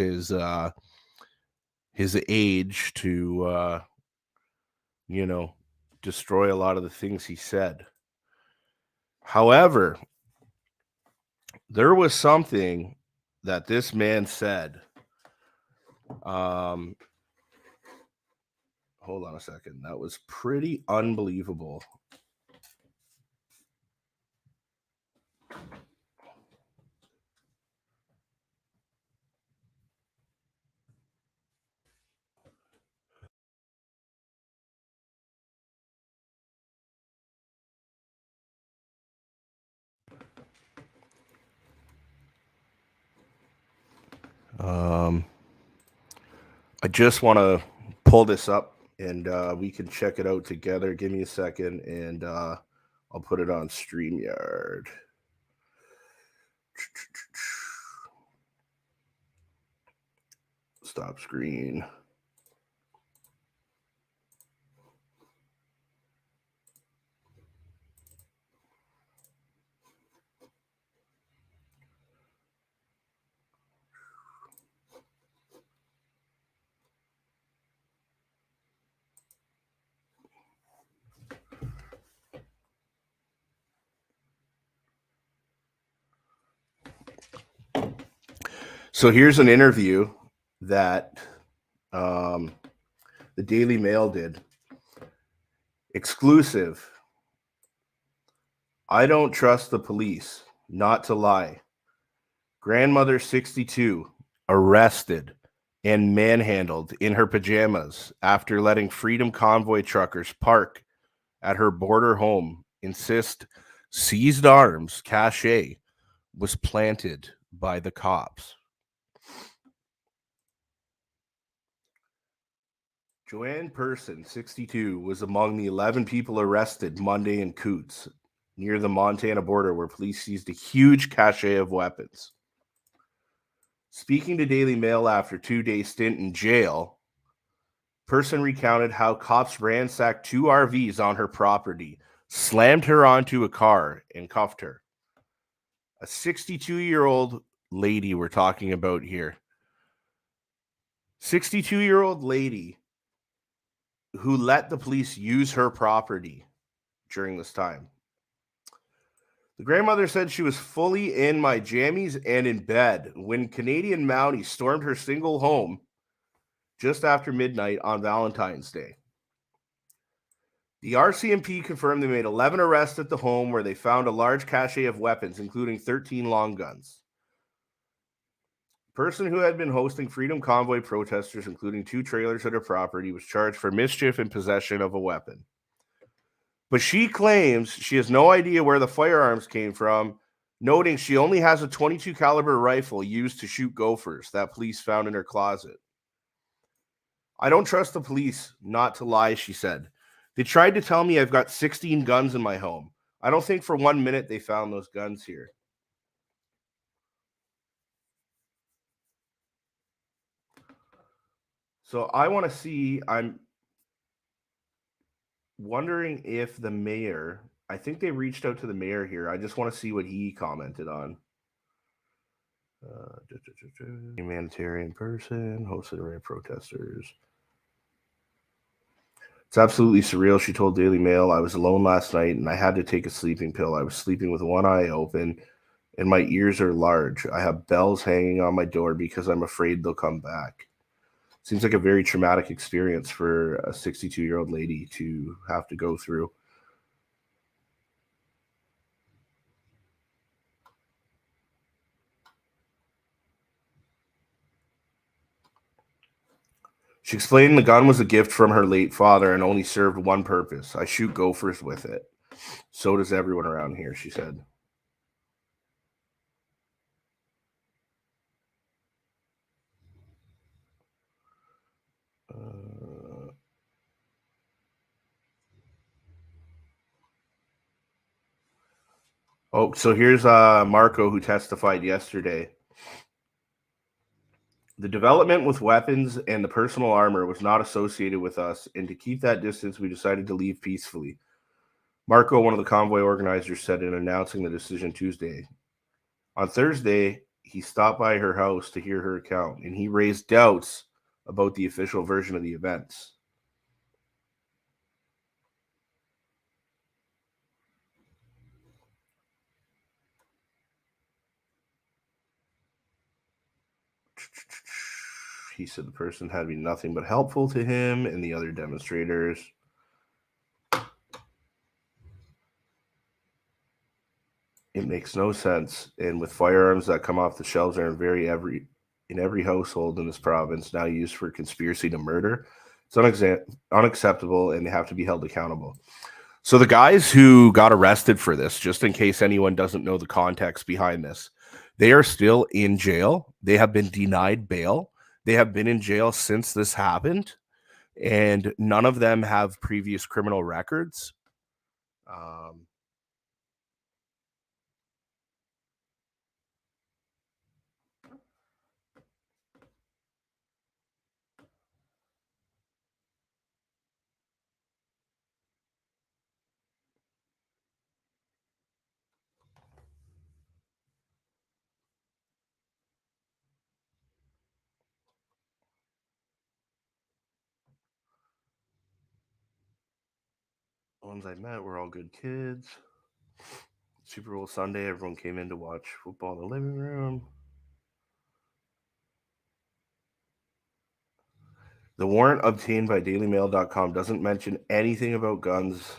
his age to, destroy a lot of the things he said. However, there was something that this man said. Hold on a second. That was pretty unbelievable. I just want to pull this up and we can check it out together. Give me a second and I'll put it on StreamYard. Stop screen. So here's an interview that the Daily Mail did. Exclusive. I don't trust the police, not to lie. Grandmother 62 arrested and manhandled in her pajamas after letting Freedom Convoy truckers park at her border home. Insist seized arms cachet was planted by the cops. Joanne Person, 62, was among the 11 people arrested Monday in Coots, near the Montana border, where police seized a huge cache of weapons. Speaking to Daily Mail after a 2-day stint in jail, Person recounted how cops ransacked 2 RVs on her property, slammed her onto a car, and cuffed her. A 62-year-old lady we're talking about here. 62-year-old lady who let the police use her property during this time. The grandmother said she was fully in my jammies and in bed when Canadian Mounties stormed her single home just after midnight on Valentine's Day. The RCMP confirmed they made 11 arrests at the home where they found a large cache of weapons, including 13 long guns. Person who had been hosting Freedom Convoy protesters, including 2 trailers at her property, was charged for mischief and possession of a weapon. But she claims she has no idea where the firearms came from, noting she only has a .22 caliber rifle used to shoot gophers that police found in her closet. I don't trust the police, not to lie, she said. They tried to tell me I've got 16 guns in my home. I don't think for 1 minute they found those guns here. So I want to see, I'm wondering if the mayor, I think they reached out to the mayor here. I just want to see what he commented on. Humanitarian person, hosted array of protesters. It's absolutely surreal, she told Daily Mail. I was alone last night and I had to take a sleeping pill. I was sleeping with one eye open and my ears are large. I have bells hanging on my door because I'm afraid they'll come back. Seems like a very traumatic experience for a 62-year-old lady to have to go through. She explained the gun was a gift from her late father and only served one purpose. I shoot gophers with it. So does everyone around here, she said. Oh, so here's Marco, who testified yesterday. The development with weapons and the personal armor was not associated with us, and to keep that distance, we decided to leave peacefully. Marco, one of the convoy organizers, said in announcing the decision Tuesday. On Thursday, he stopped by her house to hear her account, and he raised doubts about the official version of the events. He said the person had been nothing but helpful to him and the other demonstrators. It makes no sense. And with firearms that come off the shelves are in every household in this province now used for conspiracy to murder, it's unacceptable, and they have to be held accountable. So the guys who got arrested for this, just in case anyone doesn't know the context behind this, they are still in jail. They have been denied bail. They have been in jail since this happened, and none of them have previous criminal records. The ones I met were all good kids. Super Bowl Sunday, everyone came in to watch football in the living room. The warrant obtained by dailymail.com doesn't mention anything about guns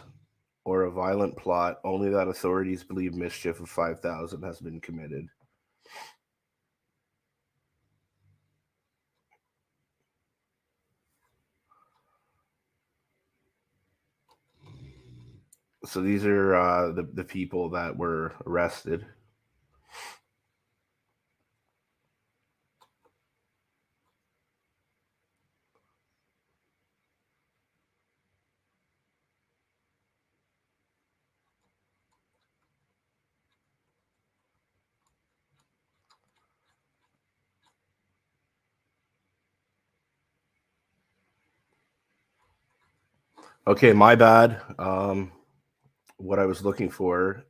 or a violent plot, only that authorities believe mischief of 5,000 has been committed. So these are the people that were arrested. Okay, my bad. What I was looking for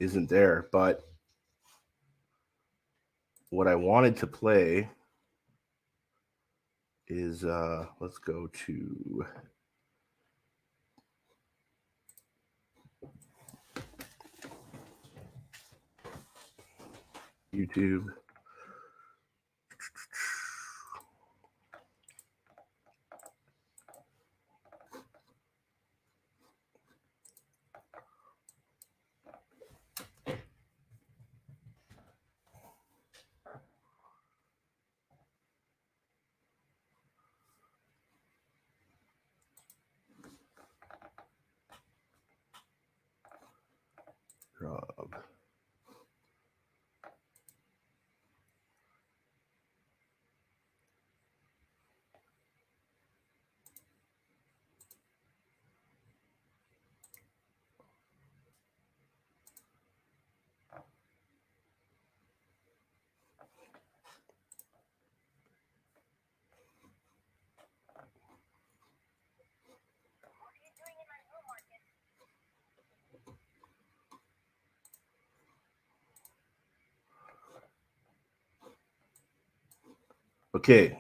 isn't there, but what I wanted to play is let's go to YouTube. Rob. Okay,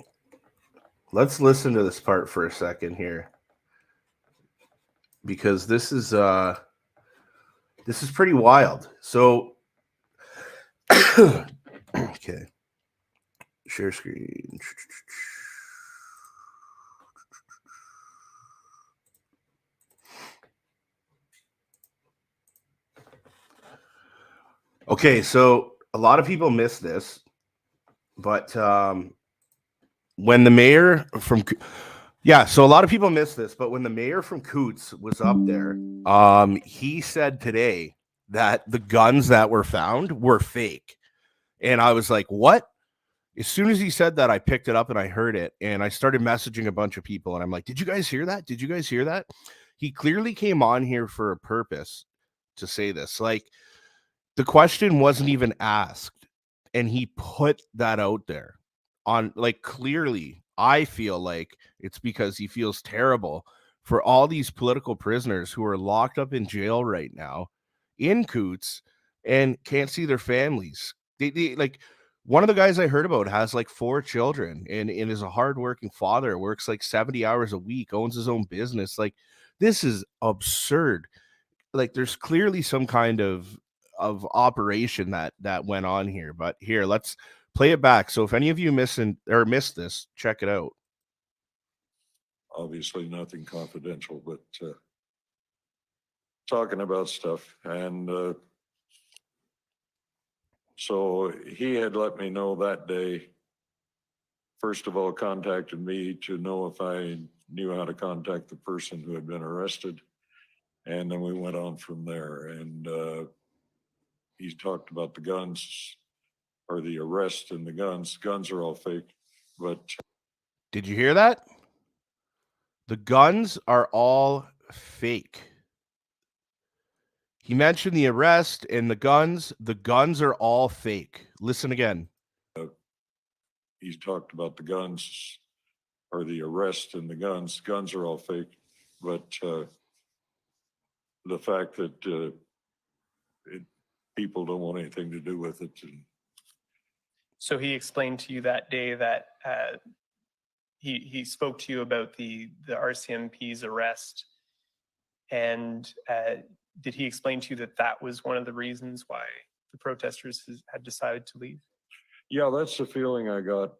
let's listen to this part for a second here, because this is pretty wild. So, okay, share screen. Okay, so a lot of people miss this, but when the mayor from so a lot of people miss this, but when the mayor from Coots was up there, he said today that the guns that were found were fake. And I was like, what? As soon as he said that, I picked it up and I heard it, and I started messaging a bunch of people, and I'm like, did you guys hear that? Did you guys hear that? He clearly came on here for a purpose to say this. Like, the question wasn't even asked, and he put that out there on, like, clearly. I feel like it's because he feels terrible for all these political prisoners who are locked up in jail right now in Coots and can't see their families. They like, One of the guys I heard about has like 4 children and is a hardworking father, works like 70 hours a week, owns his own business. Like, this is absurd. Like, there's clearly some kind of operation that went on here. But here, let's play it back. So if any of you missed this, check it out. Obviously nothing confidential, but talking about stuff. And so he had let me know that day, first of all, contacted me to know if I knew how to contact the person who had been arrested. And then we went on from there. And he talked about the guns, or the arrest and the guns. Guns are all fake, but. Did you hear that? The guns are all fake. He mentioned the arrest and the guns. The guns are all fake. Listen again. He's talked about the guns, or the arrest and the guns. Guns are all fake, but the fact that people don't want anything to do with it. So he explained to you that day that he spoke to you about the RCMP's arrest, and did he explain to you that that was one of the reasons why the protesters had decided to leave? Yeah, that's the feeling I got.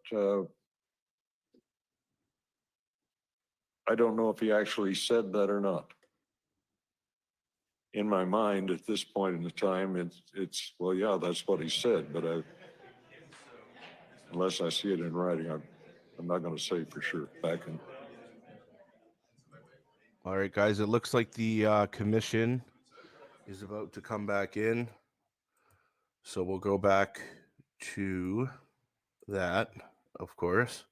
I don't know if he actually said that or not. In my mind, at this point in the time, it's well, yeah, that's what he said, but unless I see it in writing, I'm not going to say for sure. All right, guys, it looks like the commission is about to come back in. So we'll go back to that, of course.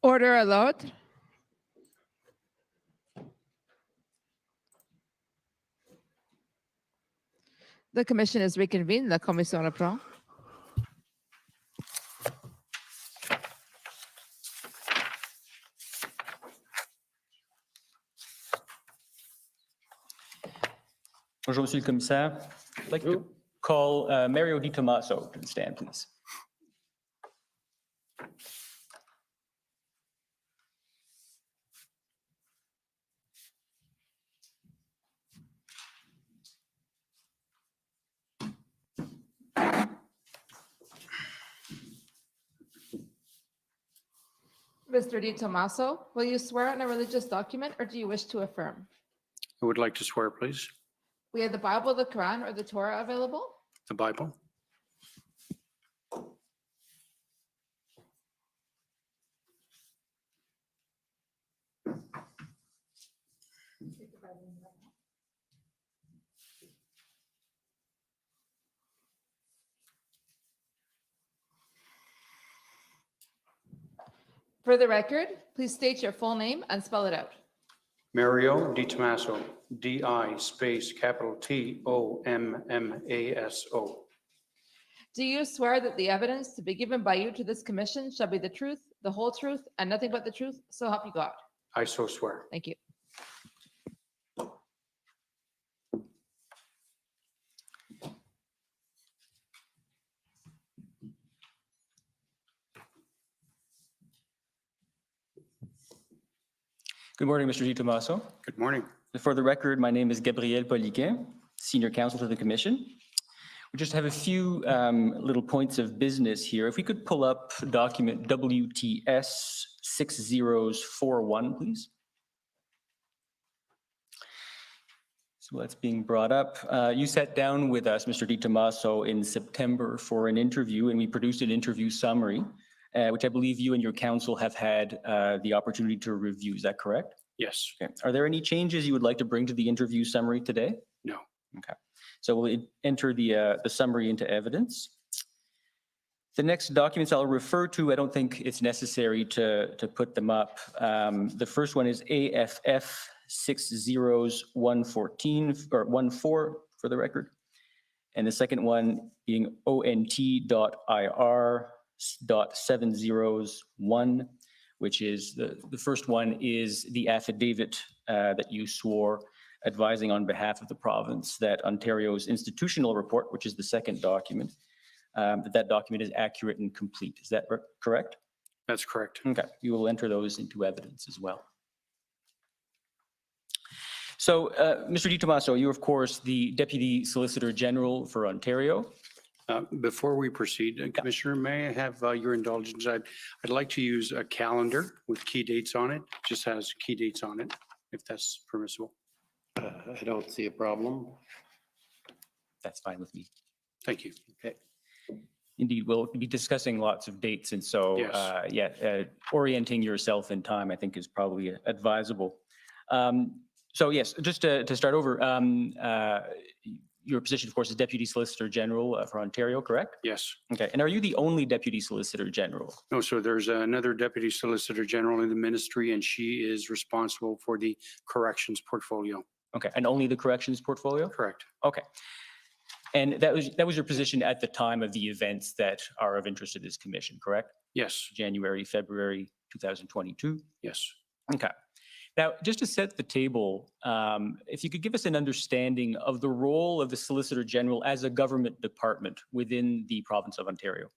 Order allowed. The commission is reconvened. La commission reprend. Bonjour, Monsieur le Commissaire. I'd like to call Mario Di Tommaso to the stand, please. Mr. Di Tommaso, will you swear on a religious document or do you wish to affirm? I would like to swear, please. We have the Bible, the Quran, or the Torah available? The Bible. For the record, please state your full name and spell it out. Mario Di Tommaso, D-I space capital T-O-M-M-A-S-O. Do you swear that the evidence to be given by you to this commission shall be the truth, the whole truth, and nothing but the truth? So help you God. I so swear. Thank you. Good morning, Mr. Di Tommaso. Good morning. For the record, my name is Gabriel Poliquin, Senior Counsel to the Commission. We just have a few little points of business here. If we could pull up document WTS 6041, please. So that's being brought up. You sat down with us, Mr. Di Tommaso, in September for an interview, and we produced an interview summary, which I believe you and your counsel have had the opportunity to review. Is that correct? Yes. Okay. Are there any changes you would like to bring to the interview summary today? No. Okay. So we'll enter the summary into evidence. The next documents I'll refer to, I don't think it's necessary to put them up. The first one is AFF 60114 or for the record. And the second one being ONT.IR.701, which is the first one is the affidavit that you swore advising on behalf of the province that Ontario's institutional report, which is the second document, that document is accurate and complete. Is that correct? That's correct. Okay, you will enter those into evidence as well. So, Mr. Di Tomaso, you're of course the Deputy Solicitor General for Ontario. Before we proceed, Commissioner, may I have your indulgence? I'd like to use a calendar with key dates on it, just has key dates on it, if that's permissible. I don't see a problem. That's fine with me. Thank you. Okay. Indeed, we'll be discussing lots of dates, and so, Yes. orienting yourself in time, I think, is probably advisable. So yes, just to start over, your position, of course, is Deputy Solicitor General for Ontario, correct? Yes. Okay, and are you the only Deputy Solicitor General? No, so there's another Deputy Solicitor General in the ministry, and she is responsible for the corrections portfolio. Okay, and only the corrections portfolio? Correct. Okay. And that was your position at the time of the events that are of interest to this commission, correct? Yes. January, February 2022? Yes. Okay. Now, just to set the table, if you could give us an understanding of the role of the Solicitor General as a government department within the province of Ontario.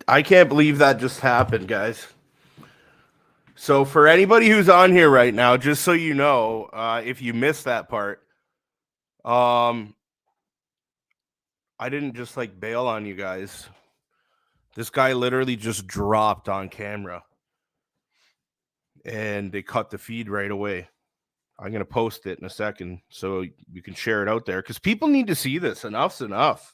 I can't believe that just happened, guys. So for anybody who's on here right now, just so you know, if you missed that part, I didn't just like bail on you guys. This guy literally just dropped on camera and they cut the feed right away. I'm going to post it in a second so you can share it out there because people need to see this. Enough's enough.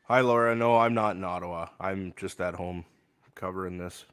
Hi, Laura. No, I'm not in Ottawa. I'm just at home covering this.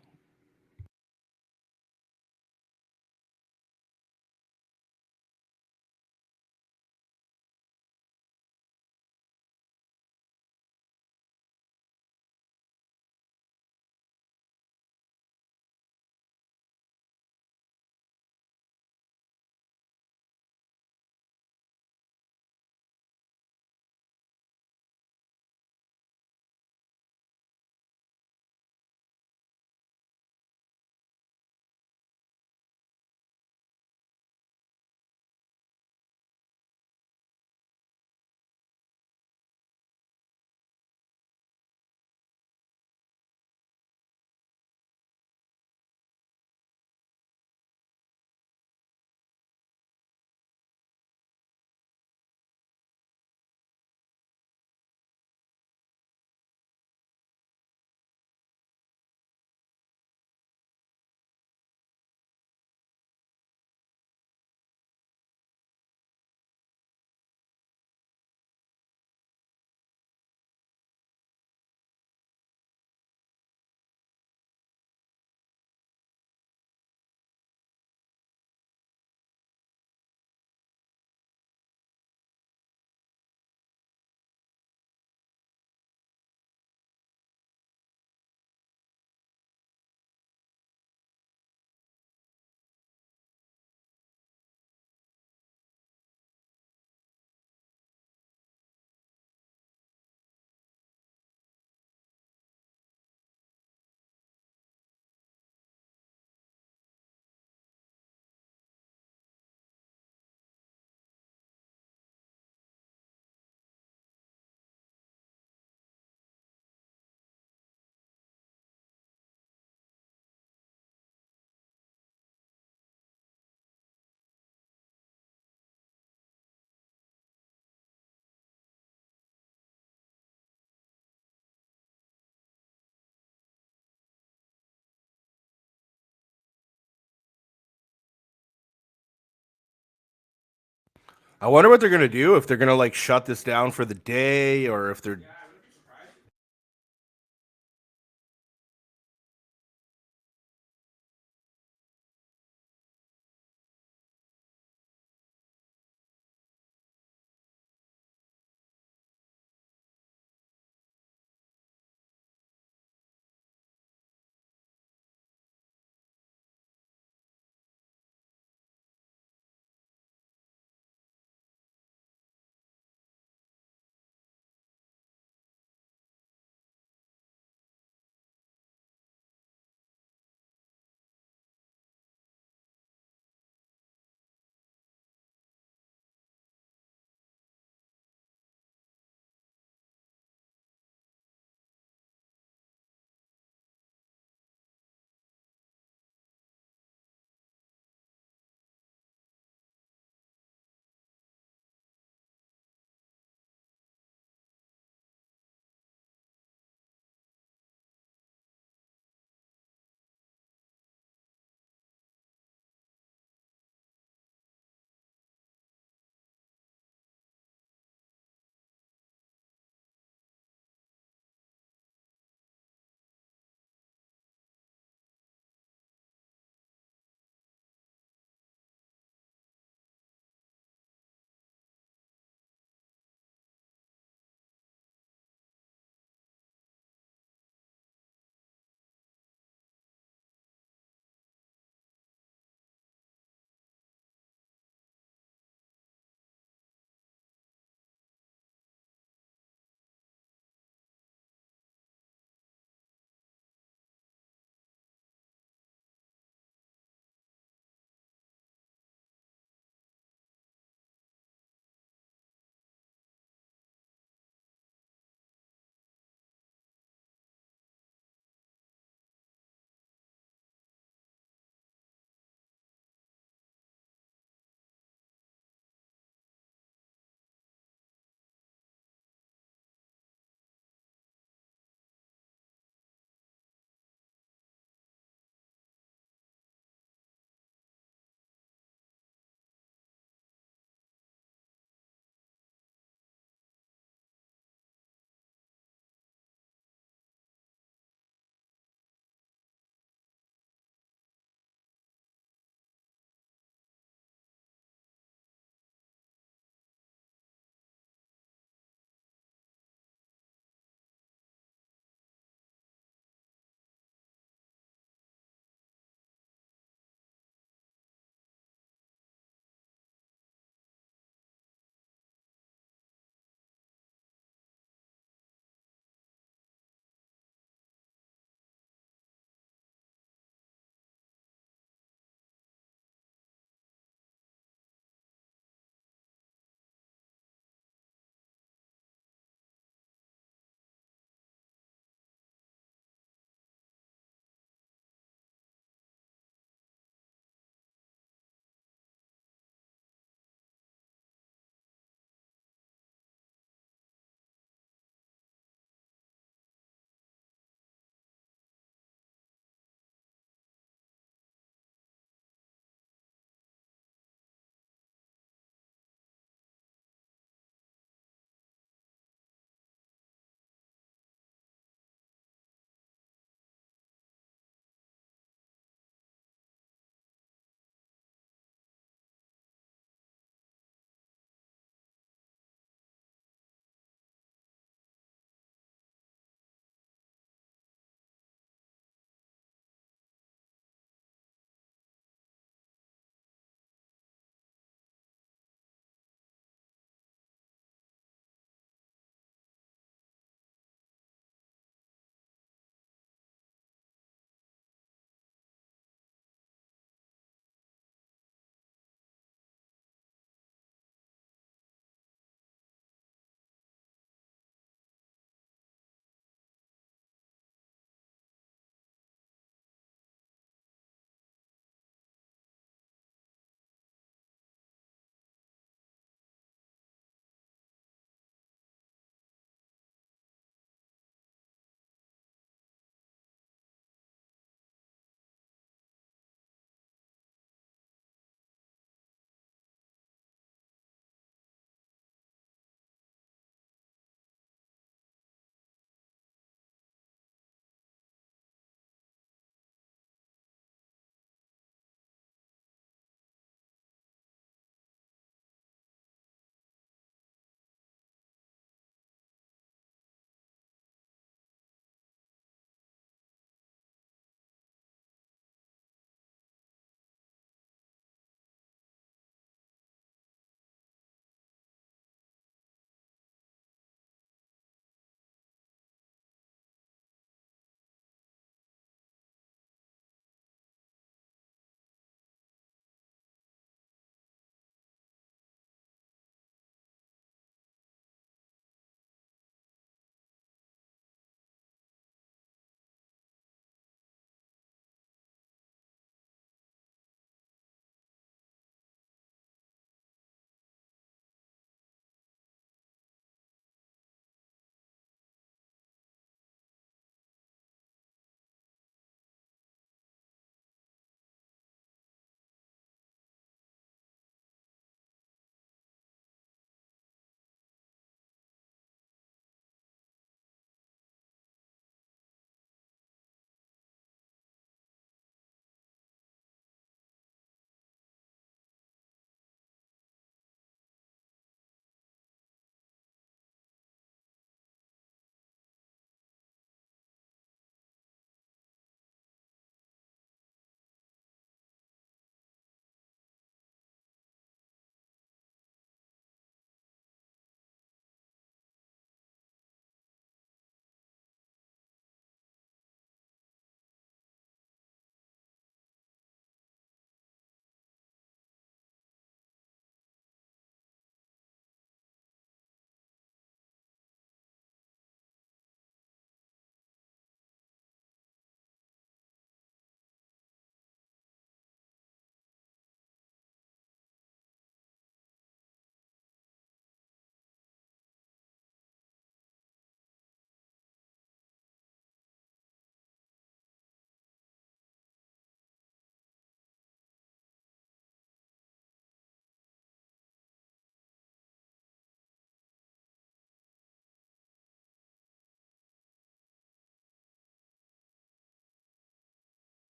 I wonder what they're gonna do, if they're gonna like shut this down for the day, or if they're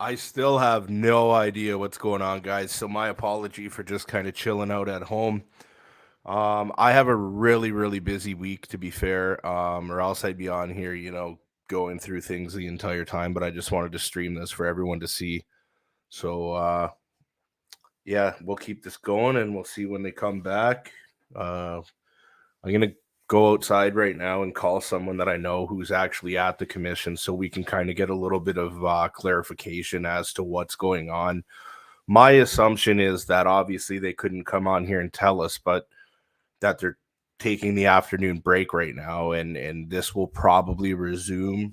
I still have no idea what's going on, guys. So my apology for just kind of chilling out at home. I have a really, really busy week, to be fair, or else I'd be on here, going through things the entire time. But I just wanted to stream this for everyone to see. So, yeah, we'll keep this going and we'll see when they come back. I'm going to go outside right now and call someone that I know who's actually at the commission so we can kind of get a little bit of clarification as to what's going on. My assumption is that obviously they couldn't come on here and tell us, but that they're taking the afternoon break right now, and this will probably resume.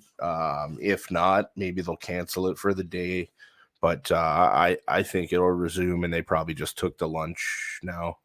If not, maybe they'll cancel it for the day, but I think it'll resume, and they probably just took the lunch now.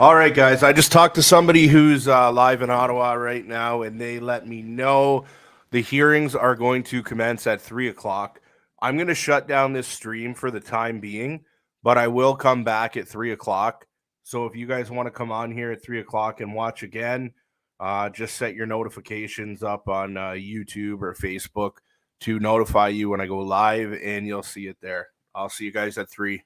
All right, guys. I just talked to somebody who's live in Ottawa right now, and they let me know the hearings are going to commence at 3 o'clock. I'm going to shut down this stream for the time being, but I will come back at 3 o'clock. So if you guys want to come on here at 3 o'clock and watch again, just set your notifications up on YouTube or Facebook to notify you when I go live, and you'll see it there. I'll see you guys at 3.